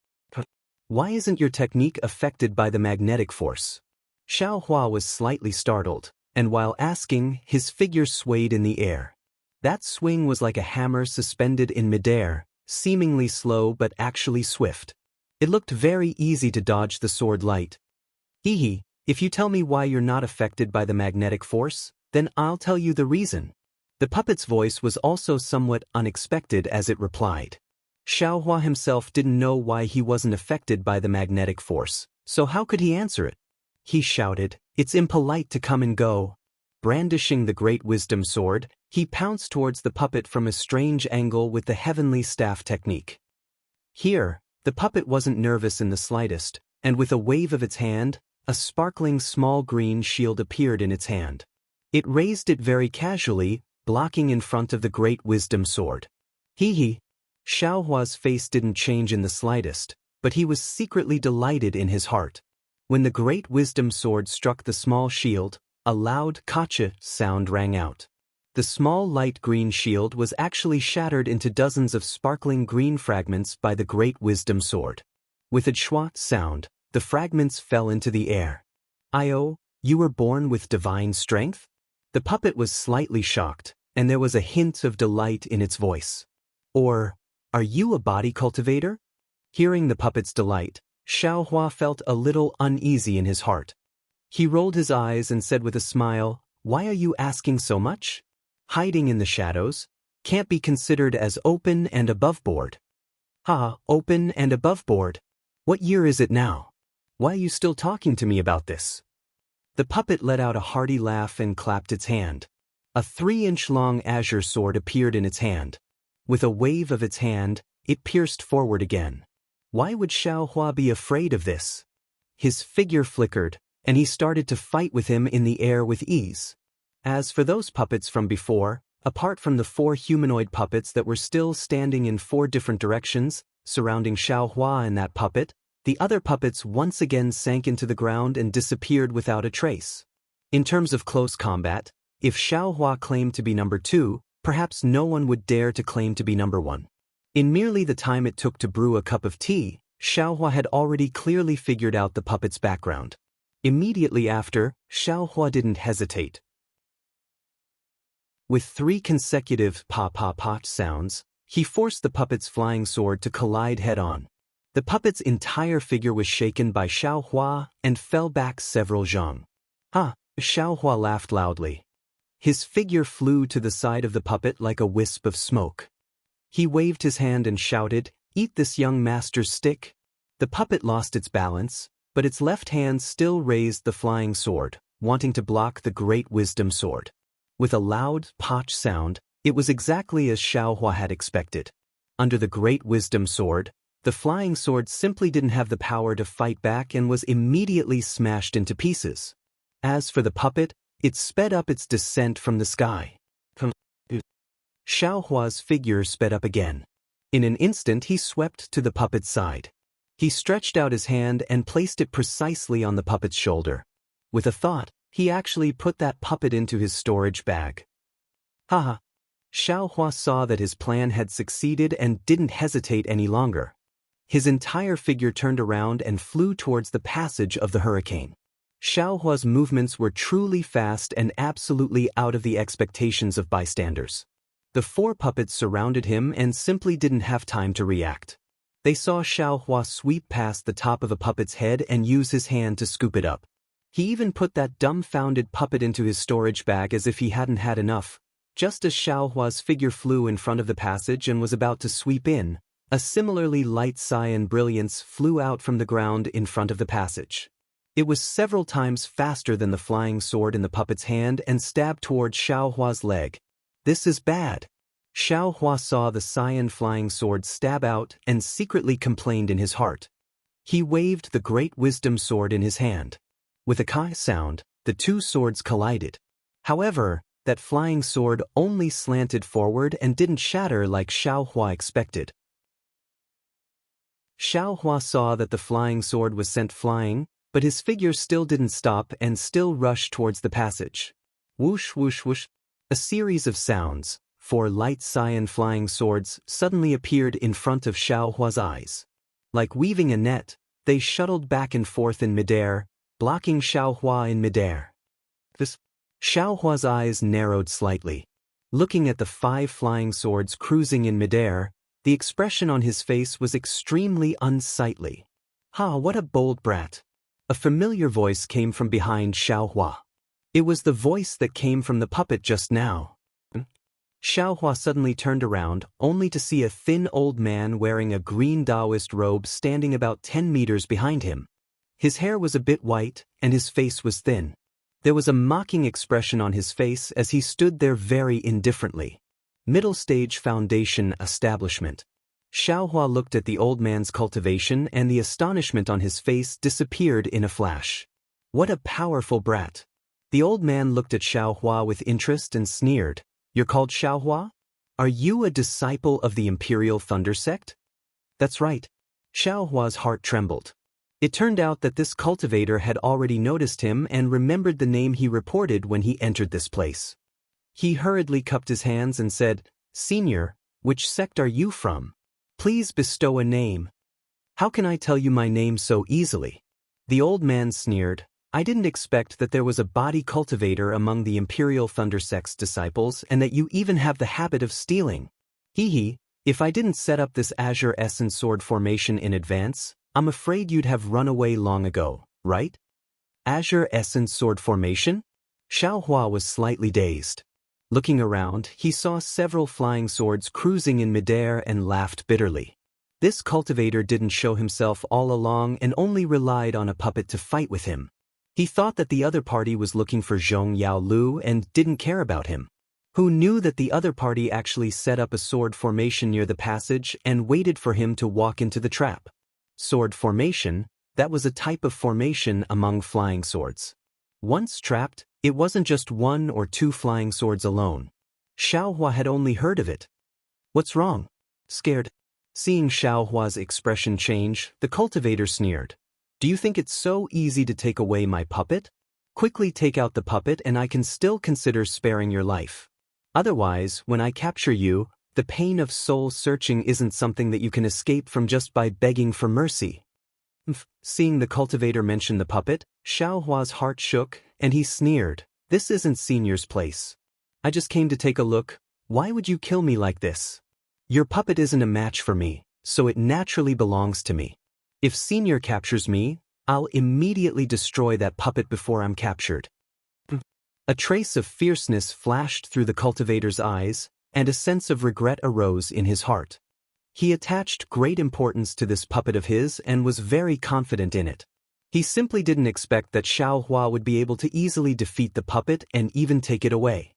Why isn't your technique affected by the magnetic force? Xiaohua was slightly startled, and while asking, his figure swayed in the air. That swing was like a hammer suspended in midair, seemingly slow but actually swift. It looked very easy to dodge the sword light. If you tell me why you're not affected by the magnetic force, then I'll tell you the reason. The puppet's voice was also somewhat unexpected as it replied. Xiaohua himself didn't know why he wasn't affected by the magnetic force, so how could he answer it? He shouted, it's impolite to come and go. Brandishing the great wisdom sword, he pounced towards the puppet from a strange angle with the heavenly staff technique. Here, the puppet wasn't nervous in the slightest, and with a wave of its hand, a sparkling small green shield appeared in its hand. It raised it very casually, blocking in front of the great wisdom sword. Xiaohua's face didn't change in the slightest, but he was secretly delighted in his heart. When the great wisdom sword struck the small shield, a loud "kacha" sound rang out. The small light green shield was actually shattered into dozens of sparkling green fragments by the great wisdom sword. With a "chua" sound, the fragments fell into the air. You were born with divine strength? The puppet was slightly shocked, and there was a hint of delight in its voice. Or, are you a body cultivator? Hearing the puppet's delight, Xiaohua felt a little uneasy in his heart. He rolled his eyes and said with a smile, why are you asking so much? Hiding in the shadows can't be considered as open and above board. Open and above board? What year is it now? Why are you still talking to me about this? The puppet let out a hearty laugh and clapped its hand. A 3-inch long azure sword appeared in its hand. With a wave of its hand, it pierced forward again. Why would Xiaohua be afraid of this? His figure flickered, and he started to fight with him in the air with ease. As for those puppets from before, apart from the 4 humanoid puppets that were still standing in 4 different directions, surrounding Xiaohua and that puppet, the other puppets once again sank into the ground and disappeared without a trace. In terms of close combat, if Xiaohua claimed to be number 2, perhaps no one would dare to claim to be number 1. In merely the time it took to brew a cup of tea, Xiaohua had already clearly figured out the puppet's background. Immediately after, Xiaohua didn't hesitate. With 3 consecutive pa-pa-pa sounds, he forced the puppet's flying sword to collide head-on. The puppet's entire figure was shaken by Xiaohua and fell back several zhang. Xiaohua laughed loudly. His figure flew to the side of the puppet like a wisp of smoke. He waved his hand and shouted, "Eat this young master's stick." The puppet lost its balance, but its left hand still raised the flying sword, wanting to block the great wisdom sword. With a loud, potch sound, it was exactly as Xiaohua had expected. Under the great wisdom sword, the flying sword simply didn't have the power to fight back and was immediately smashed into pieces. As for the puppet, it sped up its descent from the sky. Xiaohua's figure sped up again. In an instant he swept to the puppet's side. He stretched out his hand and placed it precisely on the puppet's shoulder. With a thought, he actually put that puppet into his storage bag. Haha. Xiaohua saw that his plan had succeeded and didn't hesitate any longer. His entire figure turned around and flew towards the passage of the hurricane. Xiaohua's movements were truly fast and absolutely out of the expectations of bystanders. The four puppets surrounded him and simply didn't have time to react. They saw Xiaohua sweep past the top of a puppet's head and use his hand to scoop it up. He even put that dumbfounded puppet into his storage bag as if he hadn't had enough. Just as Xiaohua's figure flew in front of the passage and was about to sweep in, a similarly light cyan brilliance flew out from the ground in front of the passage. It was several times faster than the flying sword in the puppet's hand and stabbed toward Xiaohua's leg. This is bad. Xiaohua saw the cyan flying sword stab out and secretly complained in his heart. He waved the great wisdom sword in his hand. With a kai sound, the two swords collided. However, that flying sword only slanted forward and didn't shatter like Xiaohua expected. Xiaohua saw that the flying sword was sent flying, but his figure still didn't stop and still rushed towards the passage. Whoosh whoosh whoosh. A series of sounds, 4 light cyan flying swords suddenly appeared in front of Xiaohua's eyes. Like weaving a net, they shuttled back and forth in midair, blocking Xiaohua in midair. Xiaohua's eyes narrowed slightly. Looking at the 5 flying swords cruising in midair, the expression on his face was extremely unsightly. Ha, what a bold brat. A familiar voice came from behind Xiaohua. It was the voice that came from the puppet just now. Xiaohua suddenly turned around, only to see a thin old man wearing a green Taoist robe standing about 10 meters behind him. His hair was a bit white, and his face was thin. There was a mocking expression on his face as he stood there very indifferently. Middle stage foundation establishment. Xiaohua looked at the old man's cultivation and the astonishment on his face disappeared in a flash. What a powerful brat. The old man looked at Xiaohua with interest and sneered. You're called Xiaohua? Are you a disciple of the Imperial Thunder Sect? That's right. Xiaohua's heart trembled. It turned out that this cultivator had already noticed him and remembered the name he reported when he entered this place. He hurriedly cupped his hands and said, Senior, which sect are you from? Please bestow a name. How can I tell you my name so easily? The old man sneered. I didn't expect that there was a body cultivator among the Imperial Thunder Sect's disciples and that you even have the habit of stealing. Hee, if I didn't set up this Azure Essence Sword formation in advance, I'm afraid you'd have run away long ago, right? Azure Essence Sword formation? Xiaohua was slightly dazed. Looking around, he saw several flying swords cruising in midair and laughed bitterly. This cultivator didn't show himself all along and only relied on a puppet to fight with him. He thought that the other party was looking for Zhong Yaolu and didn't care about him. Who knew that the other party actually set up a sword formation near the passage and waited for him to walk into the trap? Sword formation, that was a type of formation among flying swords. Once trapped, it wasn't just 1 or 2 flying swords alone. Xiaohua had only heard of it. What's wrong? Scared? Seeing Xiaohua's expression change, the cultivator sneered. Do you think it's so easy to take away my puppet? Quickly take out the puppet and I can still consider sparing your life. Otherwise, when I capture you, the pain of soul searching isn't something that you can escape from just by begging for mercy. Seeing the cultivator mention the puppet, Xiaohua's heart shook, and he sneered. This isn't Senior's place. I just came to take a look. Why would you kill me like this? Your puppet isn't a match for me, so it naturally belongs to me. If Senior captures me, I'll immediately destroy that puppet before I'm captured. A trace of fierceness flashed through the cultivator's eyes, and a sense of regret arose in his heart. He attached great importance to this puppet of his and was very confident in it. He simply didn't expect that Xiaohua would be able to easily defeat the puppet and even take it away.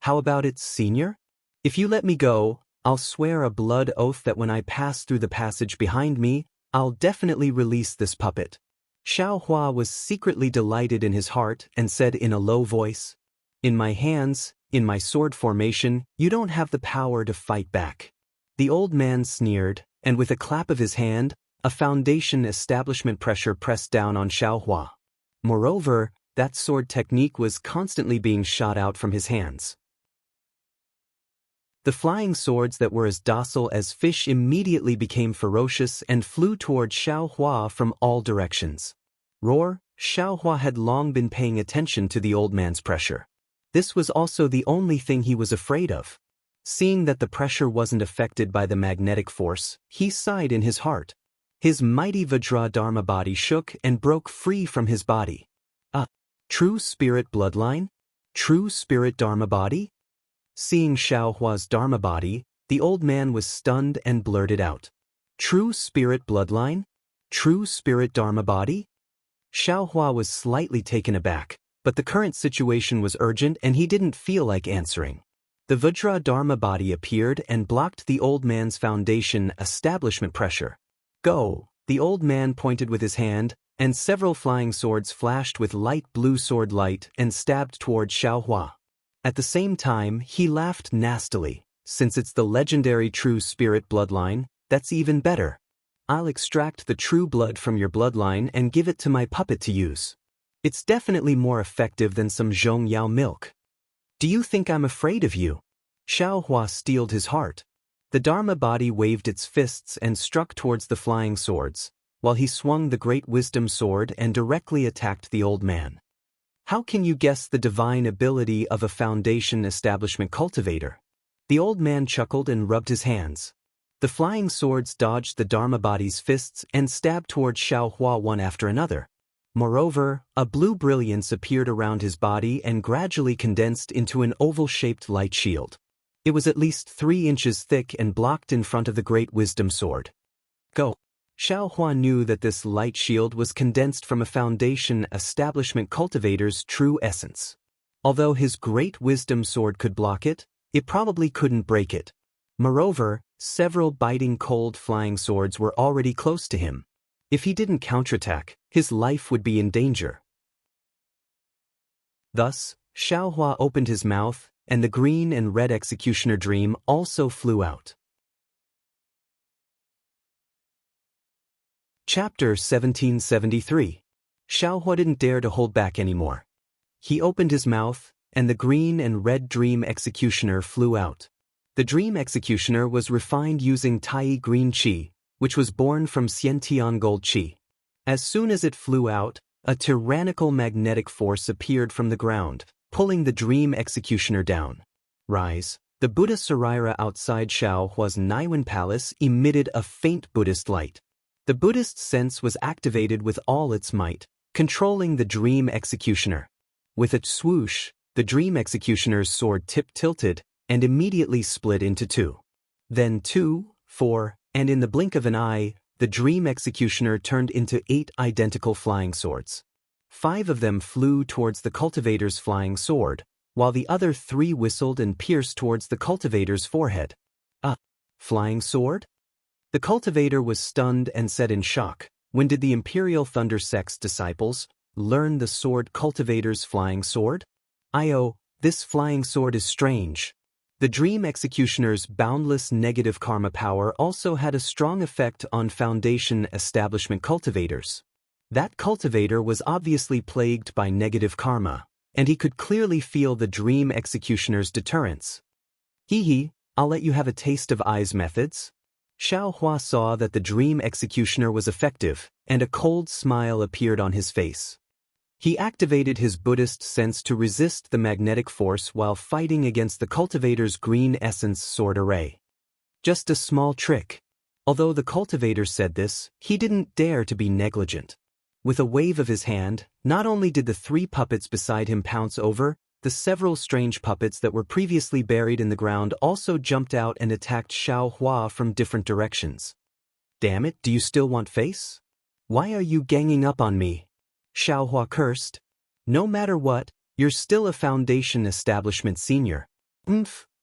How about it, Senior? If you let me go, I'll swear a blood oath that when I pass through the passage behind me, I'll definitely release this puppet. Xiaohua was secretly delighted in his heart and said in a low voice, "In my hands, in my sword formation, you don't have the power to fight back." The old man sneered, and with a clap of his hand, a foundation establishment pressure pressed down on Xiaohua. Moreover, that sword technique was constantly being shot out from his hands. The flying swords that were as docile as fish immediately became ferocious and flew toward Xiaohua from all directions. Roar! Xiaohua had long been paying attention to the old man's pressure. This was also the only thing he was afraid of. Seeing that the pressure wasn't affected by the magnetic force, he sighed in his heart. His mighty Vajra Dharma body shook and broke free from his body. True spirit bloodline? True spirit Dharma body? Seeing Xiaohua's Dharma body, the old man was stunned and blurted out, "True spirit bloodline? True spirit Dharma body?" Xiaohua was slightly taken aback, but the current situation was urgent and he didn't feel like answering. The Vajra Dharma body appeared and blocked the old man's foundation establishment pressure. "Go!" The old man pointed with his hand, and several flying swords flashed with light blue sword light and stabbed toward Xiaohua. At the same time, he laughed nastily. "Since it's the legendary true spirit bloodline, that's even better. I'll extract the true blood from your bloodline and give it to my puppet to use. It's definitely more effective than some Zhongyao milk. Do you think I'm afraid of you?" Xiaohua steeled his heart. The Dharma body waved its fists and struck towards the flying swords, while he swung the great wisdom sword and directly attacked the old man. How can you guess the divine ability of a foundation establishment cultivator? The old man chuckled and rubbed his hands. The flying swords dodged the Dharma body's fists and stabbed toward Xiaohua one after another. Moreover, a blue brilliance appeared around his body and gradually condensed into an oval-shaped light shield. It was at least 3 inches thick and blocked in front of the great wisdom sword. "Go!" Xiaohua knew that this light shield was condensed from a foundation establishment cultivator's true essence. Although his great wisdom sword could block it, it probably couldn't break it. Moreover, several biting cold flying swords were already close to him. If he didn't counterattack, his life would be in danger. Thus, Xiaohua opened his mouth, and the green and red executioner dream also flew out. Chapter 1773. Xiaohua didn't dare to hold back anymore. He opened his mouth, and the green and red dream executioner flew out. The dream executioner was refined using Tai green qi, which was born from Xiantian gold qi. As soon as it flew out, a tyrannical magnetic force appeared from the ground, pulling the dream executioner down. Rise. The Buddha Sarira outside Xiaohua's Naiwan palace emitted a faint Buddhist light. The Buddhist sense was activated with all its might, controlling the dream executioner. With a swoosh, the dream executioner's sword tip tilted and immediately split into 2. Then 2, 4, and in the blink of an eye, the dream executioner turned into 8 identical flying swords. 5 of them flew towards the cultivator's flying sword, while the other 3 whistled and pierced towards the cultivator's forehead. "A flying sword?" The cultivator was stunned and said in shock, "When did the Imperial Thunder Sect's disciples learn the sword cultivator's flying sword? This flying sword is strange." The dream executioner's boundless negative karma power also had a strong effect on foundation establishment cultivators. That cultivator was obviously plagued by negative karma, and he could clearly feel the dream executioner's deterrence. I'll let you have a taste of Ai's methods." Xiaohua saw that the dream executioner was effective, and a cold smile appeared on his face. He activated his Buddhist sense to resist the magnetic force while fighting against the cultivator's green essence sword array. Just a small trick. Although the cultivator said this, he didn't dare to be negligent. With a wave of his hand, not only did the 3 puppets beside him pounce over, the several strange puppets that were previously buried in the ground also jumped out and attacked Xiao Hua from different directions. "Damn it, do you still want face? Why are you ganging up on me?" Xiao Hua cursed. "No matter what, you're still a Foundation Establishment senior.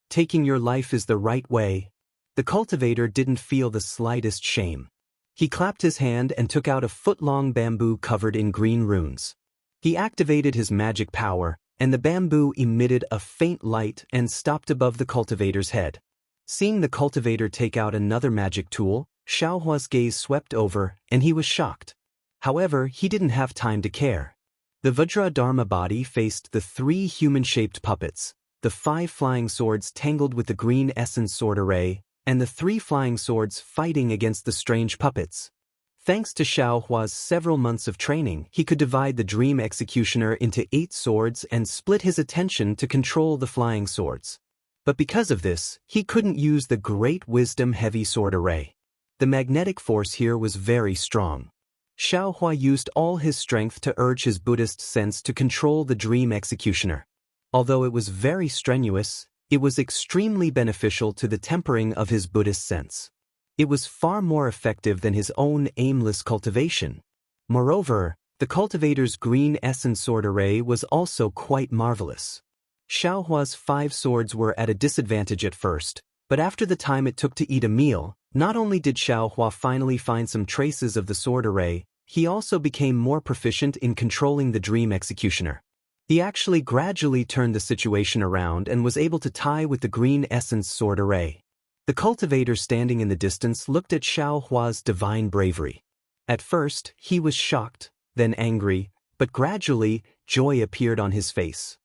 Taking your life is the right way." The cultivator didn't feel the slightest shame. He clapped his hand and took out a foot-long bamboo covered in green runes. He activated his magic power, and the bamboo emitted a faint light and stopped above the cultivator's head. Seeing the cultivator take out another magic tool, Xiao Hua's gaze swept over, and he was shocked. However, he didn't have time to care. The Vajra Dharma body faced the 3 human-shaped puppets, the 5 flying swords tangled with the green essence sword array, and the 3 flying swords fighting against the strange puppets. Thanks to Xiao Hua's several months of training, he could divide the Dream Executioner into 8 swords and split his attention to control the flying swords. But because of this, he couldn't use the Great Wisdom Heavy Sword Array. The magnetic force here was very strong. Xiao Hua used all his strength to urge his Buddhist sense to control the Dream Executioner. Although it was very strenuous, it was extremely beneficial to the tempering of his Buddhist sense. It was far more effective than his own aimless cultivation. Moreover, the cultivator's green essence sword array was also quite marvelous. Xiao Hua's 5 swords were at a disadvantage at first, but after the time it took to eat a meal, not only did Xiao Hua finally find some traces of the sword array, he also became more proficient in controlling the Dream Executioner. He actually gradually turned the situation around and was able to tie with the green essence sword array. The cultivator standing in the distance looked at Xiao Hua's divine bravery. At first, he was shocked, then angry, but gradually, joy appeared on his face.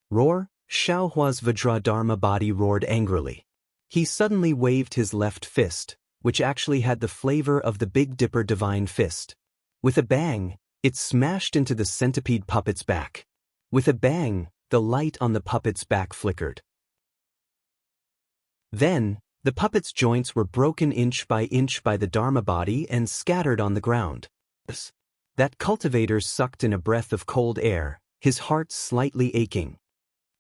"Roar!" Xiao Hua's Vajra Dharma body roared angrily. He suddenly waved his left fist, which actually had the flavor of the Big Dipper divine fist. With a bang, it smashed into the centipede puppet's back. With a bang, the light on the puppet's back flickered. Then, the puppet's joints were broken inch by the Dharma body and scattered on the ground. That cultivator sucked in a breath of cold air, his heart slightly aching.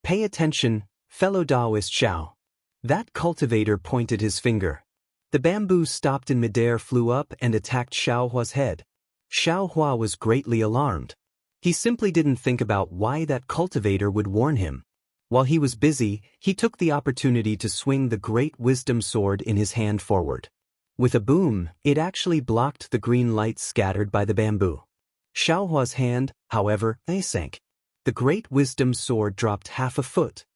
"Pay attention, fellow Taoist Xiao." That cultivator pointed his finger. The bamboo stopped in midair, flew up and attacked Xiao Hua's head. Xiao Hua was greatly alarmed. He simply didn't think about why that cultivator would warn him. While he was busy, he took the opportunity to swing the Great Wisdom Sword in his hand forward. With a boom, it actually blocked the green light scattered by the bamboo. Xiao Hua's hand, however, sank. The Great Wisdom Sword dropped half a foot.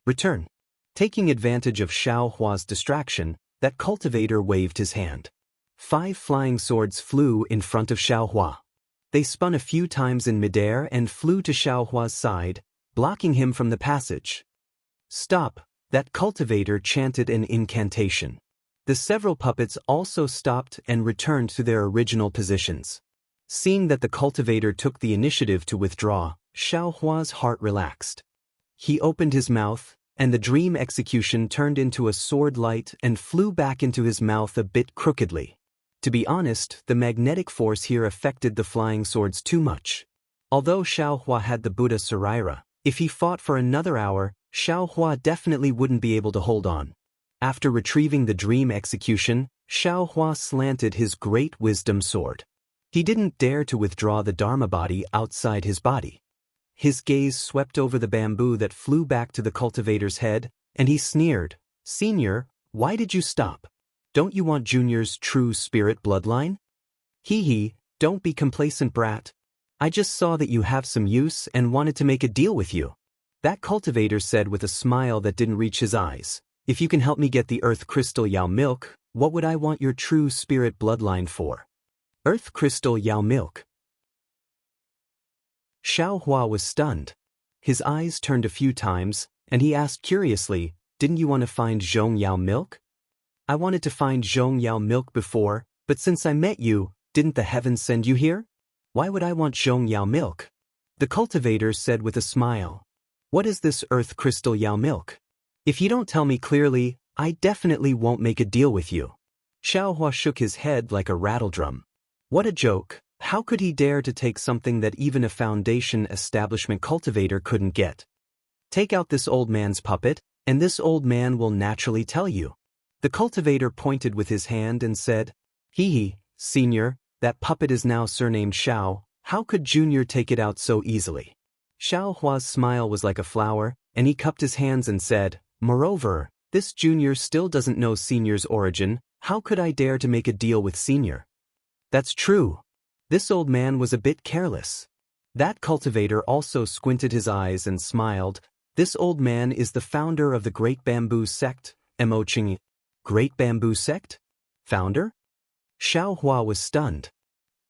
"Return." Taking advantage of Xiao Hua's distraction, that cultivator waved his hand. 5 flying swords flew in front of Xiao Hua. They spun a few times in midair and flew to Xiao Hua's side, blocking him from the passage. "Stop!" That cultivator chanted an incantation. The several puppets also stopped and returned to their original positions. Seeing that the cultivator took the initiative to withdraw, Xiao Hua's heart relaxed. He opened his mouth, and the Dream Execution turned into a sword light and flew back into his mouth a bit crookedly. To be honest, the magnetic force here affected the flying swords too much. Although Xiao Hua had the Buddha Saraira, if he fought for another hour, Xiao Hua definitely wouldn't be able to hold on. After retrieving the Dream Execution, Xiao Hua slanted his Great Wisdom Sword. He didn't dare to withdraw the Dharma body outside his body. His gaze swept over the bamboo that flew back to the cultivator's head, and he sneered, "Senior, why did you stop? Don't you want Junior's true spirit bloodline? Hee, don't be complacent, brat. I just saw that you have some use and wanted to make a deal with you." That cultivator said with a smile that didn't reach his eyes, "If you can help me get the Earth Crystal Yao Milk, what would I want your true spirit bloodline for?" Earth Crystal Yao Milk. Xiao Hua was stunned. His eyes turned a few times, and he asked curiously, "Didn't you want to find Zhong Yao Milk?" "I wanted to find Zhong Yao Milk before, but since I met you, didn't the heavens send you here? Why would I want Zhong Yao Milk?" The cultivator said with a smile, "What is this Earth Crystal Yao Milk? If you don't tell me clearly, I definitely won't make a deal with you." Xiao Hua shook his head like a rattledrum. What a joke! How could he dare to take something that even a Foundation Establishment cultivator couldn't get? Take out this old man's puppet, and this old man will naturally tell you. The cultivator pointed with his hand and said, Senior, that puppet is now surnamed Xiao. How could Junior take it out so easily? Xiao Hua's smile was like a flower, and he cupped his hands and said, Moreover, this Junior still doesn't know Senior's origin. How could I dare to make a deal with Senior? That's true. This old man was a bit careless. That cultivator also squinted his eyes and smiled. This old man is the founder of the Great Bamboo Sect, Mo Qing. Great Bamboo Sect? Founder? Xiao Hua was stunned.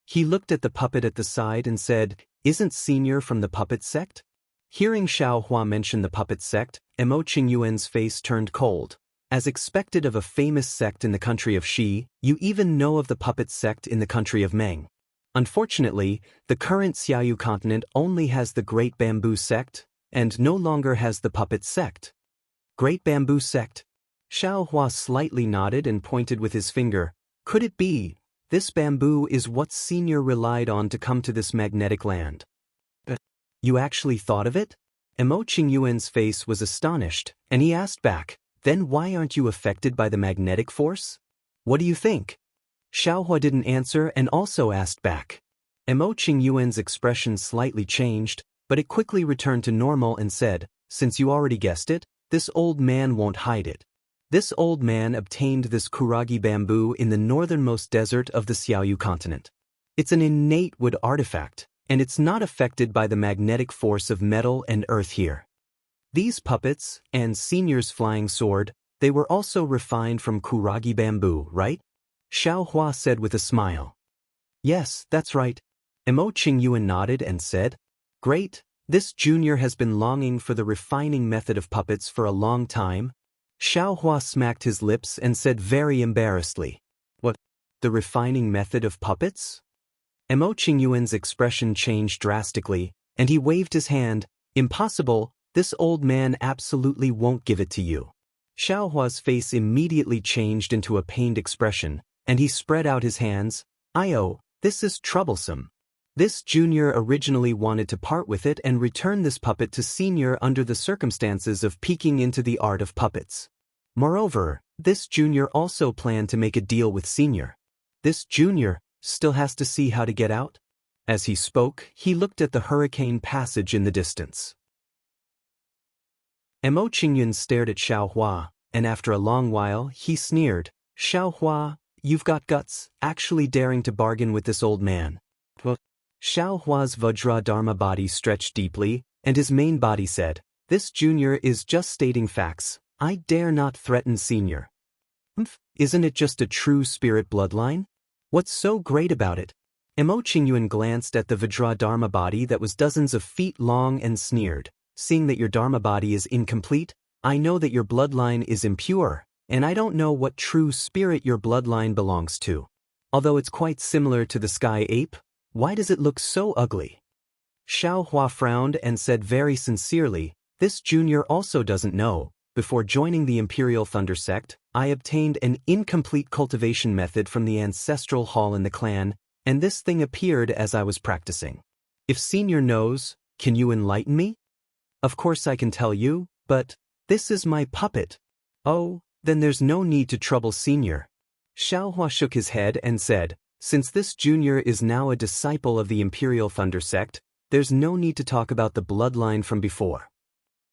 He looked at the puppet at the side and said, Isn't Senior from the puppet sect? Hearing Xiao Hua mention the puppet sect, Mo Qingyuan's face turned cold. As expected of a famous sect in the country of Xi, you even know of the puppet sect in the country of Meng. Unfortunately, the current Xiaoyu continent only has the Great Bamboo Sect, and no longer has the puppet sect. Great Bamboo Sect? Xiao Hua slightly nodded and pointed with his finger. Could it be, this bamboo is what Senior relied on to come to this magnetic land? You actually thought of it? Mo Qingyuan's face was astonished, and he asked back, Then why aren't you affected by the magnetic force? What do you think? Xiao Hua didn't answer and also asked back. Mo Qingyuan's expression slightly changed, but it quickly returned to normal and said, Since you already guessed it, this old man won't hide it. This old man obtained this kuragi bamboo in the northernmost desert of the Xiaoyu continent. It's an innate wood artifact, and it's not affected by the magnetic force of metal and earth here. These puppets, and Senior's flying sword, they were also refined from kuragi bamboo, right? Xiao Hua said with a smile. Yes, that's right. Mo Qingyuan nodded and said, Great, this Junior has been longing for the refining method of puppets for a long time. Xiao Hua smacked his lips and said very embarrassedly, What? The refining method of puppets? Mo Qingyuan's expression changed drastically, and he waved his hand. Impossible, this old man absolutely won't give it to you. Xiao Hua's face immediately changed into a pained expression, and he spread out his hands. This is troublesome. This Junior originally wanted to part with it and return this puppet to Senior under the circumstances of peeking into the art of puppets. Moreover, this Junior also planned to make a deal with Senior. This Junior still has to see how to get out. As he spoke, he looked at the hurricane passage in the distance. Mo Qingyun stared at Xiao Hua, and after a long while, he sneered, Xiao Hua, you've got guts, actually daring to bargain with this old man. Xiao Hua's Vajra Dharma body stretched deeply, and his main body said, This Junior is just stating facts. I dare not threaten Senior. Isn't it just a true spirit bloodline? What's so great about it? Mo Qingyuan glanced at the Vajra Dharma body that was dozens of feet long and sneered, Seeing that your Dharma body is incomplete, I know that your bloodline is impure, and I don't know what true spirit your bloodline belongs to. Although it's quite similar to the sky ape, why does it look so ugly? Xiao Hua frowned and said very sincerely, This Junior also doesn't know. Before joining the Imperial Thunder Sect, I obtained an incomplete cultivation method from the ancestral hall in the clan, and this thing appeared as I was practicing. If Senior knows, can you enlighten me? Of course I can tell you, but this is my puppet. Oh, then there's no need to trouble Senior. Xiao Hua shook his head and said, Since this Junior is now a disciple of the Imperial Thunder Sect, there's no need to talk about the bloodline from before.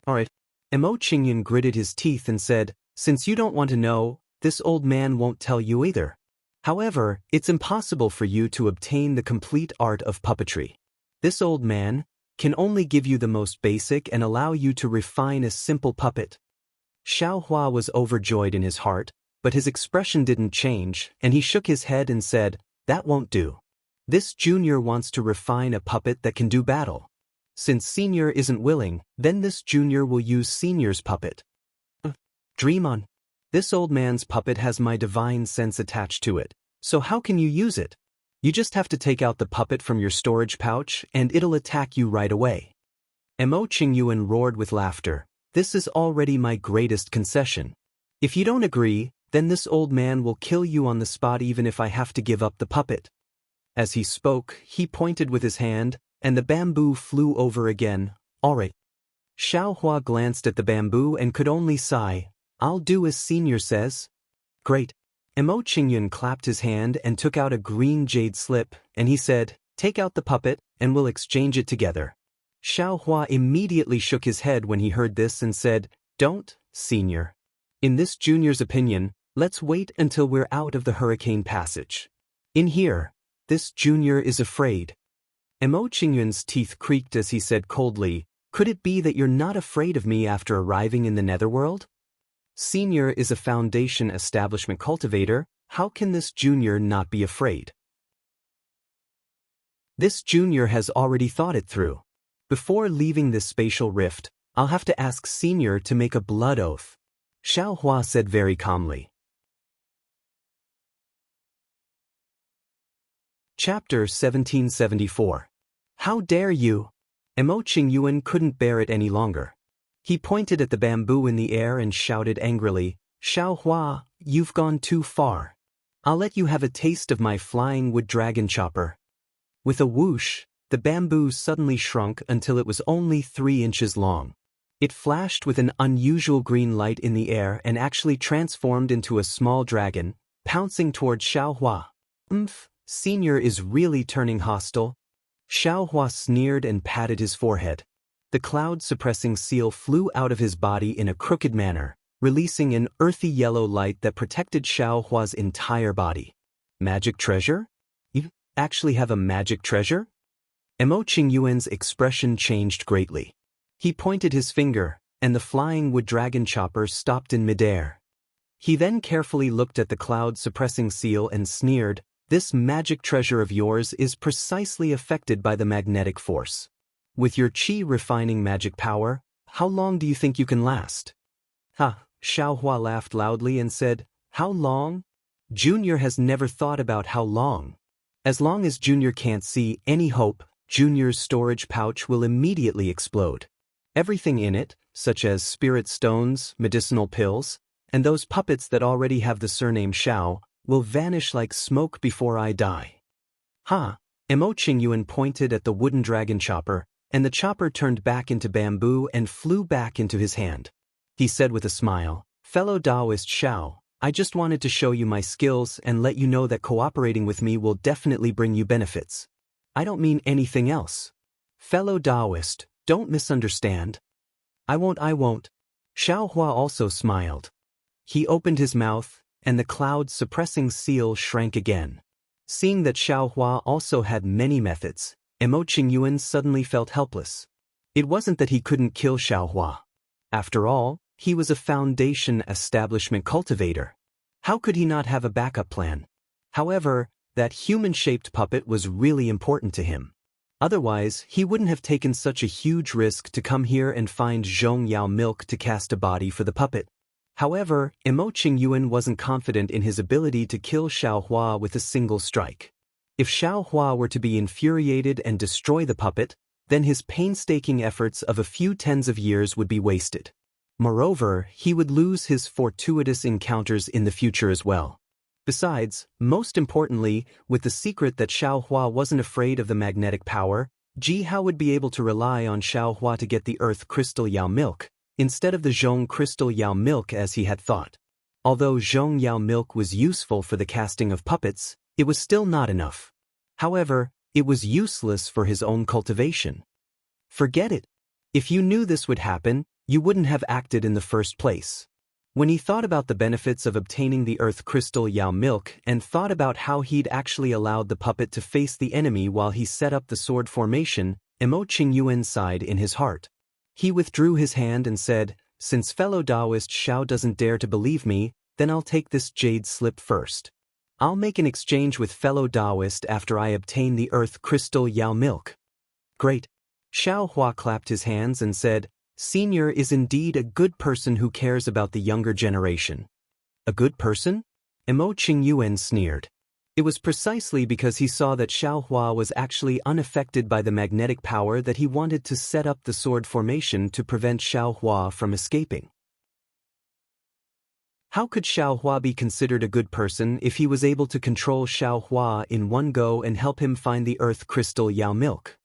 Alright. Mo Qingyun gritted his teeth and said, Since you don't want to know, this old man won't tell you either. However, it's impossible for you to obtain the complete art of puppetry. This old man can only give you the most basic and allow you to refine a simple puppet. Xiao Hua was overjoyed in his heart, but his expression didn't change, and he shook his head and said, That won't do. This Junior wants to refine a puppet that can do battle. Since Senior isn't willing, then this Junior will use Senior's puppet. Dream on. This old man's puppet has my divine sense attached to it, so how can you use it? You just have to take out the puppet from your storage pouch and it'll attack you right away. Mo Qingyuan roared with laughter. This is already my greatest concession. If you don't agree, then this old man will kill you on the spot even if I have to give up the puppet. As he spoke, he pointed with his hand, and the bamboo flew over again. Alright. Xiao Hua glanced at the bamboo and could only sigh. I'll do as Senior says. Great. Mo Qingyun clapped his hand and took out a green jade slip, and he said, take out the puppet, and we'll exchange it together. Xiao Hua immediately shook his head when he heard this and said, don't, Senior. In this Junior's opinion, let's wait until we're out of the hurricane passage. In here, this Junior is afraid. Mo Qingyun's teeth creaked as he said coldly, could it be that you're not afraid of me after arriving in the netherworld? Senior is a Foundation establishment cultivator, how can this Junior not be afraid? This Junior has already thought it through. Before leaving this spatial rift, I'll have to ask Senior to make a blood oath. Xiao Hua said very calmly. Chapter 1774. How dare you? Mo Qingyun couldn't bear it any longer. He pointed at the bamboo in the air and shouted angrily, Xiao Hua, you've gone too far. I'll let you have a taste of my flying wood dragon chopper. With a whoosh, the bamboo suddenly shrunk until it was only 3 inches long. It flashed with an unusual green light in the air and actually transformed into a small dragon, pouncing toward Xiao Hua. Senior is really turning hostile. Xiao Hua sneered and patted his forehead. The cloud-suppressing seal flew out of his body in a crooked manner, releasing an earthy yellow light that protected Xiao Hua's entire body. Magic treasure? You actually have a magic treasure? Mo Qingyuan's expression changed greatly. He pointed his finger, and the flying wood dragon chopper stopped in midair. He then carefully looked at the cloud-suppressing seal and sneered, this magic treasure of yours is precisely affected by the magnetic force. With your chi-refining magic power, how long do you think you can last? Ha, Xiao Hua laughed loudly and said, how long? Junior has never thought about how long. As long as Junior can't see any hope, Junior's storage pouch will immediately explode. Everything in it, such as spirit stones, medicinal pills, and those puppets that already have the surname Xiao, will vanish like smoke before I die. Ha! Mo Qingyun pointed at the wooden dragon chopper, and the chopper turned back into bamboo and flew back into his hand. He said with a smile, fellow Taoist Xiao, I just wanted to show you my skills and let you know that cooperating with me will definitely bring you benefits. I don't mean anything else. Fellow Taoist, don't misunderstand. I won't. Xiao Hua also smiled. He opened his mouth, and the cloud-suppressing seal shrank again. Seeing that Xiao Hua also had many methods, Mo Qingyun suddenly felt helpless. It wasn't that he couldn't kill Xiao Hua. After all, he was a Foundation establishment cultivator. How could he not have a backup plan? However, that human-shaped puppet was really important to him. Otherwise, he wouldn't have taken such a huge risk to come here and find Zhong Yao milk to cast a body for the puppet. However, Mo Qingyun wasn't confident in his ability to kill Xiao Hua with a single strike. If Xiao Hua were to be infuriated and destroy the puppet, then his painstaking efforts of a few tens of years would be wasted. Moreover, he would lose his fortuitous encounters in the future as well. Besides, most importantly, with the secret that Xiao Hua wasn't afraid of the magnetic power, Ji Hao would be able to rely on Xiao Hua to get the Earth Crystal Yao milk, instead of the Zhong Crystal Yao milk as he had thought. Although Zhong Yao milk was useful for the casting of puppets, it was still not enough. However, it was useless for his own cultivation. Forget it. If you knew this would happen, you wouldn't have acted in the first place. When he thought about the benefits of obtaining the Earth Crystal Yao milk and thought about how he'd actually allowed the puppet to face the enemy while he set up the sword formation, Mo Qingyun sighed in his heart. He withdrew his hand and said, since fellow Taoist Xiao doesn't dare to believe me, then I'll take this jade slip first. I'll make an exchange with fellow Taoist after I obtain the Earth Crystal Yao milk. Great. Xiao Hua clapped his hands and said, Senior is indeed a good person who cares about the younger generation. A good person? Mo Qingyun sneered. It was precisely because he saw that Xiao Hua was actually unaffected by the magnetic power that he wanted to set up the sword formation to prevent Xiao Hua from escaping. How could Xiao Hua be considered a good person if he was able to control Xiao Hua in one go and help him find the Earth Crystal Yao milk?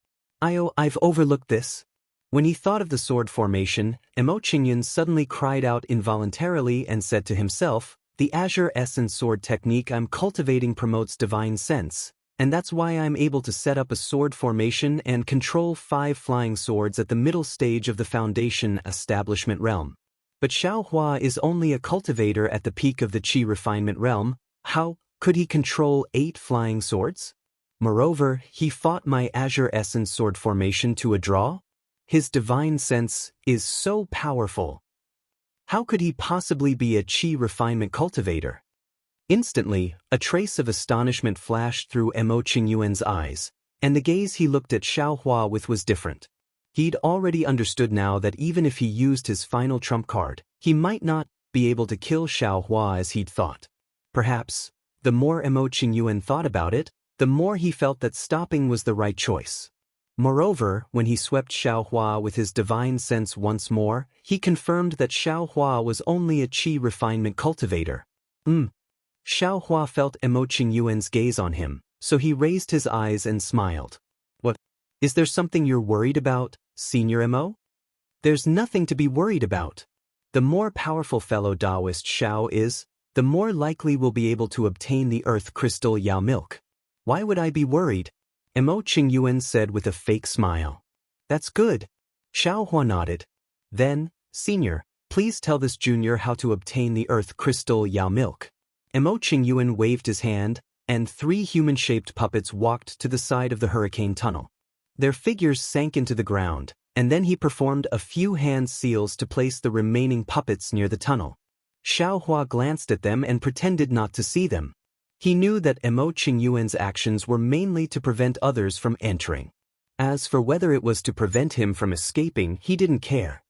I've overlooked this. When he thought of the sword formation, Emo Qingyun suddenly cried out involuntarily and said to himself, "The Azure Essence sword technique I'm cultivating promotes divine sense, and that's why I'm able to set up a sword formation and control 5 flying swords at the middle stage of the Foundation establishment realm. But Xiaohua is only a cultivator at the peak of the Qi refinement realm. How could he control 8 flying swords? Moreover, he fought my Azure Essence sword formation to a draw? His divine sense is so powerful. How could he possibly be a Qi refinement cultivator?" Instantly, a trace of astonishment flashed through Emo Qingyuan's eyes, and the gaze he looked at Xiaohua with was different. He'd already understood now that even if he used his final trump card, he might not be able to kill Xiaohua as he'd thought. Perhaps, the more Emo Qingyuan thought about it, the more he felt that stopping was the right choice. Moreover, when he swept Xiaohua with his divine sense once more, he confirmed that Xiaohua was only a Qi refinement cultivator. Xiaohua felt Emo Qingyuan's gaze on him, so he raised his eyes and smiled. "What? Is there something you're worried about, Senior Emo?" "There's nothing to be worried about. The more powerful fellow Taoist Xiao is, the more likely we'll be able to obtain the earth crystal Yao milk. Why would I be worried?" Emo Qingyuan said with a fake smile. "That's good." Xiaohua nodded. "Then, Senior, please tell this junior how to obtain the earth crystal Yao milk." Emo Qingyuan waved his hand, and 3 human-shaped puppets walked to the side of the hurricane tunnel. Their figures sank into the ground, and then he performed a few hand seals to place the remaining puppets near the tunnel. Xiaohua glanced at them and pretended not to see them. He knew that Emo Qingyuan's actions were mainly to prevent others from entering. As for whether it was to prevent him from escaping, he didn't care.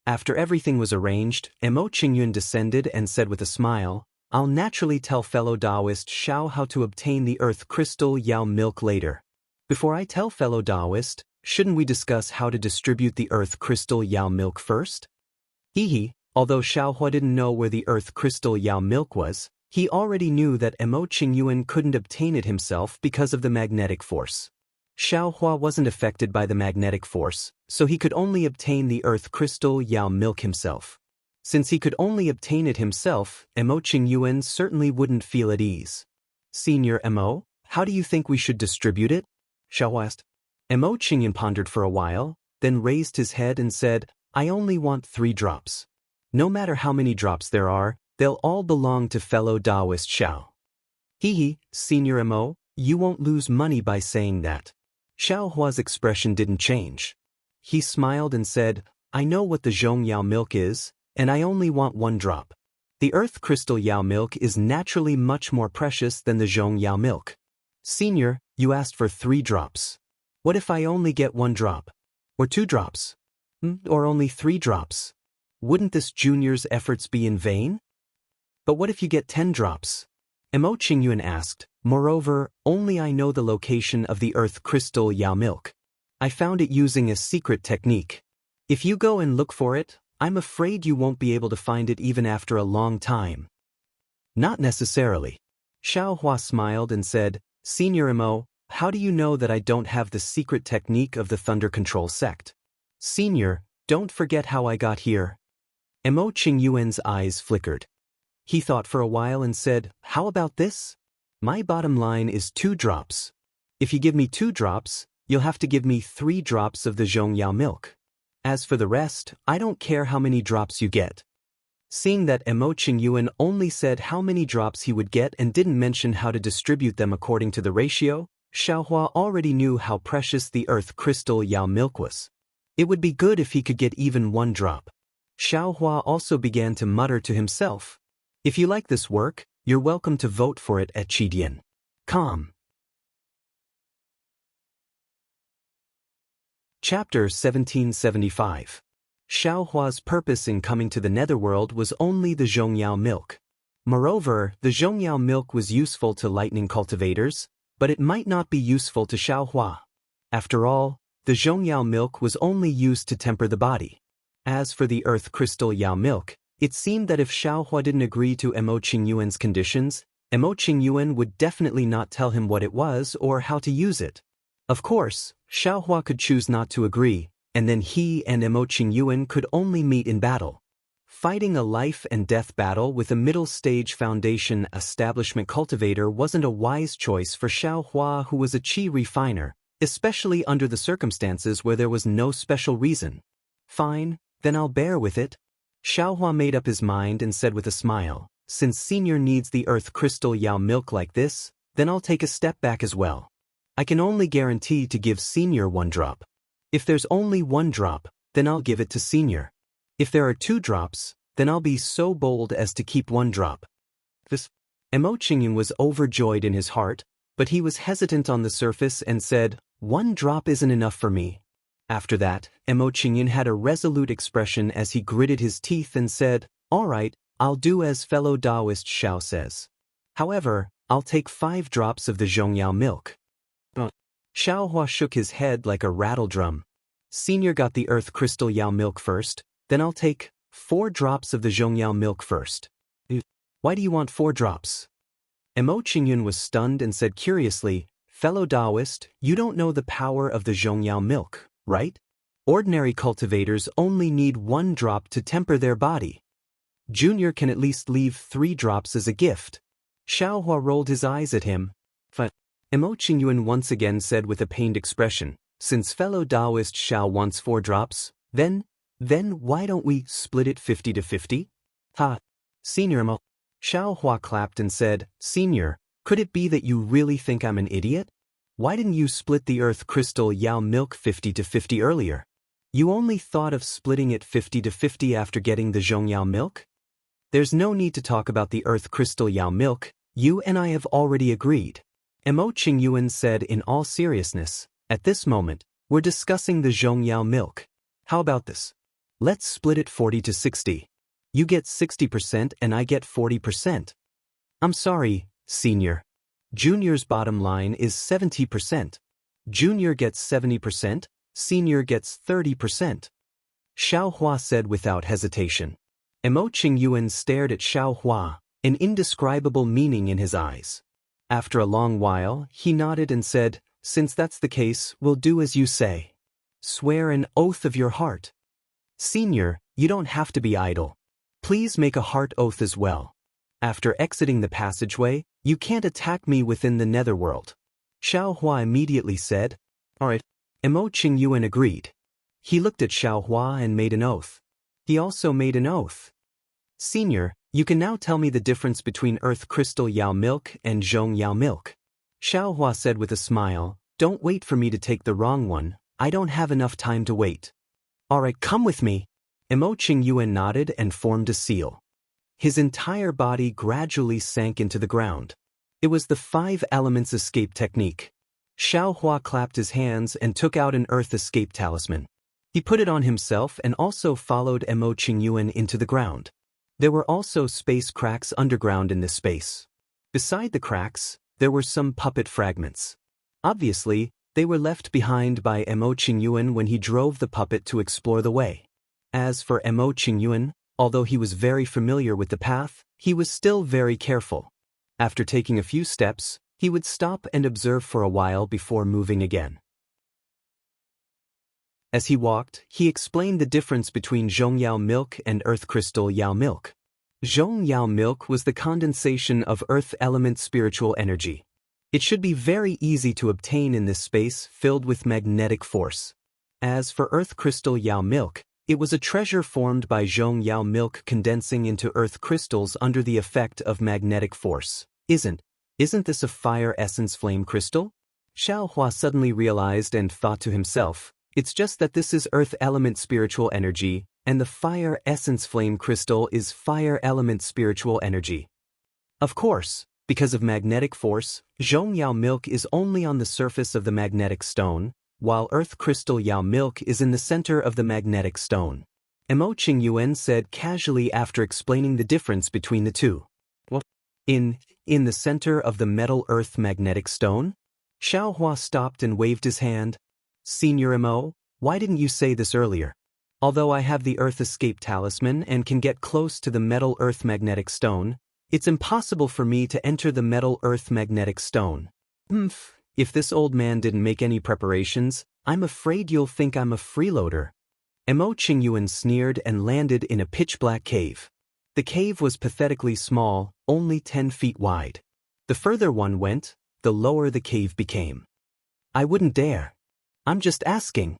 After everything was arranged, Emo Qingyuan descended and said with a smile, "I'll naturally tell fellow Taoist Xiao how to obtain the earth crystal Yao milk later. Before I tell fellow Taoist, shouldn't we discuss how to distribute the earth crystal Yao milk first?" Although Xiaohua didn't know where the earth crystal Yao milk was, he already knew that Emo Qingyuan couldn't obtain it himself because of the magnetic force. Xiaohua wasn't affected by the magnetic force, so he could only obtain the earth crystal Yao milk himself. Since he could only obtain it himself, Emo Qingyuan certainly wouldn't feel at ease. "Senior Emo, how do you think we should distribute it?" Xiaohua asked. Emo Qingyuan pondered for a while, then raised his head and said, "I only want 3 drops. No matter how many drops there are, they'll all belong to fellow Taoist Xiao." Senior Emo, you won't lose money by saying that." Xiaohua's expression didn't change. He smiled and said, "I know what the Zhong Yao milk is, and I only want 1 drop. The earth crystal Yao milk is naturally much more precious than the Zhong Yao milk. Senior, you asked for 3 drops. What if I only get 1 drop? Or 2 drops? Or only 3 drops? Wouldn't this junior's efforts be in vain? But what if you get 10 drops? Emo Qingyuan asked. Moreover, only I know the location of the earth crystal Yao milk. I found it using a secret technique. If you go and look for it, I'm afraid you won't be able to find it even after a long time." "Not necessarily." Xiaohua smiled and said, "Senior Emo, how do you know that I don't have the secret technique of the Thunder Control sect? Senior, don't forget how I got here." Emo Qingyuan's eyes flickered. He thought for a while and said, "How about this? My bottom line is 2 drops. If you give me 2 drops, you'll have to give me 3 drops of the Zhong Yao milk. As for the rest, I don't care how many drops you get." Seeing that Emo Qingyuan only said how many drops he would get and didn't mention how to distribute them according to the ratio, Xiaohua already knew how precious the earth crystal Yao milk was. It would be good if he could get even 1 drop. Xiaohua also began to mutter to himself, "If you like this work, you're welcome to vote for it at Qidian.com." Chapter 1775. Xiaohua's purpose in coming to the netherworld was only the Zhongyao milk. Moreover, the Zhongyao milk was useful to lightning cultivators, but it might not be useful to Xiaohua. After all, the Zhongyao milk was only used to temper the body. As for the earth crystal Yao milk, it seemed that if Xiaohua didn't agree to Emo Qingyuan's conditions, Emo Qingyuan would definitely not tell him what it was or how to use it. Of course, Xiaohua could choose not to agree, and then he and Emo Qingyuan could only meet in battle. Fighting a life-and-death battle with a middle-stage foundation establishment cultivator wasn't a wise choice for Xiaohua, who was a qi refiner, especially under the circumstances where there was no special reason. Fine, then I'll bear with it. Xiaohua made up his mind and said with a smile, since Senior needs the earth crystal Yao milk like this, then I'll take a step back as well. I can only guarantee to give Senior 1 drop. If there's only 1 drop, then I'll give it to Senior. If there are 2 drops, then I'll be so bold as to keep 1 drop. Emo Qingyun was overjoyed in his heart, but he was hesitant on the surface and said, 1 drop isn't enough for me. After that, Emo Qingyun had a resolute expression as he gritted his teeth and said, all right, I'll do as fellow Taoist Xiao says. However, I'll take 5 drops of the Zhongyao milk. Xiaohua shook his head like a rattle drum. Senior got the earth crystal Yao milk first, then I'll take 4 drops of the Zhongyao milk first. Why do you want 4 drops? Emo Qingyun was stunned and said curiously, fellow Taoist, you don't know the power of the Zhongyao milk, right? Ordinary cultivators only need 1 drop to temper their body. Junior can at least leave 3 drops as a gift. Xiaohua rolled his eyes at him. Emo Qingyuan once again said with a pained expression, since fellow Taoist Xiao wants 4 drops, then why don't we split it 50-50? Ha! Senior Emo. Xiaohua clapped and said, Senior, could it be that you really think I'm an idiot? Why didn't you split the earth crystal Yao milk 50-50 earlier? You only thought of splitting it 50-50 after getting the Zhongyao milk? There's no need to talk about the earth crystal Yao milk, you and I have already agreed. Emo Qingyuan said in all seriousness, at this moment, we're discussing the Zhongyao milk. How about this? Let's split it 40-60. You get 60% and I get 40%. I'm sorry, Senior. Junior's bottom line is 70%. Junior gets 70%, Senior gets 30%. Xiaohua said without hesitation. Emo Qingyuan stared at Xiaohua, an indescribable meaning in his eyes. After a long while, he nodded and said, since that's the case, we'll do as you say. Swear an oath of your heart. Senior, you don't have to be idle. Please make a heart oath as well. After exiting the passageway, you can't attack me within the netherworld. Xiaohua immediately said, all right. Emo Qingyuan agreed. He looked at Xiaohua and made an oath. He also made an oath. Senior, you can now tell me the difference between earth crystal Yao milk and Zhongyao milk. Xiaohua said with a smile, don't wait for me to take the wrong one, I don't have enough time to wait. All right, come with me. Emo Qingyuan nodded and formed a seal. His entire body gradually sank into the ground. It was the 5 elements escape technique. Xiaohua clapped his hands and took out an earth escape talisman. He put it on himself and also followed Emo Qingyuan into the ground. There were also space cracks underground in this space. Beside the cracks, there were some puppet fragments. Obviously, they were left behind by Emo Qingyuan when he drove the puppet to explore the way. As for Emo Qingyuan, although he was very familiar with the path, he was still very careful. After taking a few steps, he would stop and observe for a while before moving again. As he walked, he explained the difference between Zhongyao milk and earth crystal Yao milk. Zhongyao milk was the condensation of earth element spiritual energy. It should be very easy to obtain in this space filled with magnetic force. As for earth crystal Yao milk, it was a treasure formed by Zhongyao milk condensing into earth crystals under the effect of magnetic force. Isn't this a fire essence flame crystal? Xiaohua suddenly realized and thought to himself, it's just that this is earth element spiritual energy, and the fire essence flame crystal is fire element spiritual energy. Of course, because of magnetic force, Zhongyao milk is only on the surface of the magnetic stone, while earth crystal Yao milk is in the center of the magnetic stone. Emo Qingyuan said casually after explaining the difference between the two. What? In the center of the metal earth magnetic stone? Xiaohua stopped and waved his hand. Senior Emo, why didn't you say this earlier? Although I have the earth escape talisman and can get close to the metal earth magnetic stone, it's impossible for me to enter the metal earth magnetic stone. If this old man didn't make any preparations, I'm afraid you'll think I'm a freeloader. Mo Qingyuan sneered and landed in a pitch-black cave. The cave was pathetically small, only 10 feet wide. The further one went, the lower the cave became. I wouldn't dare. I'm just asking.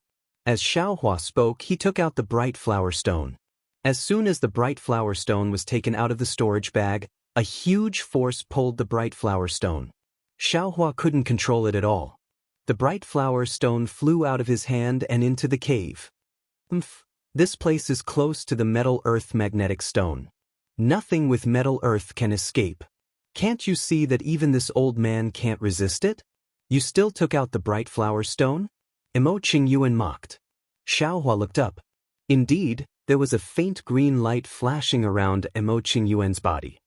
As Xiaohua spoke, he took out the bright flower stone. As soon as the bright flower stone was taken out of the storage bag, a huge force pulled the bright flower stone. Xiaohua couldn't control it at all. The bright flower stone flew out of his hand and into the cave. This place is close to the metal earth magnetic stone. Nothing with metal earth can escape. Can't you see that even this old man can't resist it? You still took out the bright flower stone? Mo Qingyuan mocked. Xiaohua looked up. Indeed, there was a faint green light flashing around Mo Qingyuan's body.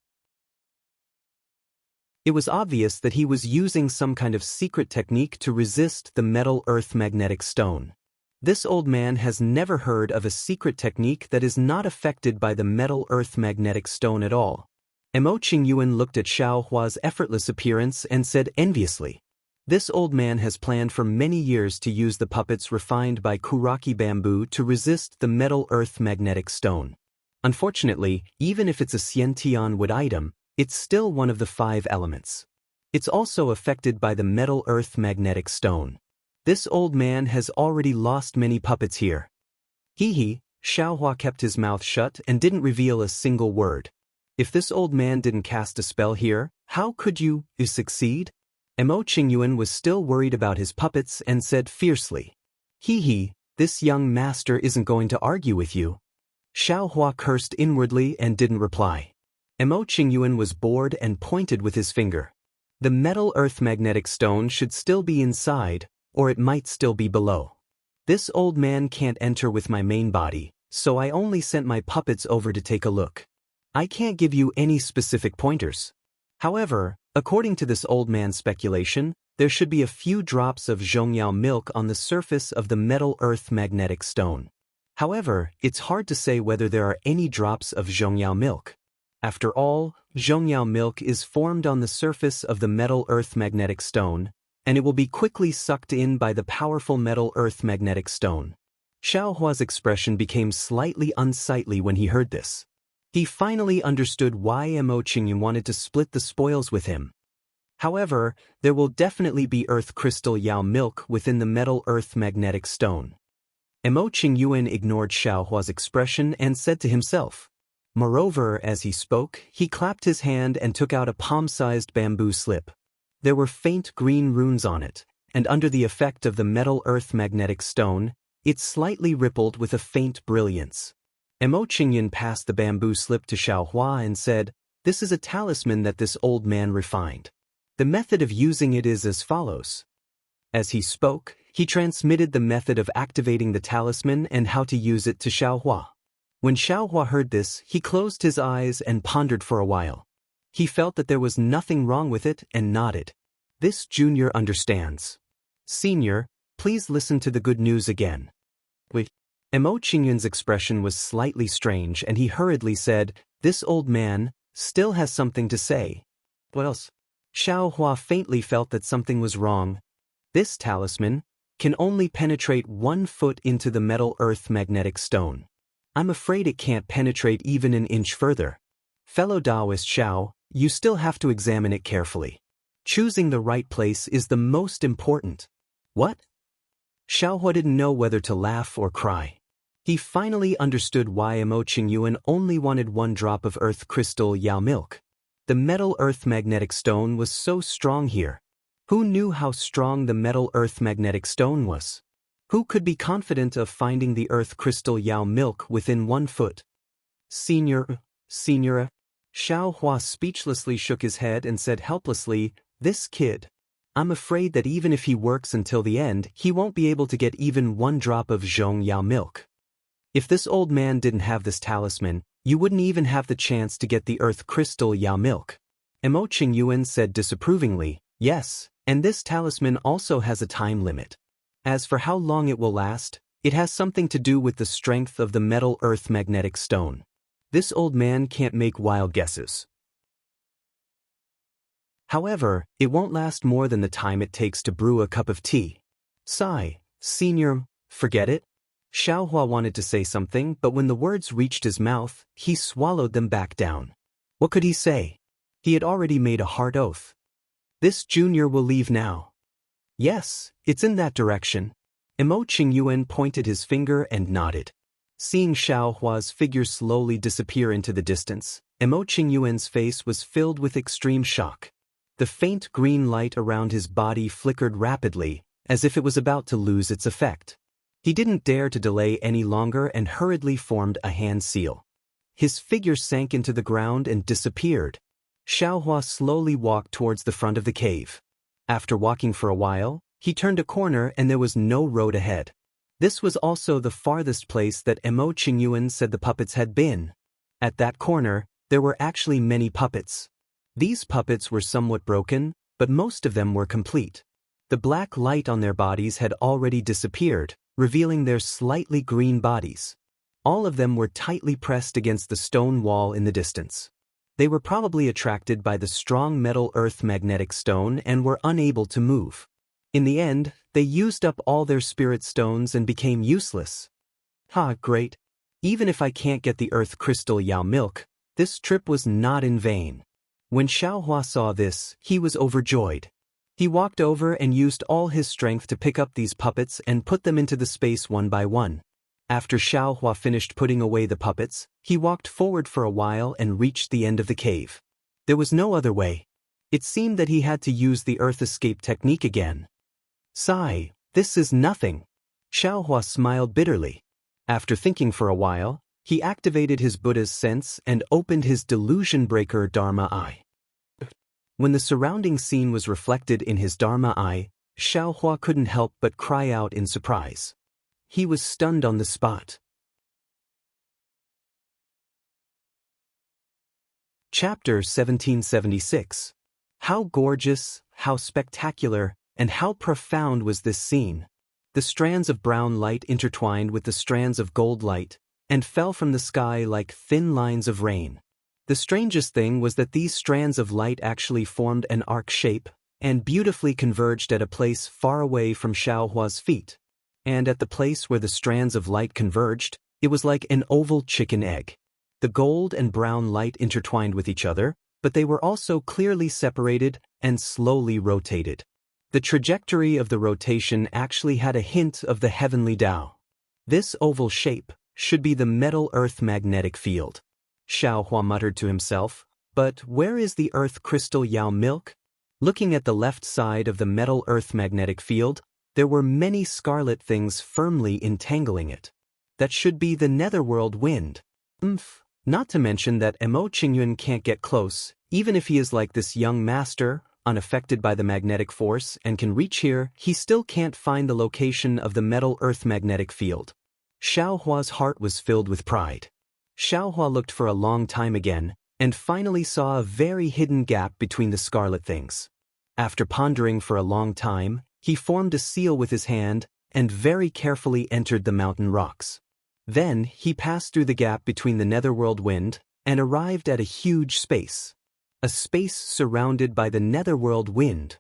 It was obvious that he was using some kind of secret technique to resist the metal earth magnetic stone. This old man has never heard of a secret technique that is not affected by the metal earth magnetic stone at all. Mo Qingyuan looked at Xiaohua's effortless appearance and said enviously, "This old man has planned for many years to use the puppets refined by Kuraki bamboo to resist the metal earth magnetic stone. Unfortunately, even if it's a Xiantian wood item, it's still one of the 5 elements. It's also affected by the metal earth magnetic stone. This old man has already lost many puppets here." Hee. Xiaohua kept his mouth shut and didn't reveal a single word. If this old man didn't cast a spell here, how could you succeed? Mo Qingyuan was still worried about his puppets and said fiercely, Hee, this young master isn't going to argue with you." Xiaohua cursed inwardly and didn't reply. Mo Qingyuan was bored and pointed with his finger. The metal earth magnetic stone should still be inside, or it might still be below. This old man can't enter with my main body, so I only sent my puppets over to take a look. I can't give you any specific pointers. However, according to this old man's speculation, there should be a few drops of zhongyao milk on the surface of the metal earth magnetic stone. However, it's hard to say whether there are any drops of zhongyao milk. After all, zhongyao milk is formed on the surface of the metal earth magnetic stone, and it will be quickly sucked in by the powerful metal earth magnetic stone. Xiaohua's expression became slightly unsightly when he heard this. He finally understood why Mo Qingyuan wanted to split the spoils with him. However, there will definitely be earth crystal yao milk within the metal earth magnetic stone. Mo Qingyuan ignored Xiaohua's expression and said to himself. Moreover, as he spoke, he clapped his hand and took out a palm-sized bamboo slip. There were faint green runes on it, and under the effect of the metal earth magnetic stone, it slightly rippled with a faint brilliance. Mo Qingyuan passed the bamboo slip to Xiaohua and said, "This is a talisman that this old man refined. The method of using it is as follows." As he spoke, he transmitted the method of activating the talisman and how to use it to Xiaohua. When Xiaohua heard this, he closed his eyes and pondered for a while. He felt that there was nothing wrong with it and nodded. "This junior understands. Senior, please listen to the good news again." Mo Qingyuan's expression was slightly strange and he hurriedly said, "This old man still has something to say." "What else?" Xiaohua faintly felt that something was wrong. "This talisman can only penetrate 1 foot into the metal earth magnetic stone. I'm afraid it can't penetrate even an inch further. Fellow Taoist Xiao, you still have to examine it carefully. Choosing the right place is the most important." "What?" Xiaohua didn't know whether to laugh or cry. He finally understood why Mo Qingyuan only wanted 1 drop of earth crystal yao milk. The metal earth magnetic stone was so strong here. Who knew how strong the metal earth magnetic stone was? Who could be confident of finding the earth crystal yao milk within 1 foot? Senior. Xiaohua speechlessly shook his head and said helplessly, "This kid. I'm afraid that even if he works until the end, he won't be able to get even 1 drop of zhongyao milk. If this old man didn't have this talisman, you wouldn't even have the chance to get the earth crystal yao milk." Mo Qingyuan said disapprovingly, "Yes, and this talisman also has a time limit. As for how long it will last, it has something to do with the strength of the metal earth magnetic stone. This old man can't make wild guesses." However, it won't last more than the time it takes to brew a cup of tea. Sigh, senior, forget it? Xiaohua wanted to say something, but when the words reached his mouth, he swallowed them back down. What could he say? He had already made a hard oath. This junior will leave now. Yes, it's in that direction. Emo Qingyuan pointed his finger and nodded. Seeing Xiaohua's figure slowly disappear into the distance, Emo Qingyuan's face was filled with extreme shock. The faint green light around his body flickered rapidly, as if it was about to lose its effect. He didn't dare to delay any longer and hurriedly formed a hand seal. His figure sank into the ground and disappeared. Xiaohua slowly walked towards the front of the cave. After walking for a while, he turned a corner and there was no road ahead. This was also the farthest place that Emo Qingyuan said the puppets had been. At that corner, there were actually many puppets. These puppets were somewhat broken, but most of them were complete. The black light on their bodies had already disappeared, revealing their slightly green bodies. All of them were tightly pressed against the stone wall in the distance. They were probably attracted by the strong metal earth magnetic stone and were unable to move. In the end, they used up all their spirit stones and became useless. Great. Even if I can't get the earth crystal Yao milk, this trip was not in vain. When Xiaohua saw this, he was overjoyed. He walked over and used all his strength to pick up these puppets and put them into the space one by one. After Xiaohua finished putting away the puppets, he walked forward for a while and reached the end of the cave. There was no other way. It seemed that he had to use the earth escape technique again. Sigh, this is nothing. Xiaohua smiled bitterly. After thinking for a while, he activated his Buddha's sense and opened his delusion breaker Dharma eye. When the surrounding scene was reflected in his Dharma eye, Xiaohua couldn't help but cry out in surprise. He was stunned on the spot. Chapter 1776. How gorgeous, how spectacular, and how profound was this scene. The strands of brown light intertwined with the strands of gold light, and fell from the sky like thin lines of rain. The strangest thing was that these strands of light actually formed an arc shape, and beautifully converged at a place far away from Xiaohua's feet. And at the place where the strands of light converged, it was like an oval chicken egg. The gold and brown light intertwined with each other, but they were also clearly separated and slowly rotated. The trajectory of the rotation actually had a hint of the heavenly Tao. This oval shape should be the metal earth magnetic field. Xiaohua muttered to himself, but where is the earth crystal Yao milk? Looking at the left side of the metal earth magnetic field, there were many scarlet things firmly entangling it. That should be the netherworld wind. Not to mention that Emo Qingyuan can't get close, even if he is like this young master, unaffected by the magnetic force, and can reach here, he still can't find the location of the metal earth magnetic field. Xiaohua's heart was filled with pride. Xiaohua looked for a long time again, and finally saw a very hidden gap between the scarlet things. After pondering for a long time, he formed a seal with his hand, and very carefully entered the mountain rocks. Then he passed through the gap between the netherworld wind, and arrived at a huge space. A space surrounded by the netherworld wind.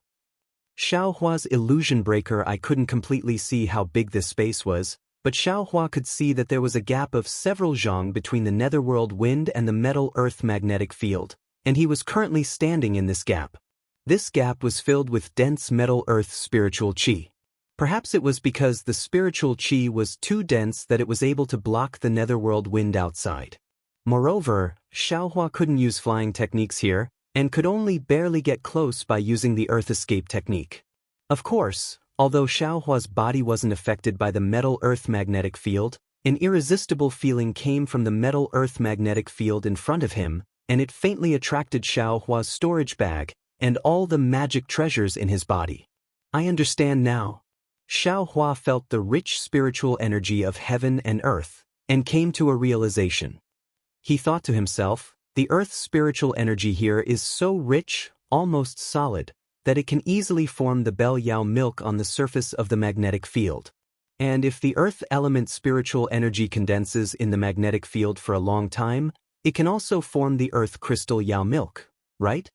Xiaohua's illusion breaker eye couldn't completely see how big this space was, but Xiaohua could see that there was a gap of several zhang between the netherworld wind and the metal earth magnetic field, and he was currently standing in this gap. This gap was filled with dense metal earth spiritual qi. Perhaps it was because the spiritual qi was too dense that it was able to block the netherworld wind outside. Moreover, Xiaohua couldn't use flying techniques here, and could only barely get close by using the earth escape technique. Of course, although Xiaohua's body wasn't affected by the metal earth magnetic field, an irresistible feeling came from the metal earth magnetic field in front of him, and it faintly attracted Xiaohua's storage bag, and all the magic treasures in his body. I understand now. Xiaohua felt the rich spiritual energy of heaven and earth, and came to a realization. He thought to himself, the earth's spiritual energy here is so rich, almost solid, that it can easily form the Bell Yao milk on the surface of the magnetic field. And if the earth element spiritual energy condenses in the magnetic field for a long time, it can also form the earth crystal Yao milk, right?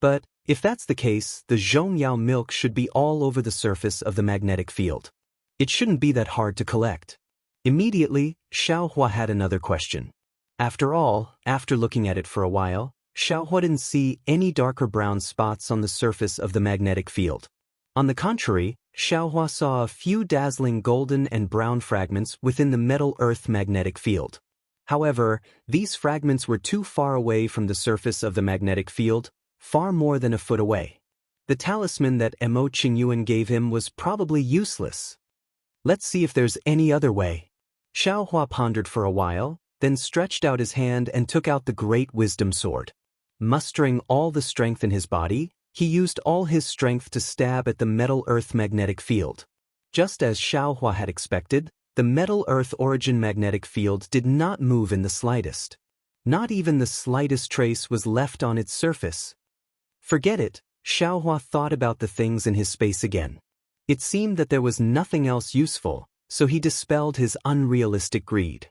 But If that's the case, the Zhongyao milk should be all over the surface of the magnetic field. It shouldn't be that hard to collect. Immediately, Xiaohua had another question. After all, after looking at it for a while, Xiaohua didn't see any darker brown spots on the surface of the magnetic field. On the contrary, Xiaohua saw a few dazzling golden and brown fragments within the metal-earth magnetic field. However, these fragments were too far away from the surface of the magnetic field, far more than a foot away. The talisman that Mo Qingyuan gave him was probably useless. Let's see if there's any other way. Xiaohua pondered for a while, then stretched out his hand and took out the great wisdom sword. Mustering all the strength in his body, he used all his strength to stab at the metal-earth magnetic field. Just as Xiaohua had expected, the metal-earth origin magnetic field did not move in the slightest. Not even the slightest trace was left on its surface. Forget it, Xiaohua thought about the things in his space again. It seemed that there was nothing else useful, so he dispelled his unrealistic greed.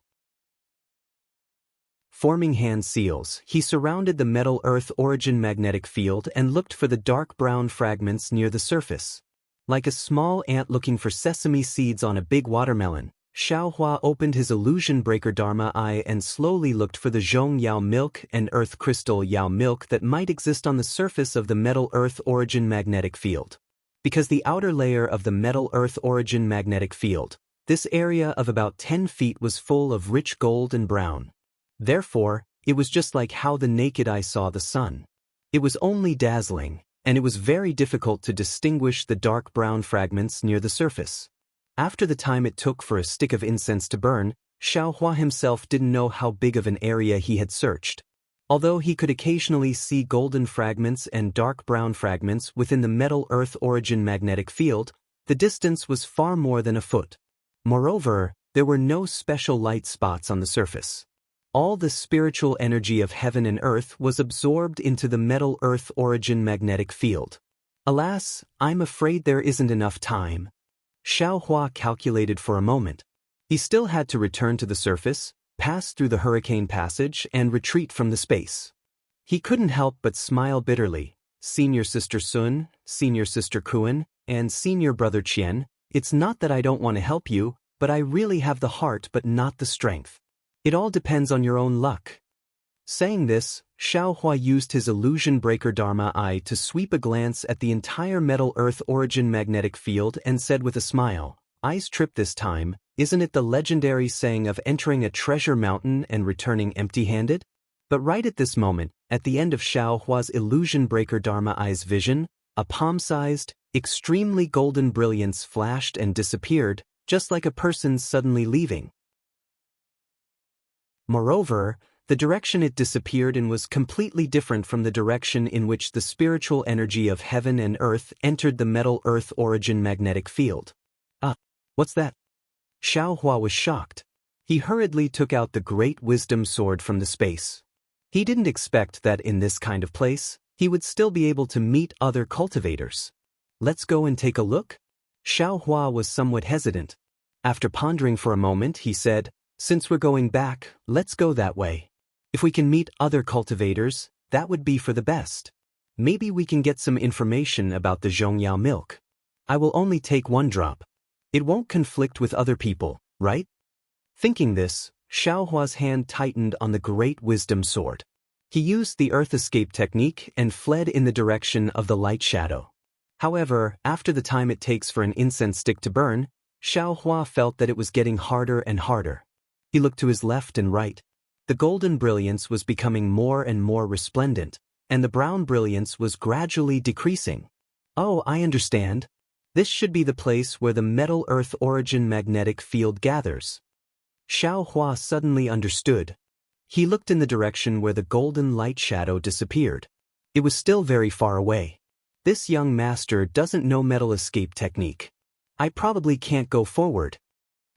Forming hand seals, he surrounded the metal-earth origin magnetic field and looked for the dark brown fragments near the surface. Like a small ant looking for sesame seeds on a big watermelon, Xiaohua opened his illusion breaker Dharma eye and slowly looked for the Zhong Yao milk and earth crystal Yao milk that might exist on the surface of the metal-earth origin magnetic field. Because the outer layer of the metal-earth origin magnetic field, this area of about 10 feet was full of rich gold and brown. Therefore, it was just like how the naked eye saw the sun. It was only dazzling, and it was very difficult to distinguish the dark brown fragments near the surface. After the time it took for a stick of incense to burn, Xiaohua himself didn't know how big of an area he had searched. Although he could occasionally see golden fragments and dark brown fragments within the metal-earth origin magnetic field, the distance was far more than a foot. Moreover, there were no special light spots on the surface. All the spiritual energy of heaven and earth was absorbed into the metal-earth origin magnetic field. Alas, I'm afraid there isn't enough time. Xiaohua calculated for a moment. He still had to return to the surface, pass through the hurricane passage, and retreat from the space. He couldn't help but smile bitterly. Senior Sister Sun, Senior Sister Kuan, and Senior Brother Qian, it's not that I don't want to help you, but I really have the heart but not the strength. It all depends on your own luck. Saying this, Xiaohua used his illusion breaker Dharma eye to sweep a glance at the entire metal-earth origin magnetic field and said with a smile, "Eyes trip this time, isn't it the legendary saying of entering a treasure mountain and returning empty-handed?" But right at this moment, at the end of Xiaohua's illusion breaker Dharma eye's vision, a palm-sized, extremely golden brilliance flashed and disappeared, just like a person suddenly leaving. Moreover, the direction it disappeared in was completely different from the direction in which the spiritual energy of heaven and earth entered the metal-earth origin magnetic field. What's that? Xiaohua was shocked. He hurriedly took out the great wisdom sword from the space. He didn't expect that in this kind of place, he would still be able to meet other cultivators. Let's go and take a look? Xiaohua was somewhat hesitant. After pondering for a moment, he said, "Since we're going back, let's go that way. If we can meet other cultivators, that would be for the best. Maybe we can get some information about the Zhongyao milk. I will only take one drop. It won't conflict with other people, right?" Thinking this, Xiaohua's hand tightened on the great wisdom sword. He used the earth escape technique and fled in the direction of the light shadow. However, after the time it takes for an incense stick to burn, Xiaohua felt that it was getting harder and harder. He looked to his left and right. The golden brilliance was becoming more and more resplendent, and the brown brilliance was gradually decreasing. Oh, I understand. This should be the place where the metal-earth origin magnetic field gathers. Xiaohua suddenly understood. He looked in the direction where the golden light shadow disappeared. It was still very far away. This young master doesn't know metal escape technique. I probably can't go forward.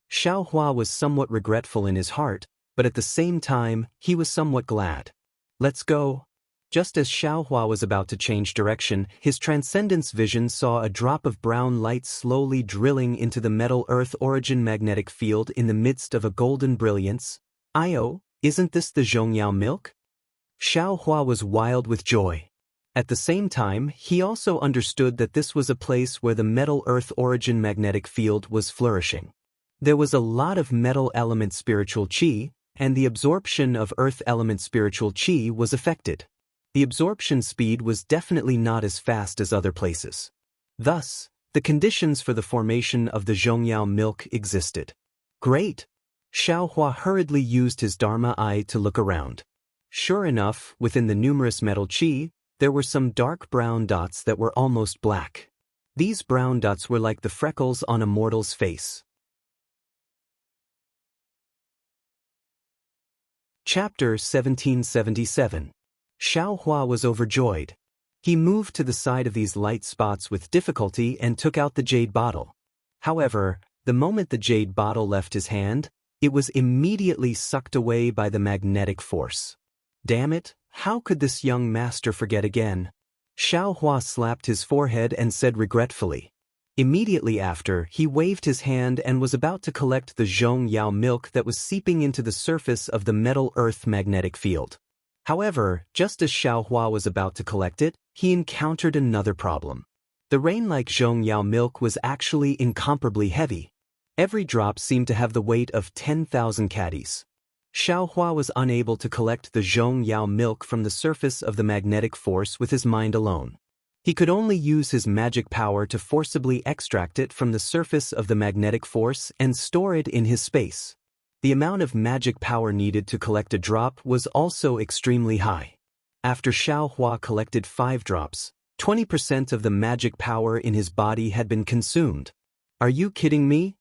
Xiaohua was somewhat regretful in his heart, but at the same time, he was somewhat glad. Let's go. Just as Xiaohua was about to change direction, his transcendence vision saw a drop of brown light slowly drilling into the metal-earth origin magnetic field in the midst of a golden brilliance. "Io, isn't this the Zhongyao milk?" Xiaohua was wild with joy. At the same time, he also understood that this was a place where the metal-earth origin magnetic field was flourishing. There was a lot of metal element spiritual chi, and the absorption of earth element spiritual chi was affected. The absorption speed was definitely not as fast as other places. Thus, the conditions for the formation of the Zhongyao milk existed. Great! Xiaohua hurriedly used his Dharma eye to look around. Sure enough, within the numerous metal chi, there were some dark brown dots that were almost black. These brown dots were like the freckles on a mortal's face. Chapter 1777. Xiaohua was overjoyed. He moved to the side of these light spots with difficulty and took out the jade bottle. However, the moment the jade bottle left his hand, it was immediately sucked away by the magnetic force. Damn it, how could this young master forget again? Xiaohua slapped his forehead and said regretfully. Immediately after, he waved his hand and was about to collect the Zhongyao milk that was seeping into the surface of the metal-earth magnetic field. However, just as Xiaohua was about to collect it, he encountered another problem. The rain-like Zhongyao milk was actually incomparably heavy. Every drop seemed to have the weight of 10,000 caddies. Xiaohua was unable to collect the Zhongyao milk from the surface of the magnetic force with his mind alone. He could only use his magic power to forcibly extract it from the surface of the magnetic force and store it in his space. The amount of magic power needed to collect a drop was also extremely high. After Xiaohua collected 5 drops, 20% of the magic power in his body had been consumed. Are you kidding me?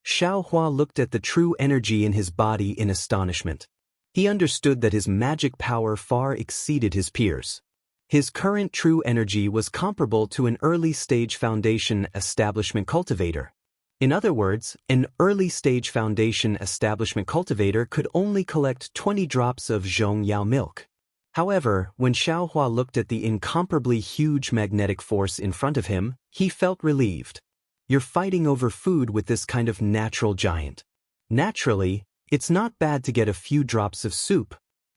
Xiaohua looked at the true energy in his body in astonishment. He understood that his magic power far exceeded his peers. His current true energy was comparable to an early-stage foundation establishment cultivator. In other words, an early-stage foundation establishment cultivator could only collect 20 drops of Zhongyao milk. However, when Xiaohua looked at the incomparably huge magnetic force in front of him, he felt relieved. You're fighting over food with this kind of natural giant. Naturally, it's not bad to get a few drops of soup.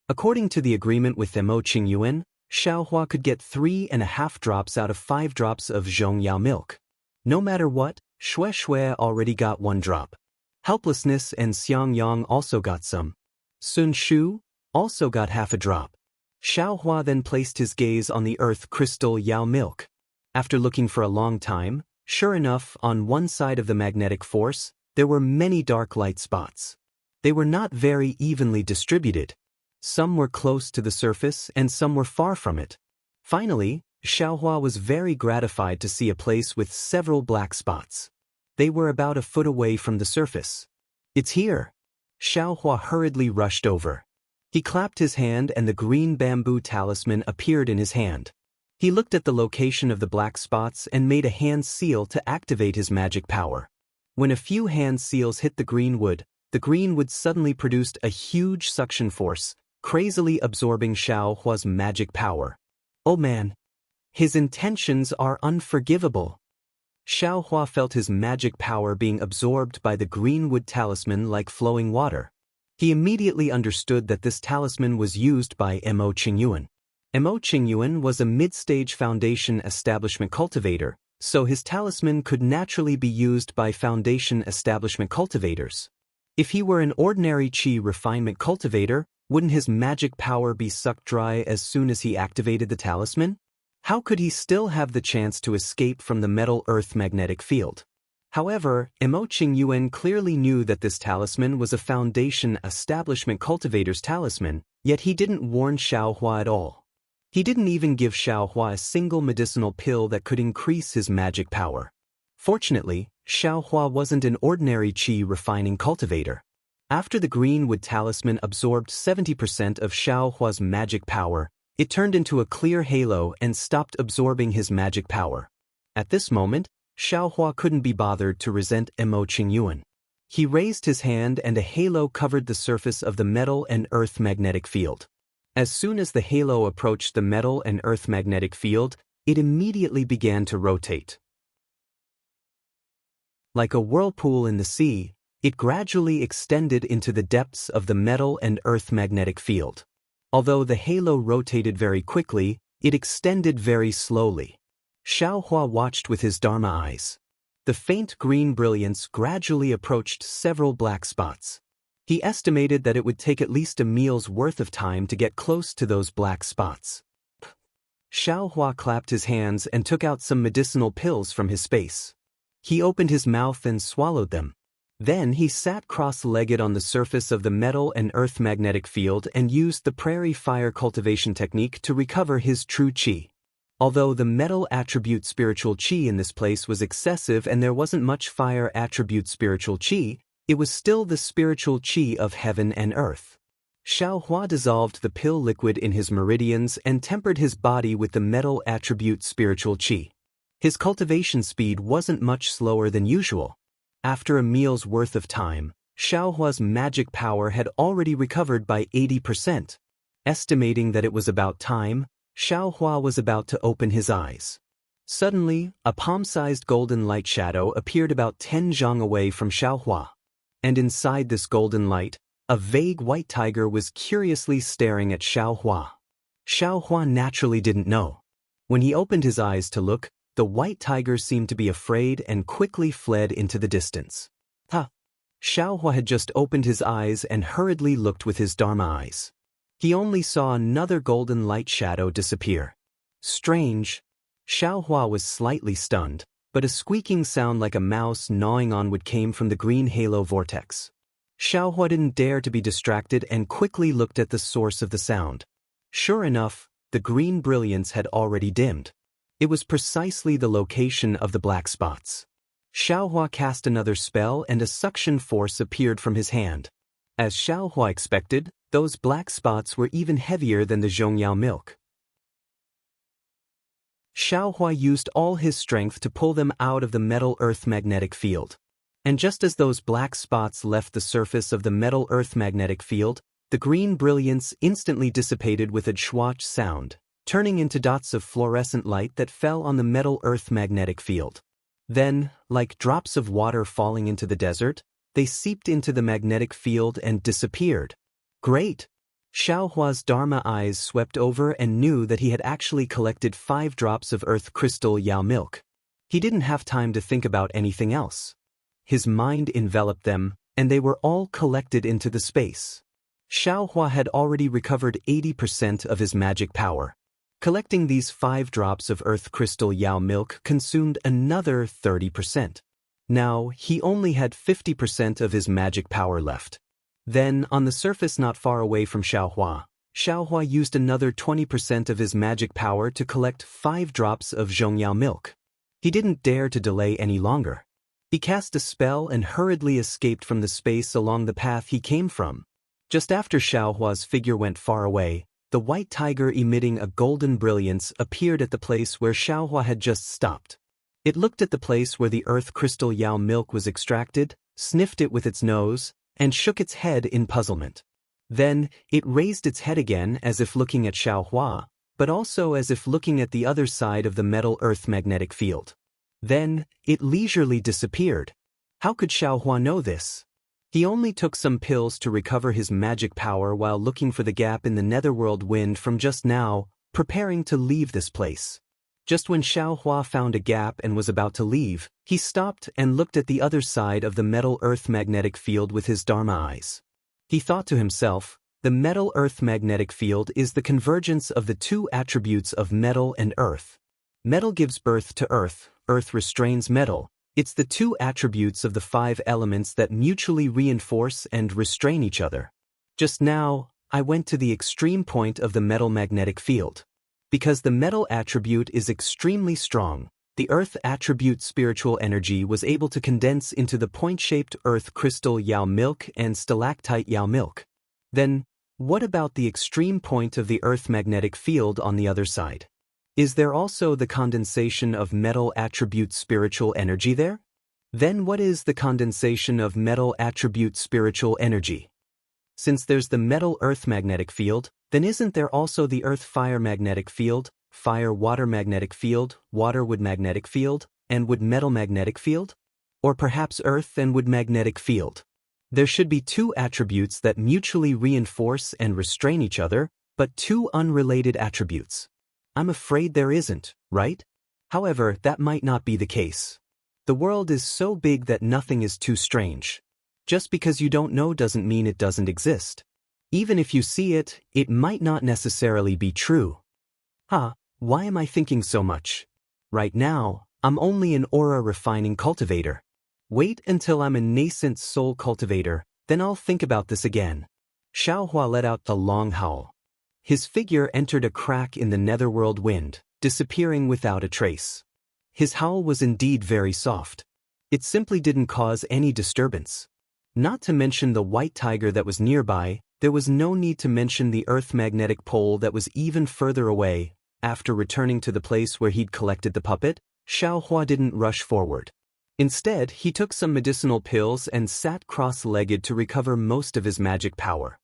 According to the agreement with Emo Qingyuan, Xiaohua could get 3.5 drops out of 5 drops of Zhongyao milk. No matter what, Xue Xue already got 1 drop. Helplessness and Xiang Yang also got some. Sun Shu also got half a drop. Xiaohua then placed his gaze on the earth crystal Yao milk. After looking for a long time, sure enough, on one side of the magnetic force, there were many dark light spots. They were not very evenly distributed. Some were close to the surface and some were far from it. Finally, Xiaohua was very gratified to see a place with several black spots. They were about a foot away from the surface. It's here. Xiaohua hurriedly rushed over. He clapped his hand and the green bamboo talisman appeared in his hand. He looked at the location of the black spots and made a hand seal to activate his magic power. When a few hand seals hit the green wood suddenly produced a huge suction force, crazily absorbing Xiaohua's magic power. Oh man! His intentions are unforgivable. Xiaohua felt his magic power being absorbed by the greenwood talisman like flowing water. He immediately understood that this talisman was used by Emo Qingyuan. Emo Qingyuan was a mid-stage foundation establishment cultivator, so his talisman could naturally be used by foundation establishment cultivators. If he were an ordinary Qi refinement cultivator, wouldn't his magic power be sucked dry as soon as he activated the talisman? How could he still have the chance to escape from the metal-earth magnetic field? However, Emo Qingyuan clearly knew that this talisman was a foundation establishment cultivator's talisman, yet he didn't warn Xiaohua at all. He didn't even give Xiaohua a single medicinal pill that could increase his magic power. Fortunately, Xiaohua wasn't an ordinary Qi refining cultivator. After the greenwood talisman absorbed 70% of Xiaohua's magic power, it turned into a clear halo and stopped absorbing his magic power. At this moment, Xiaohua couldn't be bothered to resent Emo Qingyuan. He raised his hand and a halo covered the surface of the metal and earth magnetic field. As soon as the halo approached the metal and earth magnetic field, it immediately began to rotate. Like a whirlpool in the sea, it gradually extended into the depths of the metal and earth magnetic field. Although the halo rotated very quickly, It extended very slowly. Xiaohua watched with his Dharma eyes. The faint green brilliance gradually approached several black spots. He estimated that it would take at least a meal's worth of time to get close to those black spots. Xiaohua clapped his hands and took out some medicinal pills from his space. He opened his mouth and swallowed them. Then he sat cross-legged on the surface of the metal and earth magnetic field and used the prairie fire cultivation technique to recover his true qi. Although the metal attribute spiritual qi in this place was excessive and there wasn't much fire attribute spiritual qi, it was still the spiritual qi of heaven and earth. Xiaohua dissolved the pill liquid in his meridians and tempered his body with the metal attribute spiritual qi. His cultivation speed wasn't much slower than usual. After a meal's worth of time, Xiaohua's magic power had already recovered by 80%. Estimating that it was about time, Xiaohua was about to open his eyes. Suddenly, a palm-sized golden light shadow appeared about 10 zhang away from Xiaohua. And inside this golden light, a vague white tiger was curiously staring at Xiaohua. Xiaohua naturally didn't know. When he opened his eyes to look, the white tiger seemed to be afraid and quickly fled into the distance. Xiaohua had just opened his eyes and hurriedly looked with his Dharma eyes. He only saw another golden light shadow disappear. Strange. Xiaohua was slightly stunned, but a squeaking sound like a mouse gnawing on wood came from the green halo vortex. Xiaohua didn't dare to be distracted and quickly looked at the source of the sound. Sure enough, the green brilliance had already dimmed. It was precisely the location of the black spots. Xiaohua cast another spell and a suction force appeared from his hand. As Xiaohua expected, those black spots were even heavier than the zhongyao milk. Xiaohua used all his strength to pull them out of the metal earth magnetic field. And just as those black spots left the surface of the metal earth magnetic field, the green brilliance instantly dissipated with a schwatch sound, turning into dots of fluorescent light that fell on the metal earth magnetic field. Then, like drops of water falling into the desert, they seeped into the magnetic field and disappeared. Great! Xiaohua's Dharma eyes swept over and knew that he had actually collected 5 drops of earth crystal yao milk. He didn't have time to think about anything else. His mind enveloped them, and they were all collected into the space. Xiaohua had already recovered 80% of his magic power. Collecting these 5 drops of earth crystal yao milk consumed another 30%. Now, he only had 50% of his magic power left. Then, on the surface not far away from Xiaohua, Xiaohua used another 20% of his magic power to collect 5 drops of zhongyao milk. He didn't dare to delay any longer. He cast a spell and hurriedly escaped from the space along the path he came from. Just after Xiaohua's figure went far away, the white tiger emitting a golden brilliance appeared at the place where Xiaohua had just stopped. It looked at the place where the earth crystal yao milk was extracted, sniffed it with its nose, and shook its head in puzzlement. Then, it raised its head again as if looking at Xiaohua, but also as if looking at the other side of the metal earth magnetic field. Then, it leisurely disappeared. How could Xiaohua know this? He only took some pills to recover his magic power while looking for the gap in the netherworld wind from just now, preparing to leave this place. Just when Xiaohua found a gap and was about to leave, he stopped and looked at the other side of the metal earth magnetic field with his Dharma eyes. He thought to himself, the metal earth magnetic field is the convergence of the 2 attributes of metal and earth. Metal gives birth to earth, earth restrains metal. It's the 2 attributes of the 5 elements that mutually reinforce and restrain each other. Just now, I went to the extreme point of the metal magnetic field. Because the metal attribute is extremely strong, the earth attribute spiritual energy was able to condense into the point-shaped earth crystal yao milk and stalactite yao milk. Then, what about the extreme point of the earth magnetic field on the other side? Is there also the condensation of metal attribute spiritual energy there? Then what is the condensation of metal attribute spiritual energy? Since there's the metal earth magnetic field, then isn't there also the earth fire magnetic field, fire water magnetic field, water wood magnetic field, and wood metal magnetic field? Or perhaps earth and wood magnetic field? There should be 2 attributes that mutually reinforce and restrain each other, but 2 unrelated attributes. I'm afraid there isn't, right? However, that might not be the case. The world is so big that nothing is too strange. Just because you don't know doesn't mean it doesn't exist. Even if you see it, it might not necessarily be true. Why am I thinking so much? Right now, I'm only an aura refining cultivator. Wait until I'm a nascent soul cultivator, then I'll think about this again. Xiaohua let out the long howl. His figure entered a crack in the netherworld wind, disappearing without a trace. His howl was indeed very soft. It simply didn't cause any disturbance. Not to mention the white tiger that was nearby, there was no need to mention the Earth magnetic pole that was even further away. After returning to the place where he'd collected the puppet, Xiaohua didn't rush forward. Instead, he took some medicinal pills and sat cross-legged to recover most of his magic power.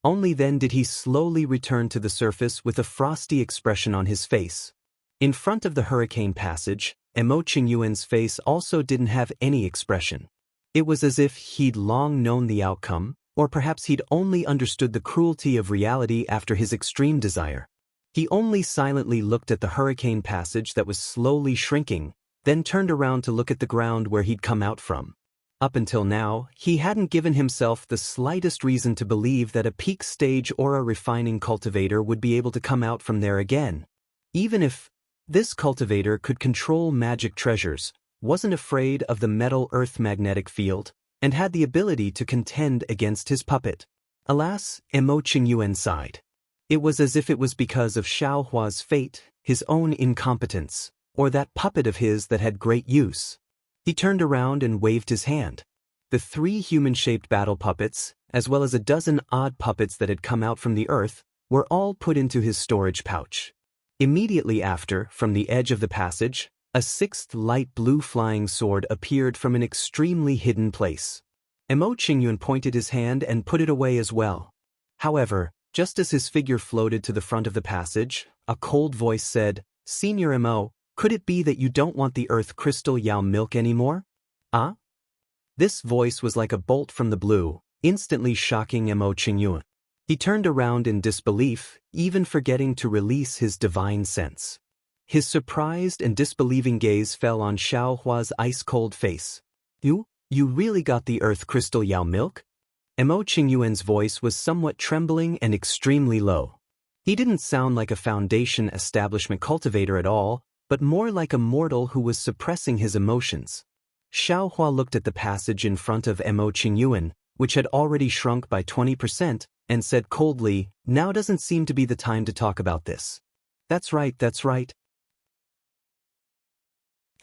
Only then did he slowly return to the surface with a frosty expression on his face. In front of the hurricane passage, Emo Qingyuan's face also didn't have any expression. It was as if he'd long known the outcome, or perhaps he'd only understood the cruelty of reality after his extreme desire. He only silently looked at the hurricane passage that was slowly shrinking, then turned around to look at the ground where he'd come out from. Up until now, he hadn't given himself the slightest reason to believe that a peak stage aura refining cultivator would be able to come out from there again. Even if this cultivator could control magic treasures, wasn't afraid of the metal earth magnetic field, and had the ability to contend against his puppet. Alas, Emo Qingyuan sighed. It was as if it was because of Xiaohua's fate, his own incompetence, or that puppet of his that had great use. He turned around and waved his hand. The 3 human-shaped battle puppets, as well as a dozen odd puppets that had come out from the earth, were all put into his storage pouch. Immediately after, from the edge of the passage, a 6th light blue flying sword appeared from an extremely hidden place. Emo Qingyuan pointed his hand and put it away as well. However, just as his figure floated to the front of the passage, a cold voice said, "Senior Emo, could it be that you don't want the earth crystal Yao milk anymore?" Ah? This voice was like a bolt from the blue, instantly shocking Emo Qingyuan. He turned around in disbelief, even forgetting to release his divine sense. His surprised and disbelieving gaze fell on Xiaohua's ice-cold face. You really got the earth crystal Yao milk? Emo Qingyuan's voice was somewhat trembling and extremely low. He didn't sound like a foundation establishment cultivator at all, but more like a mortal who was suppressing his emotions. Xiaohua looked at the passage in front of Emo Qingyuan, which had already shrunk by 20%, and said coldly, "Now doesn't seem to be the time to talk about this." That's right.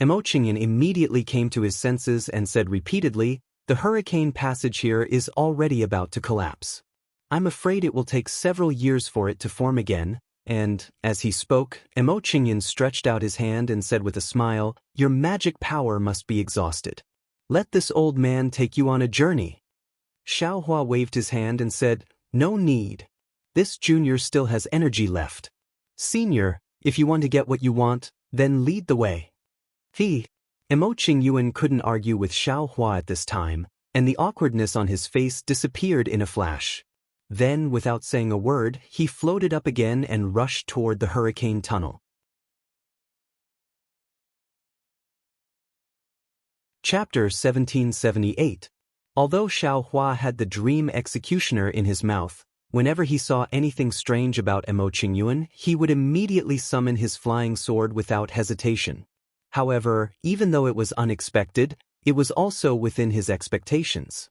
Emo Qingyuan immediately came to his senses and said repeatedly, "The hurricane passage here is already about to collapse. I'm afraid it will take several years for it to form again," and, as he spoke, Emo Qingyuan stretched out his hand and said with a smile, "Your magic power must be exhausted. Let this old man take you on a journey." Xiaohua waved his hand and said, "No need. This junior still has energy left. Senior, if you want to get what you want, then lead the way." Emo Qingyuan couldn't argue with Xiaohua at this time, and the awkwardness on his face disappeared in a flash. Then, without saying a word, he floated up again and rushed toward the hurricane tunnel. Chapter 1778. Although Xiaohua had the dream executioner in his mouth, whenever he saw anything strange about Emo Qingyuan, he would immediately summon his flying sword without hesitation. However, even though it was unexpected, it was also within his expectations.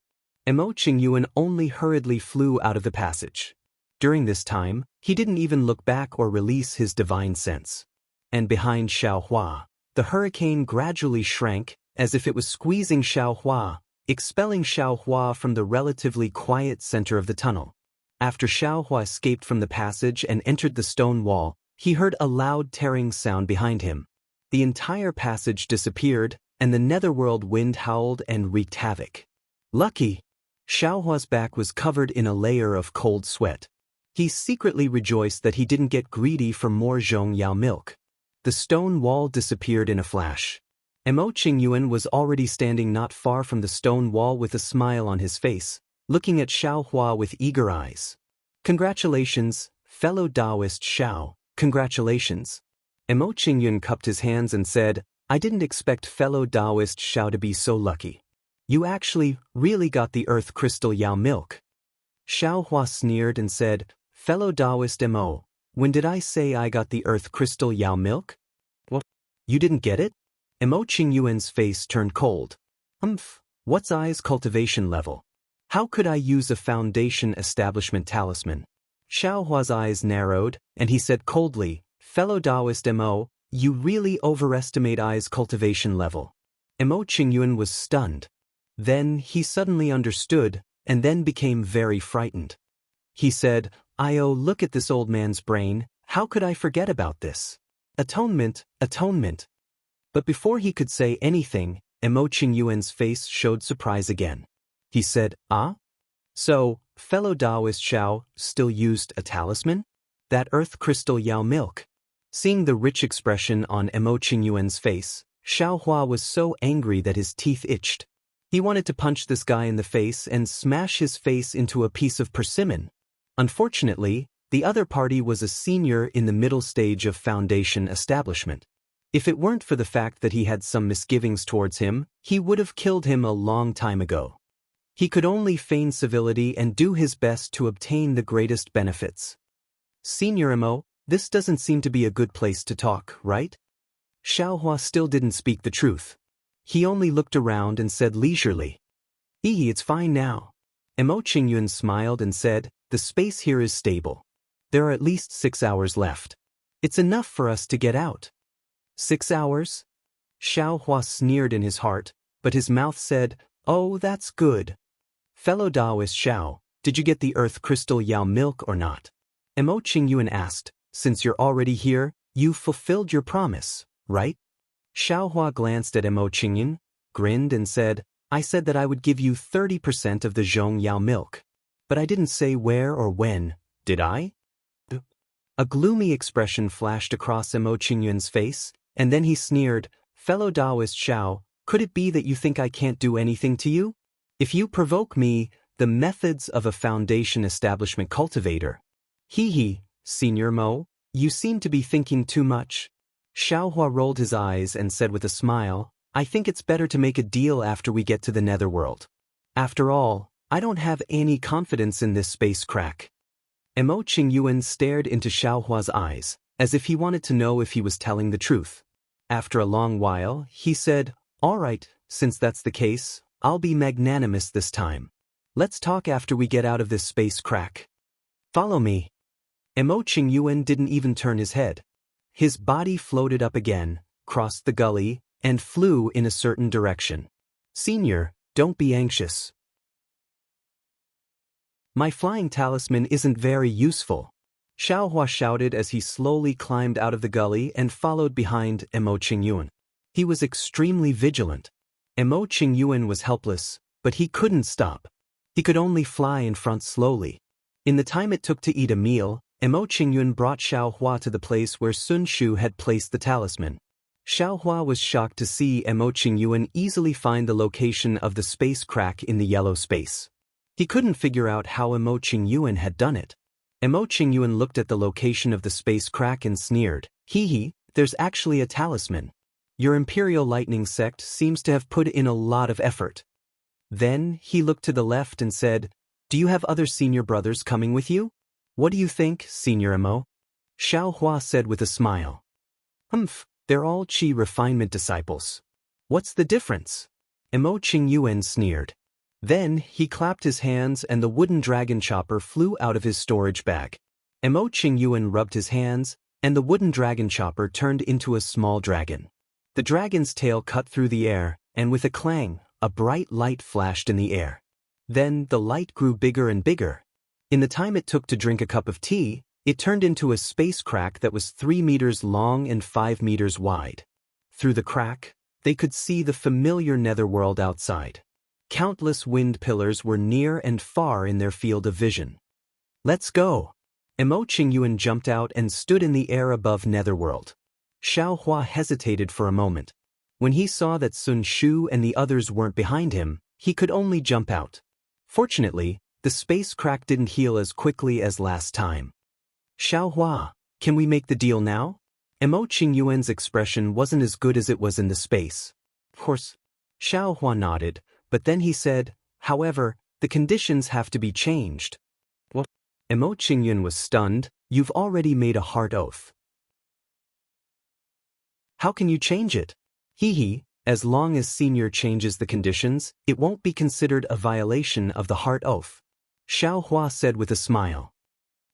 Emo Qingyuan only hurriedly flew out of the passage. During this time, he didn't even look back or release his divine sense. And behind Xiaohua, the hurricane gradually shrank, as if it was squeezing Xiaohua, expelling Xiaohua from the relatively quiet center of the tunnel. After Xiaohua escaped from the passage and entered the stone wall, he heard a loud tearing sound behind him. The entire passage disappeared, and the netherworld wind howled and wreaked havoc. Lucky! Xiaohua's back was covered in a layer of cold sweat. He secretly rejoiced that he didn't get greedy for more Zhong Yao milk. The stone wall disappeared in a flash. Emo Qingyuan was already standing not far from the stone wall with a smile on his face, looking at Xiaohua with eager eyes. "Congratulations, fellow Taoist Xiao, congratulations. Emo Qingyun cupped his hands and said, I didn't expect fellow Taoist Xiao to be so lucky. You actually really got the earth crystal Yao milk. Xiao Hua sneered and said, fellow Taoist Mo, when did I say I got the earth crystal Yao milk? What? You didn't get it? Emo Qingyuan's face turned cold. What's I's cultivation level? How could I use a foundation establishment talisman? Xiao Hua's eyes narrowed, and he said coldly, fellow Taoist Mo, you really overestimate I's cultivation level. Emo Qingyuan was stunned. Then he suddenly understood, and then became very frightened. He said, look at this old man's brain, how could I forget about this? Atonement, atonement. But before he could say anything, Emo Qingyuan's face showed surprise again. He said, So, fellow Taoist Xiao still used a talisman? That earth crystal Yao milk. Seeing the rich expression on Emo Qingyuan's face, Xiao Hua was so angry that his teeth itched. He wanted to punch this guy in the face and smash his face into a piece of persimmon. Unfortunately, the other party was a senior in the middle stage of foundation establishment. If it weren't for the fact that he had some misgivings towards him, he would have killed him a long time ago. He could only feign civility and do his best to obtain the greatest benefits. Senior Mo, this doesn't seem to be a good place to talk, right? Xiao Hua still didn't speak the truth. He only looked around and said leisurely, it's fine now. Emo Qingyun smiled and said, the space here is stable. There are at least 6 hours left. It's enough for us to get out. 6 hours? Xiao Hua sneered in his heart, but his mouth said, oh, that's good. Fellow Taoist Xiao, did you get the earth crystal Yao milk or not? Emo Qingyuan asked, since you're already here, you've fulfilled your promise, right? Xiao Hua glanced at Emo Qingyuan, grinned and said, I said that I would give you 30% of the Zhong Yao milk. But I didn't say where or when, did I? A gloomy expression flashed across Emo Qingyuan's face, and then he sneered, fellow Taoist Xiao, could it be that you think I can't do anything to you? If you provoke me, the methods of a foundation establishment cultivator. Senior Mo, you seem to be thinking too much. Xiao Hua rolled his eyes and said with a smile, I think it's better to make a deal after we get to the netherworld. After all, I don't have any confidence in this space crack. Emo Qingyuan stared into Xiao Hua's eyes, as if he wanted to know if he was telling the truth. After a long while, he said, all right, since that's the case, I'll be magnanimous this time. Let's talk after we get out of this space crack. Follow me. Emo Qingyuan didn't even turn his head. His body floated up again, crossed the gully, and flew in a certain direction. Senior, don't be anxious. My flying talisman isn't very useful. Xiao Hua shouted as he slowly climbed out of the gully and followed behind Emo Qingyuan. He was extremely vigilant. Emo Qingyuan was helpless, but he couldn't stop. He could only fly in front slowly. In the time it took to eat a meal, Emo Qingyuan brought Xiao Hua to the place where Sun Shu had placed the talisman. Xiao Hua was shocked to see Emo Qingyuan easily find the location of the space crack in the yellow space. He couldn't figure out how Emo Qingyuan had done it. Emo Qingyuan looked at the location of the space crack and sneered, there's actually a talisman. Your Imperial Lightning sect seems to have put in a lot of effort. Then he looked to the left and said, do you have other senior brothers coming with you? What do you think, Senior Emo? Xiao Hua said with a smile. They're all Qi refinement disciples. What's the difference? Emo Qingyuan sneered. Then he clapped his hands and the wooden dragon chopper flew out of his storage bag. Emo Qingyuan rubbed his hands, and the wooden dragon chopper turned into a small dragon. The dragon's tail cut through the air, and with a clang, a bright light flashed in the air. Then the light grew bigger and bigger. In the time it took to drink a cup of tea, it turned into a space crack that was 3 meters long and 5 meters wide. Through the crack, they could see the familiar netherworld outside. Countless wind pillars were near and far in their field of vision. Let's go. Emo Qingyuan jumped out and stood in the air above netherworld. Xiao Hua hesitated for a moment. When he saw that Sun Shu and the others weren't behind him, he could only jump out. Fortunately, the space crack didn't heal as quickly as last time. Xiaohua, can we make the deal now? Mo Qingyuan's expression wasn't as good as it was in the space. Of course. Xiaohua nodded, but then he said, however, the conditions have to be changed. What? Mo Qingyuan was stunned. You've already made a heart oath. How can you change it? Hee, as long as Senior changes the conditions, it won't be considered a violation of the heart oath. Xiaohua said with a smile.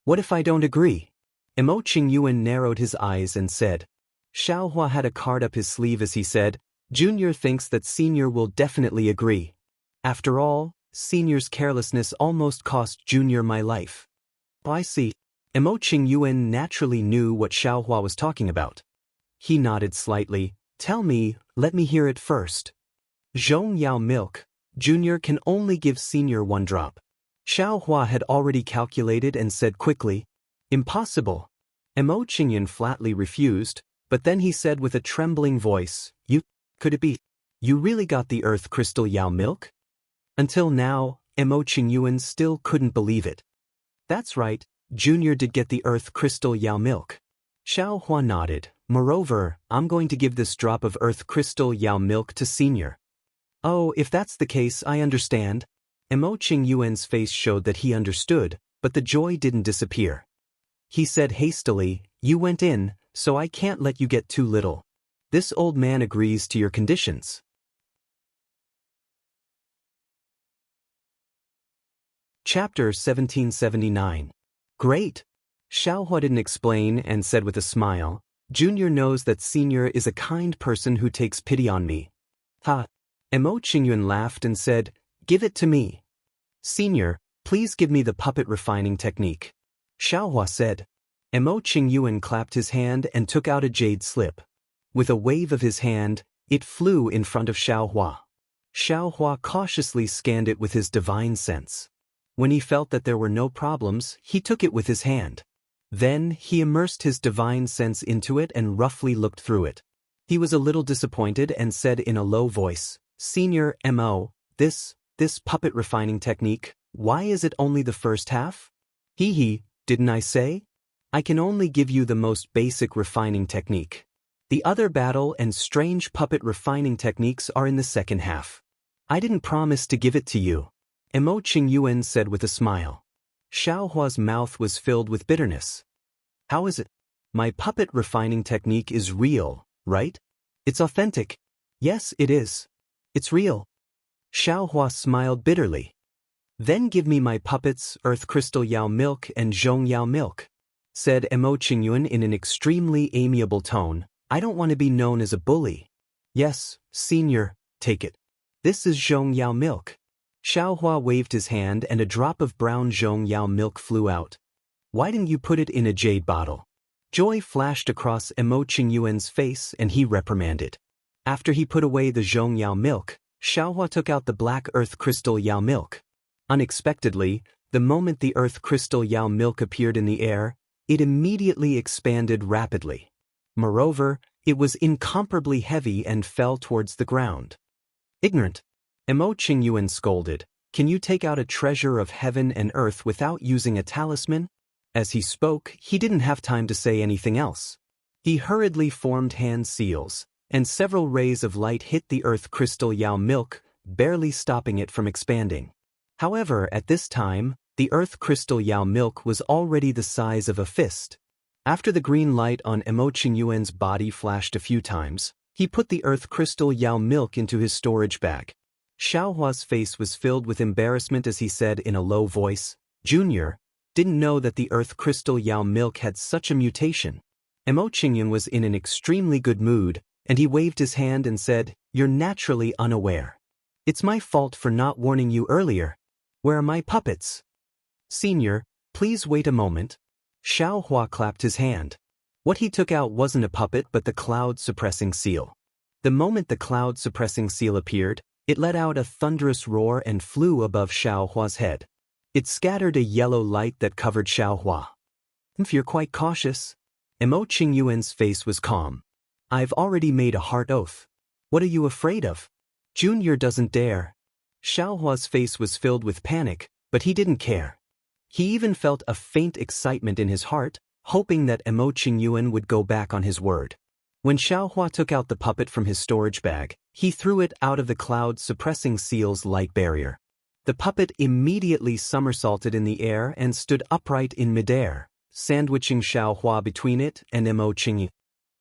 What if I don't agree? Mo Qingyuan narrowed his eyes and said. Xiaohua had a card up his sleeve as he said, Junior thinks that Senior will definitely agree. After all, Senior's carelessness almost cost Junior my life. I see. Mo Qingyuan naturally knew what Xiaohua was talking about. He nodded slightly. Tell me, let me hear it first. Zhong Yao milk. Junior can only give Senior 1 drop. Xiaohua had already calculated and said quickly, Impossible. Mo Qingyuan flatly refused, but then he said with a trembling voice, Could it be? You really got the earth crystal Yao milk? Until now, Mo Qingyuan still couldn't believe it. That's right, Junior did get the earth crystal Yao milk. Xiaohua nodded. Moreover, I'm going to give this drop of earth crystal Yao milk to Senior. Oh, if that's the case, I understand. Mo Qingyuan's face showed that he understood, but the joy didn't disappear. He said hastily, You went in, so I can't let you get too little. This old man agrees to your conditions. Chapter 1779. Great. Xiaohua didn't explain and said with a smile, Junior knows that Senior is a kind person who takes pity on me. Ha. Mo Qingyuan laughed and said, Give it to me. Senior, please give me the puppet refining technique. Xiaohua said. Mo Qingyuan clapped his hand and took out a jade slip. With a wave of his hand, it flew in front of Xiaohua. Xiaohua cautiously scanned it with his divine sense. When he felt that there were no problems, he took it with his hand. Then, he immersed his divine sense into it and roughly looked through it. He was a little disappointed and said in a low voice, Senior Mo, this puppet refining technique, why is it only the first half? Didn't I say? I can only give you the most basic refining technique. The other battle and strange puppet refining techniques are in the second half. I didn't promise to give it to you. Mo Qingyuan said with a smile. Xiaohua's mouth was filled with bitterness. How is it? My puppet refining technique is real, right? It's authentic. Yes, it is. It's real. Xiaohua smiled bitterly. Then give me my puppets, Earth Crystal Yao milk and Zhong Yao milk, said Mo Qingyuan in an extremely amiable tone. I don't want to be known as a bully. Yes, Senior, take it. This is Zhong Yao milk. Xiaohua waved his hand and a drop of brown Zhong Yao milk flew out. Why didn't you put it in a jade bottle? Joy flashed across Mo Qingyuan's face and he reprimanded. After he put away the Zhong Yao milk, Xiaohua took out the black earth crystal Yao milk. Unexpectedly, the moment the earth crystal Yao milk appeared in the air, it immediately expanded rapidly. Moreover, it was incomparably heavy and fell towards the ground. Ignorant. Mo Qingyuan scolded, Can you take out a treasure of heaven and earth without using a talisman? As he spoke, he didn't have time to say anything else. He hurriedly formed hand seals, and several rays of light hit the earth crystal Yao milk, barely stopping it from expanding. However, at this time, the earth crystal Yao milk was already the size of a fist. After the green light on Mo Qingyuan's body flashed a few times, he put the earth crystal Yao milk into his storage bag. Xiaohua's face was filled with embarrassment as he said in a low voice, Junior, didn't know that the earth crystal Yao milk had such a mutation. Mo Qingyuan was in an extremely good mood, and he waved his hand and said, You're naturally unaware. It's my fault for not warning you earlier. Where are my puppets? Senior, please wait a moment. Xiaohua clapped his hand. What he took out wasn't a puppet but the cloud-suppressing seal. The moment the cloud-suppressing seal appeared, it let out a thunderous roar and flew above Xiaohua's head. It scattered a yellow light that covered Xiaohua. If you're quite cautious. Mo Qingyuan's face was calm. I've already made a heart oath. What are you afraid of? Junior doesn't dare. Xiaohua's face was filled with panic, but he didn't care. He even felt a faint excitement in his heart, hoping that Mo Qingyuan would go back on his word. When Xiaohua took out the puppet from his storage bag, he threw it out of the cloud-suppressing seal's light barrier. The puppet immediately somersaulted in the air and stood upright in midair, sandwiching Xiaohua between it and Mo Qingyuan.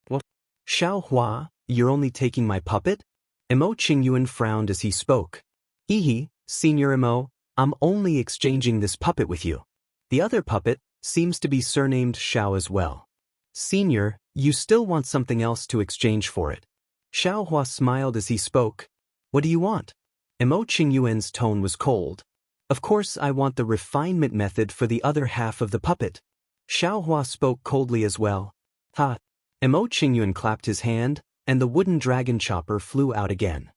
What? Xiaohua, you're only taking my puppet? Mo Qingyuan frowned as he spoke. Hehe, Senior Mo, I'm only exchanging this puppet with you. The other puppet seems to be surnamed Xiao as well. Senior, you still want something else to exchange for it. Xiaohua smiled as he spoke. What do you want? Mo Qingyuan's tone was cold. Of course I want the refinement method for the other half of the puppet. Xiaohua spoke coldly as well. Ha! Mo Qingyuan clapped his hand, and the wooden dragon chopper flew out again.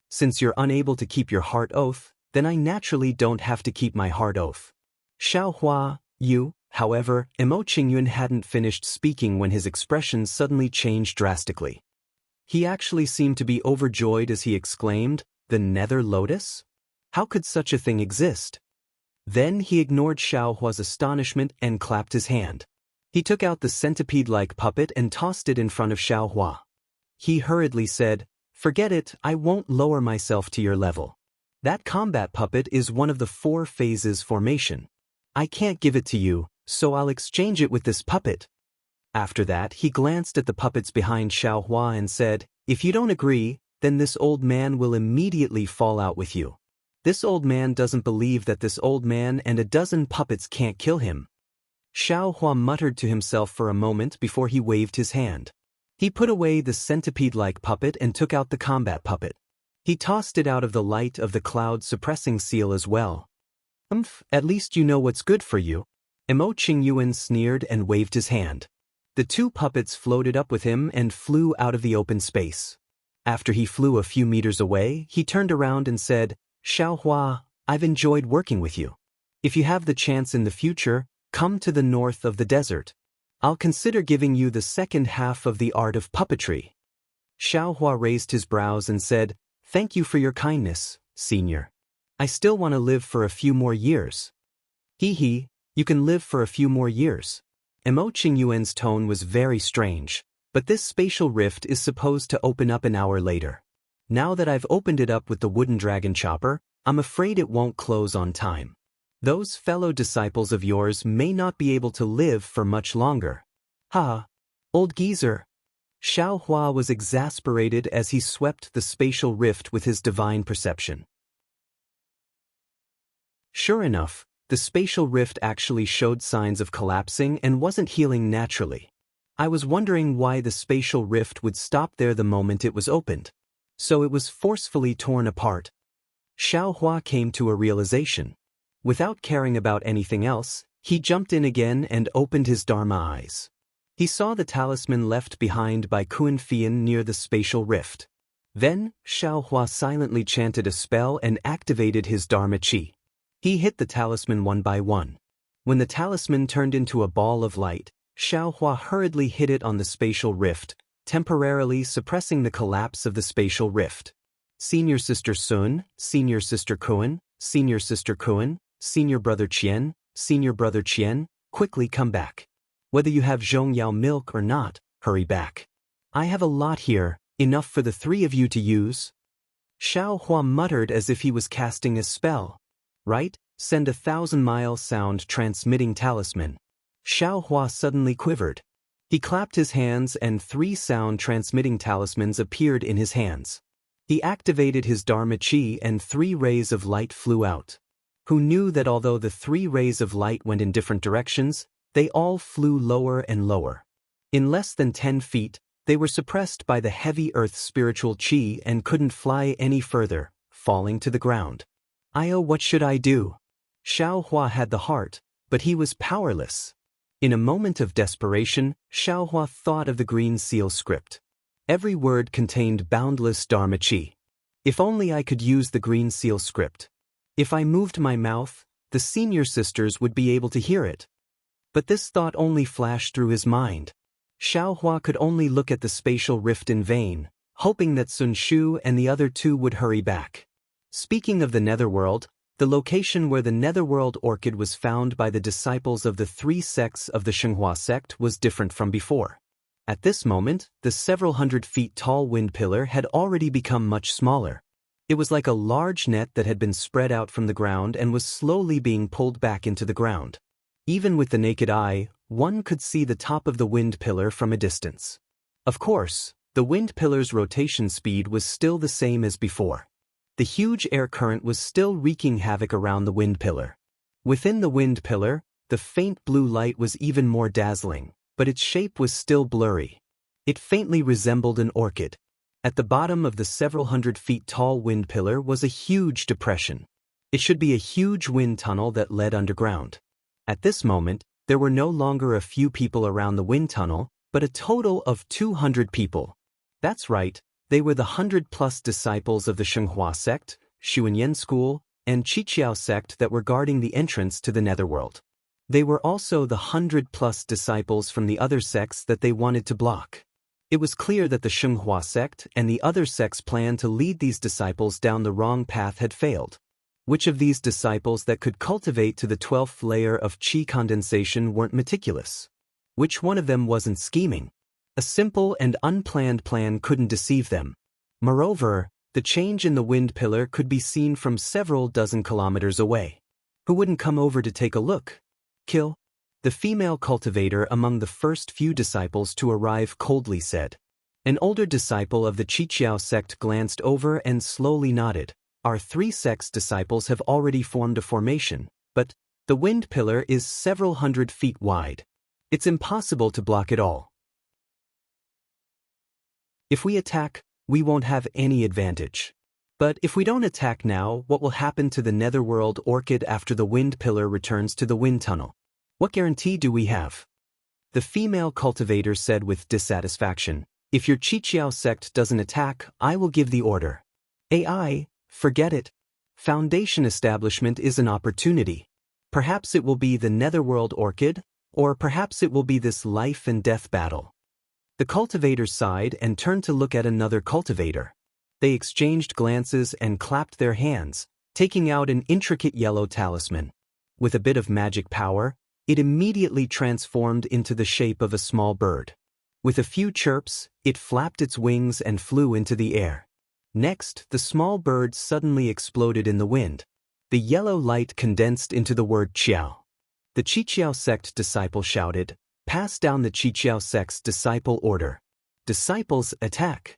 Since you're unable to keep your heart oath, then I naturally don't have to keep my heart oath. Xiaohua, you, however, Mo Qingyuan hadn't finished speaking when his expression suddenly changed drastically. He actually seemed to be overjoyed as he exclaimed, "The Nether Lotus? How could such a thing exist?" Then he ignored Xiaohua's astonishment and clapped his hand. He took out the centipede-like puppet and tossed it in front of Xiaohua. He hurriedly said, "Forget it, I won't lower myself to your level. That combat puppet is one of the 4 phases formation. I can't give it to you, so I'll exchange it with this puppet." After that, he glanced at the puppets behind Xiaohua and said, "If you don't agree, then this old man will immediately fall out with you. This old man doesn't believe that this old man and a dozen puppets can't kill him." Xiaohua muttered to himself for a moment before he waved his hand. He put away the centipede-like puppet and took out the combat puppet. He tossed it out of the light of the cloud-suppressing seal as well. At least you know what's good for you." Mo Qingyuan sneered and waved his hand. The 2 puppets floated up with him and flew out of the open space. After he flew a few meters away, he turned around and said, "Xiaohua, I've enjoyed working with you. If you have the chance in the future, come to the north of the desert. I'll consider giving you the second half of the art of puppetry." Xiaohua raised his brows and said, "Thank you for your kindness, Senior. I still want to live for a few more years." Hehe, you can live for a few more years. Mo Qingyuan's tone was very strange, but this spatial rift is supposed to open up an hour later. Now that I've opened it up with the wooden dragon chopper, I'm afraid it won't close on time. Those fellow disciples of yours may not be able to live for much longer. Ha! Old geezer! Xiaohua was exasperated as he swept the spatial rift with his divine perception. Sure enough, the spatial rift actually showed signs of collapsing and wasn't healing naturally. I was wondering why the spatial rift would stop there the moment it was opened. So it was forcefully torn apart. Xiaohua came to a realization. Without caring about anything else, he jumped in again and opened his Dharma eyes. He saw the talisman left behind by Kuan Fian near the spatial rift. Then, Xiaohua silently chanted a spell and activated his Dharma Qi. He hit the talisman one by one. When the talisman turned into a ball of light, Xiaohua hurriedly hit it on the spatial rift, temporarily suppressing the collapse of the spatial rift. Senior Sister Sun, Senior Sister Kuan, Senior Sister Kuan, Senior Brother Qian, Senior Brother Qian, quickly come back. Whether you have Zhongyao milk or not, hurry back. I have a lot here, enough for the 3 of you to use. Xiaohua muttered as if he was casting a spell. Right? Send 1,000-mile sound transmitting talisman. Xiaohua suddenly quivered. He clapped his hands and 3 sound transmitting talismans appeared in his hands. He activated his Dharma Qi and 3 rays of light flew out. Who knew that although the 3 rays of light went in different directions, they all flew lower and lower. In less than 10 feet, they were suppressed by the heavy earth's spiritual Qi and couldn't fly any further, falling to the ground. What should I do? Xiaohua had the heart, but he was powerless. In a moment of desperation, Xiaohua thought of the green seal script. Every word contained boundless Dharma Qi. If only I could use the green seal script. If I moved my mouth, the senior sisters would be able to hear it. But this thought only flashed through his mind. Xiaohua could only look at the spatial rift in vain, hoping that Sun Shu and the other 2 would hurry back. Speaking of the netherworld, The location where the netherworld orchid was found by the disciples of the three sects of the Shenghua sect was different from before. At this moment, the several hundred feet tall wind pillar had already become much smaller. It was like a large net that had been spread out from the ground and was slowly being pulled back into the ground. Even with the naked eye, one could see the top of the wind pillar from a distance. Of course, the wind pillar's rotation speed was still the same as before. The huge air current was still wreaking havoc around the wind pillar. Within the wind pillar, the faint blue light was even more dazzling, but its shape was still blurry. It faintly resembled an orchid. At the bottom of the several hundred feet tall wind pillar was a huge depression. It should be a huge wind tunnel that led underground. At this moment, there were no longer a few people around the wind tunnel, but a total of 200 people. That's right, they were the 100-plus disciples of the Shenghua sect, Xuanyan school, and Qiqiao sect that were guarding the entrance to the netherworld. They were also the 100-plus disciples from the other sects that they wanted to block. It was clear that the Shenghua sect and the other sects' plan to lead these disciples down the wrong path had failed. Which of these disciples that could cultivate to the 12th layer of qi condensation weren't meticulous? Which one of them wasn't scheming? A simple and unplanned plan couldn't deceive them. Moreover, the change in the wind pillar could be seen from several dozen kilometers away. Who wouldn't come over to take a look? Kill. The female cultivator among the first few disciples to arrive coldly said. An older disciple of the Qiqiao sect glanced over and slowly nodded. Our three sects disciples have already formed a formation, but the wind pillar is several hundred feet wide. It's impossible to block it all. If we attack, we won't have any advantage. But if we don't attack now, what will happen to the netherworld orchid after the wind pillar returns to the wind tunnel? What guarantee do we have? The female cultivator said with dissatisfaction. If your Qiqiao sect doesn't attack, I will give the order. AI, forget it. Foundation establishment is an opportunity. Perhaps it will be the netherworld orchid, or perhaps it will be this life and death battle. The cultivator sighed and turned to look at another cultivator. They exchanged glances and clapped their hands, taking out an intricate yellow talisman. With a bit of magic power, it immediately transformed into the shape of a small bird. With a few chirps, it flapped its wings and flew into the air. Next, the small bird suddenly exploded in the wind. The yellow light condensed into the word Qiao. The Qiqiao sect disciple shouted, "Pass down the Qiqiao sect's disciple order. Disciples attack."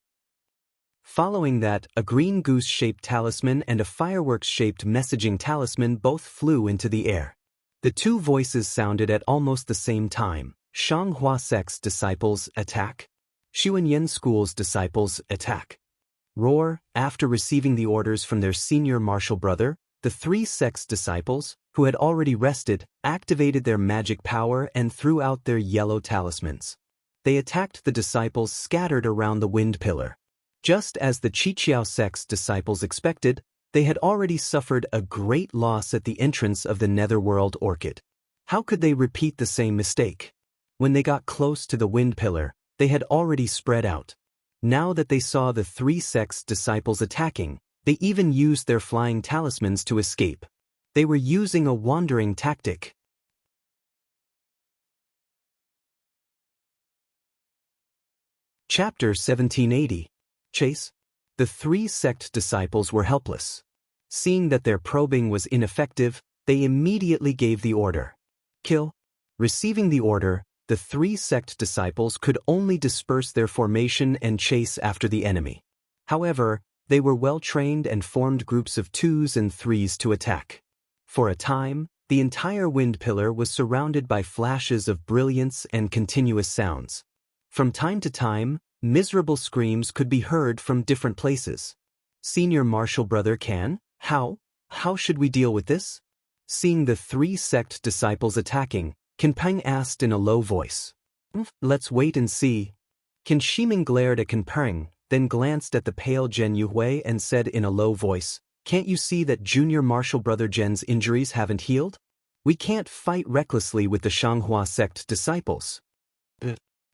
Following that, a green goose-shaped talisman and a fireworks-shaped messaging talisman both flew into the air. The two voices sounded at almost the same time. Shenghua sect's disciples attack. Xuanyan school's disciples attack. Roar. After receiving the orders from their senior martial brother, the three sects' disciples, who had already rested, activated their magic power and threw out their yellow talismans. They attacked the disciples scattered around the wind pillar. Just as the Qiqiao sect's disciples expected, they had already suffered a great loss at the entrance of the netherworld orchid. How could they repeat the same mistake? When they got close to the wind pillar, they had already spread out. Now that they saw the three sects' disciples attacking, they even used their flying talismans to escape. They were using a wandering tactic. Chapter 1780. Chase. The three sect disciples were helpless. Seeing that their probing was ineffective, they immediately gave the order. Kill. Receiving the order, the three sect disciples could only disperse their formation and chase after the enemy. However, they were well trained and formed groups of 2s and 3s to attack. For a time, the entire wind pillar was surrounded by flashes of brilliance and continuous sounds. From time to time, miserable screams could be heard from different places. Senior martial brother Can, how should we deal with this? Seeing the three sect disciples attacking, Can Peng asked in a low voice. Let's wait and see. Can Shiming glared at Can Peng, then glanced at the pale Zhen Yuhui and said in a low voice, "Can't you see that junior martial brother Zhen's injuries haven't healed? We can't fight recklessly with the Shenghua sect disciples."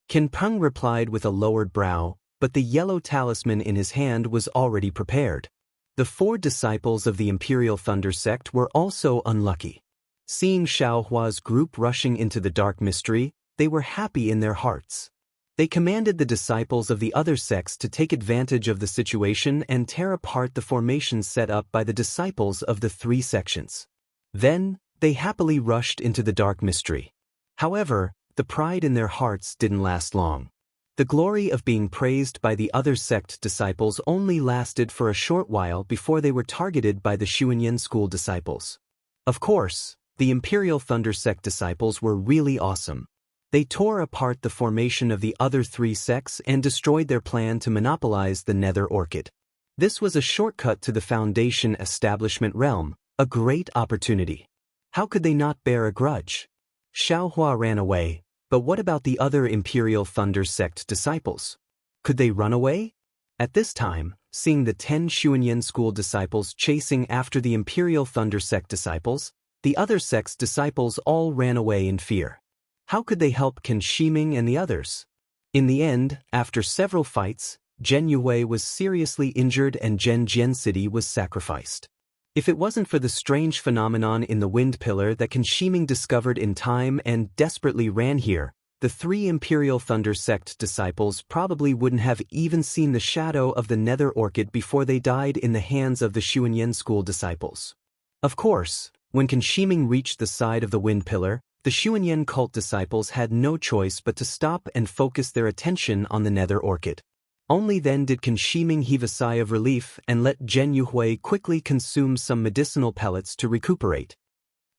Can Peng replied with a lowered brow, but the yellow talisman in his hand was already prepared. The 4 disciples of the Imperial Thunder sect were also unlucky. Seeing Xiaohua's group rushing into the dark mystery, they were happy in their hearts. They commanded the disciples of the other sects to take advantage of the situation and tear apart the formations set up by the disciples of the 3 sections. Then, they happily rushed into the dark mystery. However, the pride in their hearts didn't last long. The glory of being praised by the other sect disciples only lasted for a short while before they were targeted by the Xuanyan school disciples. Of course, the Imperial Thunder sect disciples were really awesome. They tore apart the formation of the other 3 sects and destroyed their plan to monopolize the Nether Orchid. This was a shortcut to the Foundation establishment realm, a great opportunity. How could they not bear a grudge? Xiaohua ran away, but what about the other Imperial Thunder sect disciples? Could they run away? At this time, seeing the 10 Xuanyan school disciples chasing after the Imperial Thunder sect disciples, the other sect's disciples all ran away in fear. How could they help Qin Shiming and the others? In the end, after several fights, Zhen Yuhui was seriously injured and Zhen Jian City was sacrificed. If it wasn't for the strange phenomenon in the wind pillar that Qin Shiming discovered in time and desperately ran here, the 3 Imperial Thunder sect disciples probably wouldn't have even seen the shadow of the Nether Orchid before they died in the hands of the Xuanyan school disciples. Of course, when Qin Shiming reached the side of the wind pillar, the Xuanyan cult disciples had no choice but to stop and focus their attention on the Nether Orchid. Only then did Qin Shiming heave a sigh of relief and let Zhen Yuhui quickly consume some medicinal pellets to recuperate.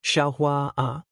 Xiaohua,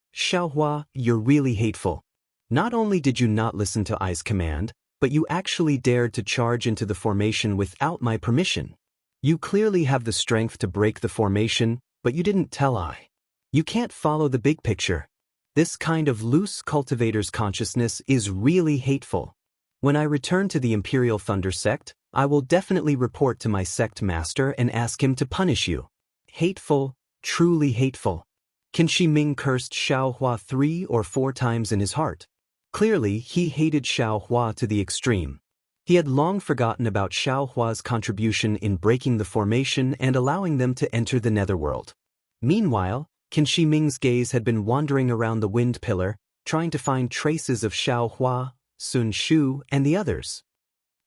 you're really hateful. Not only did you not listen to Ai's command, but you actually dared to charge into the formation without my permission. You clearly have the strength to break the formation, but you didn't tell Ai. You can't follow the big picture. This kind of loose cultivator's consciousness is really hateful. When I return to the Imperial Thunder sect, I will definitely report to my sect master and ask him to punish you. Hateful, truly hateful. Qin Shiming cursed Xiaohua 3 or 4 times in his heart. Clearly, he hated Xiaohua to the extreme. He had long forgotten about Xiaohua's contribution in breaking the formation and allowing them to enter the netherworld. Meanwhile, Qin Shiming's gaze had been wandering around the wind pillar, trying to find traces of Xiaohua, Sun Shu, and the others.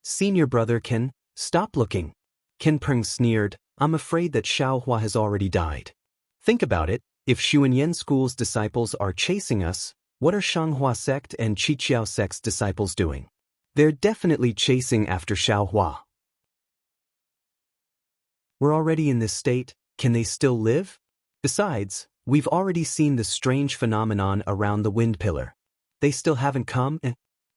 Senior brother Qin, stop looking. Qin Peng sneered, I'm afraid that Xiaohua has already died. Think about it, if Xuanyan school's disciples are chasing us, what are Shanghua sect and Qiqiao sect's disciples doing? They're definitely chasing after Xiaohua. We're already in this state, can they still live? Besides, we've already seen the strange phenomenon around the wind pillar. They still haven't come?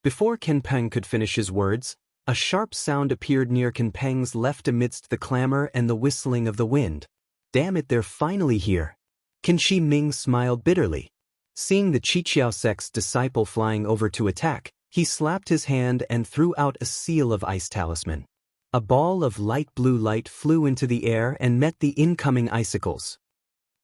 Before Qin Peng could finish his words, a sharp sound appeared near Qin Peng's left amidst the clamor and the whistling of the wind. Damn it, they're finally here. Qin Shiming smiled bitterly. Seeing the Qiqiao sect's disciple flying over to attack, he slapped his hand and threw out a seal of ice talisman. A ball of light blue light flew into the air and met the incoming icicles.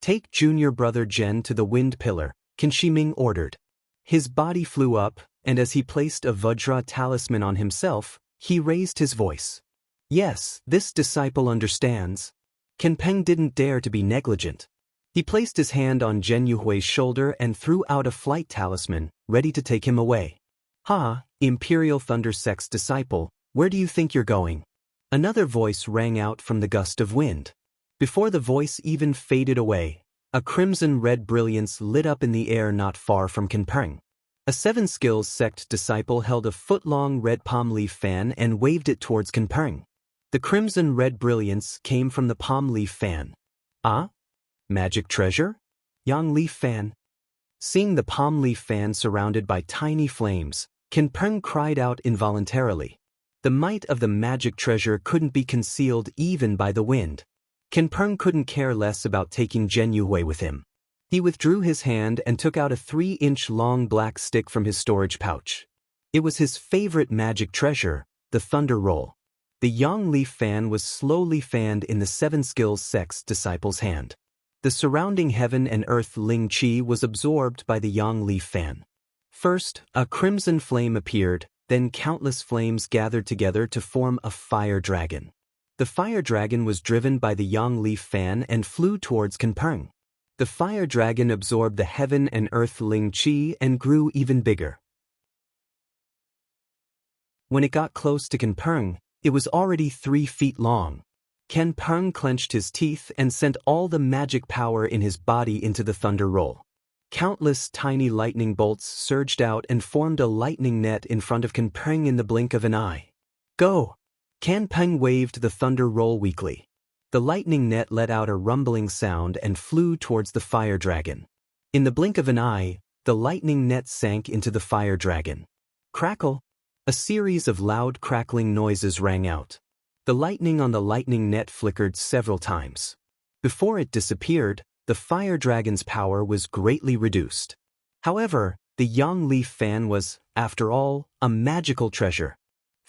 Take junior brother Zhen to the wind pillar, Qin Shiming ordered. His body flew up, and as he placed a Vajra talisman on himself, he raised his voice. Yes, this disciple understands. Qin Peng didn't dare to be negligent. He placed his hand on Zhen Yuhui's shoulder and threw out a flight talisman, ready to take him away. Imperial Thunder sect's disciple, where do you think you're going? Another voice rang out from the gust of wind. Before the voice even faded away, a crimson-red brilliance lit up in the air not far from Qin Peng. A 7 Skills sect disciple held a foot-long red palm leaf fan and waved it towards Qin Peng. The crimson-red brilliance came from the palm leaf fan. Magic treasure? Yang leaf fan. Seeing the palm leaf fan surrounded by tiny flames, Qin Peng cried out involuntarily. The might of the magic treasure couldn't be concealed even by the wind. Qin Peng couldn't care less about taking Zhen Yuhui with him. He withdrew his hand and took out a 3-inch long black stick from his storage pouch. It was his favorite magic treasure, the Thunder Roll. The Yang leaf fan was slowly fanned in the 7 Skills sect's disciple's hand. The surrounding heaven and earth Ling Qi was absorbed by the Yang leaf fan. First, a crimson flame appeared, then countless flames gathered together to form a fire dragon. The fire dragon was driven by the yang leaf fan and flew towards Kanpeng. The fire dragon absorbed the heaven and earth ling qi and grew even bigger. When it got close to Kanpeng, it was already 3 feet long. Kanpeng clenched his teeth and sent all the magic power in his body into the thunder roll. Countless tiny lightning bolts surged out and formed a lightning net in front of Kanpeng in the blink of an eye. Go! Kanpeng waved the thunder roll weakly. The lightning net let out a rumbling sound and flew towards the fire dragon. In the blink of an eye, the lightning net sank into the fire dragon. Crackle! A series of loud crackling noises rang out. The lightning on the lightning net flickered several times. Before it disappeared, the fire dragon's power was greatly reduced. However, the yang leaf fan was, after all, a magical treasure.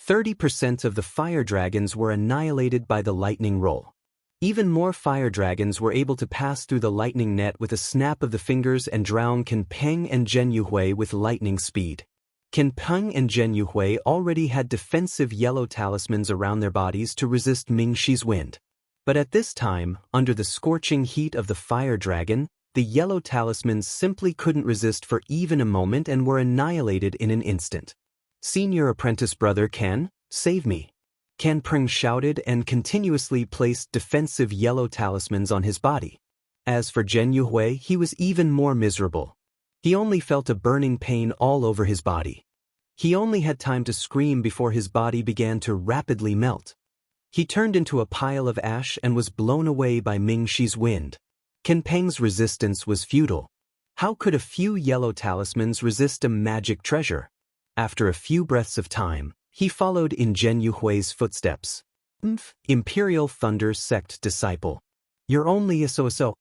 30% of the fire dragons were annihilated by the lightning roll. Even more fire dragons were able to pass through the lightning net with a snap of the fingers and drown Kanpeng and Zhen Yuhui with lightning speed. Kanpeng and Zhen Yuhui already had defensive yellow talismans around their bodies to resist Mingxi's wind. But at this time, under the scorching heat of the fire dragon, the yellow talismans simply couldn't resist for even a moment and were annihilated in an instant. Senior apprentice brother Kan, save me! Kanpeng shouted and continuously placed defensive yellow talismans on his body. As for Zhen Yuhui, he was even more miserable. He only felt a burning pain all over his body. He only had time to scream before his body began to rapidly melt. He turned into a pile of ash and was blown away by Mingxi's wind. Kanpeng's resistance was futile. How could a few yellow talismans resist a magic treasure? After a few breaths of time, he followed in Zhen Yuhui's footsteps. Imperial Thunder Sect Disciple. You're only a so-so.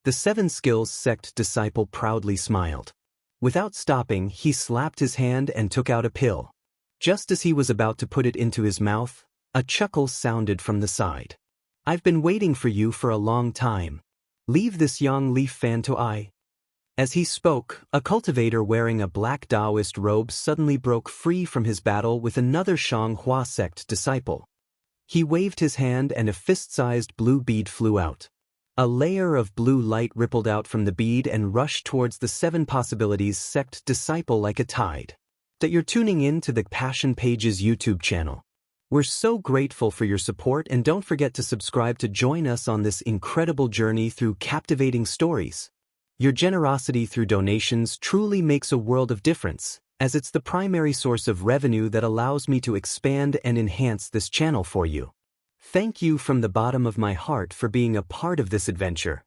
The 7 Skills Sect disciple proudly smiled. Without stopping, he slapped his hand and took out a pill. Just as he was about to put it into his mouth, a chuckle sounded from the side. I've been waiting for you for a long time. Leave this yang leaf fan to I. As he spoke, a cultivator wearing a black Taoist robe suddenly broke free from his battle with another Shanghua sect disciple. He waved his hand and a fist-sized blue bead flew out. A layer of blue light rippled out from the bead and rushed towards the 7 Possibilities sect disciple like a tide. That you're tuning in to the Passion Pages YouTube channel. We're so grateful for your support, and don't forget to subscribe to join us on this incredible journey through captivating stories. Your generosity through donations truly makes a world of difference, as it's the primary source of revenue that allows me to expand and enhance this channel for you. Thank you from the bottom of my heart for being a part of this adventure.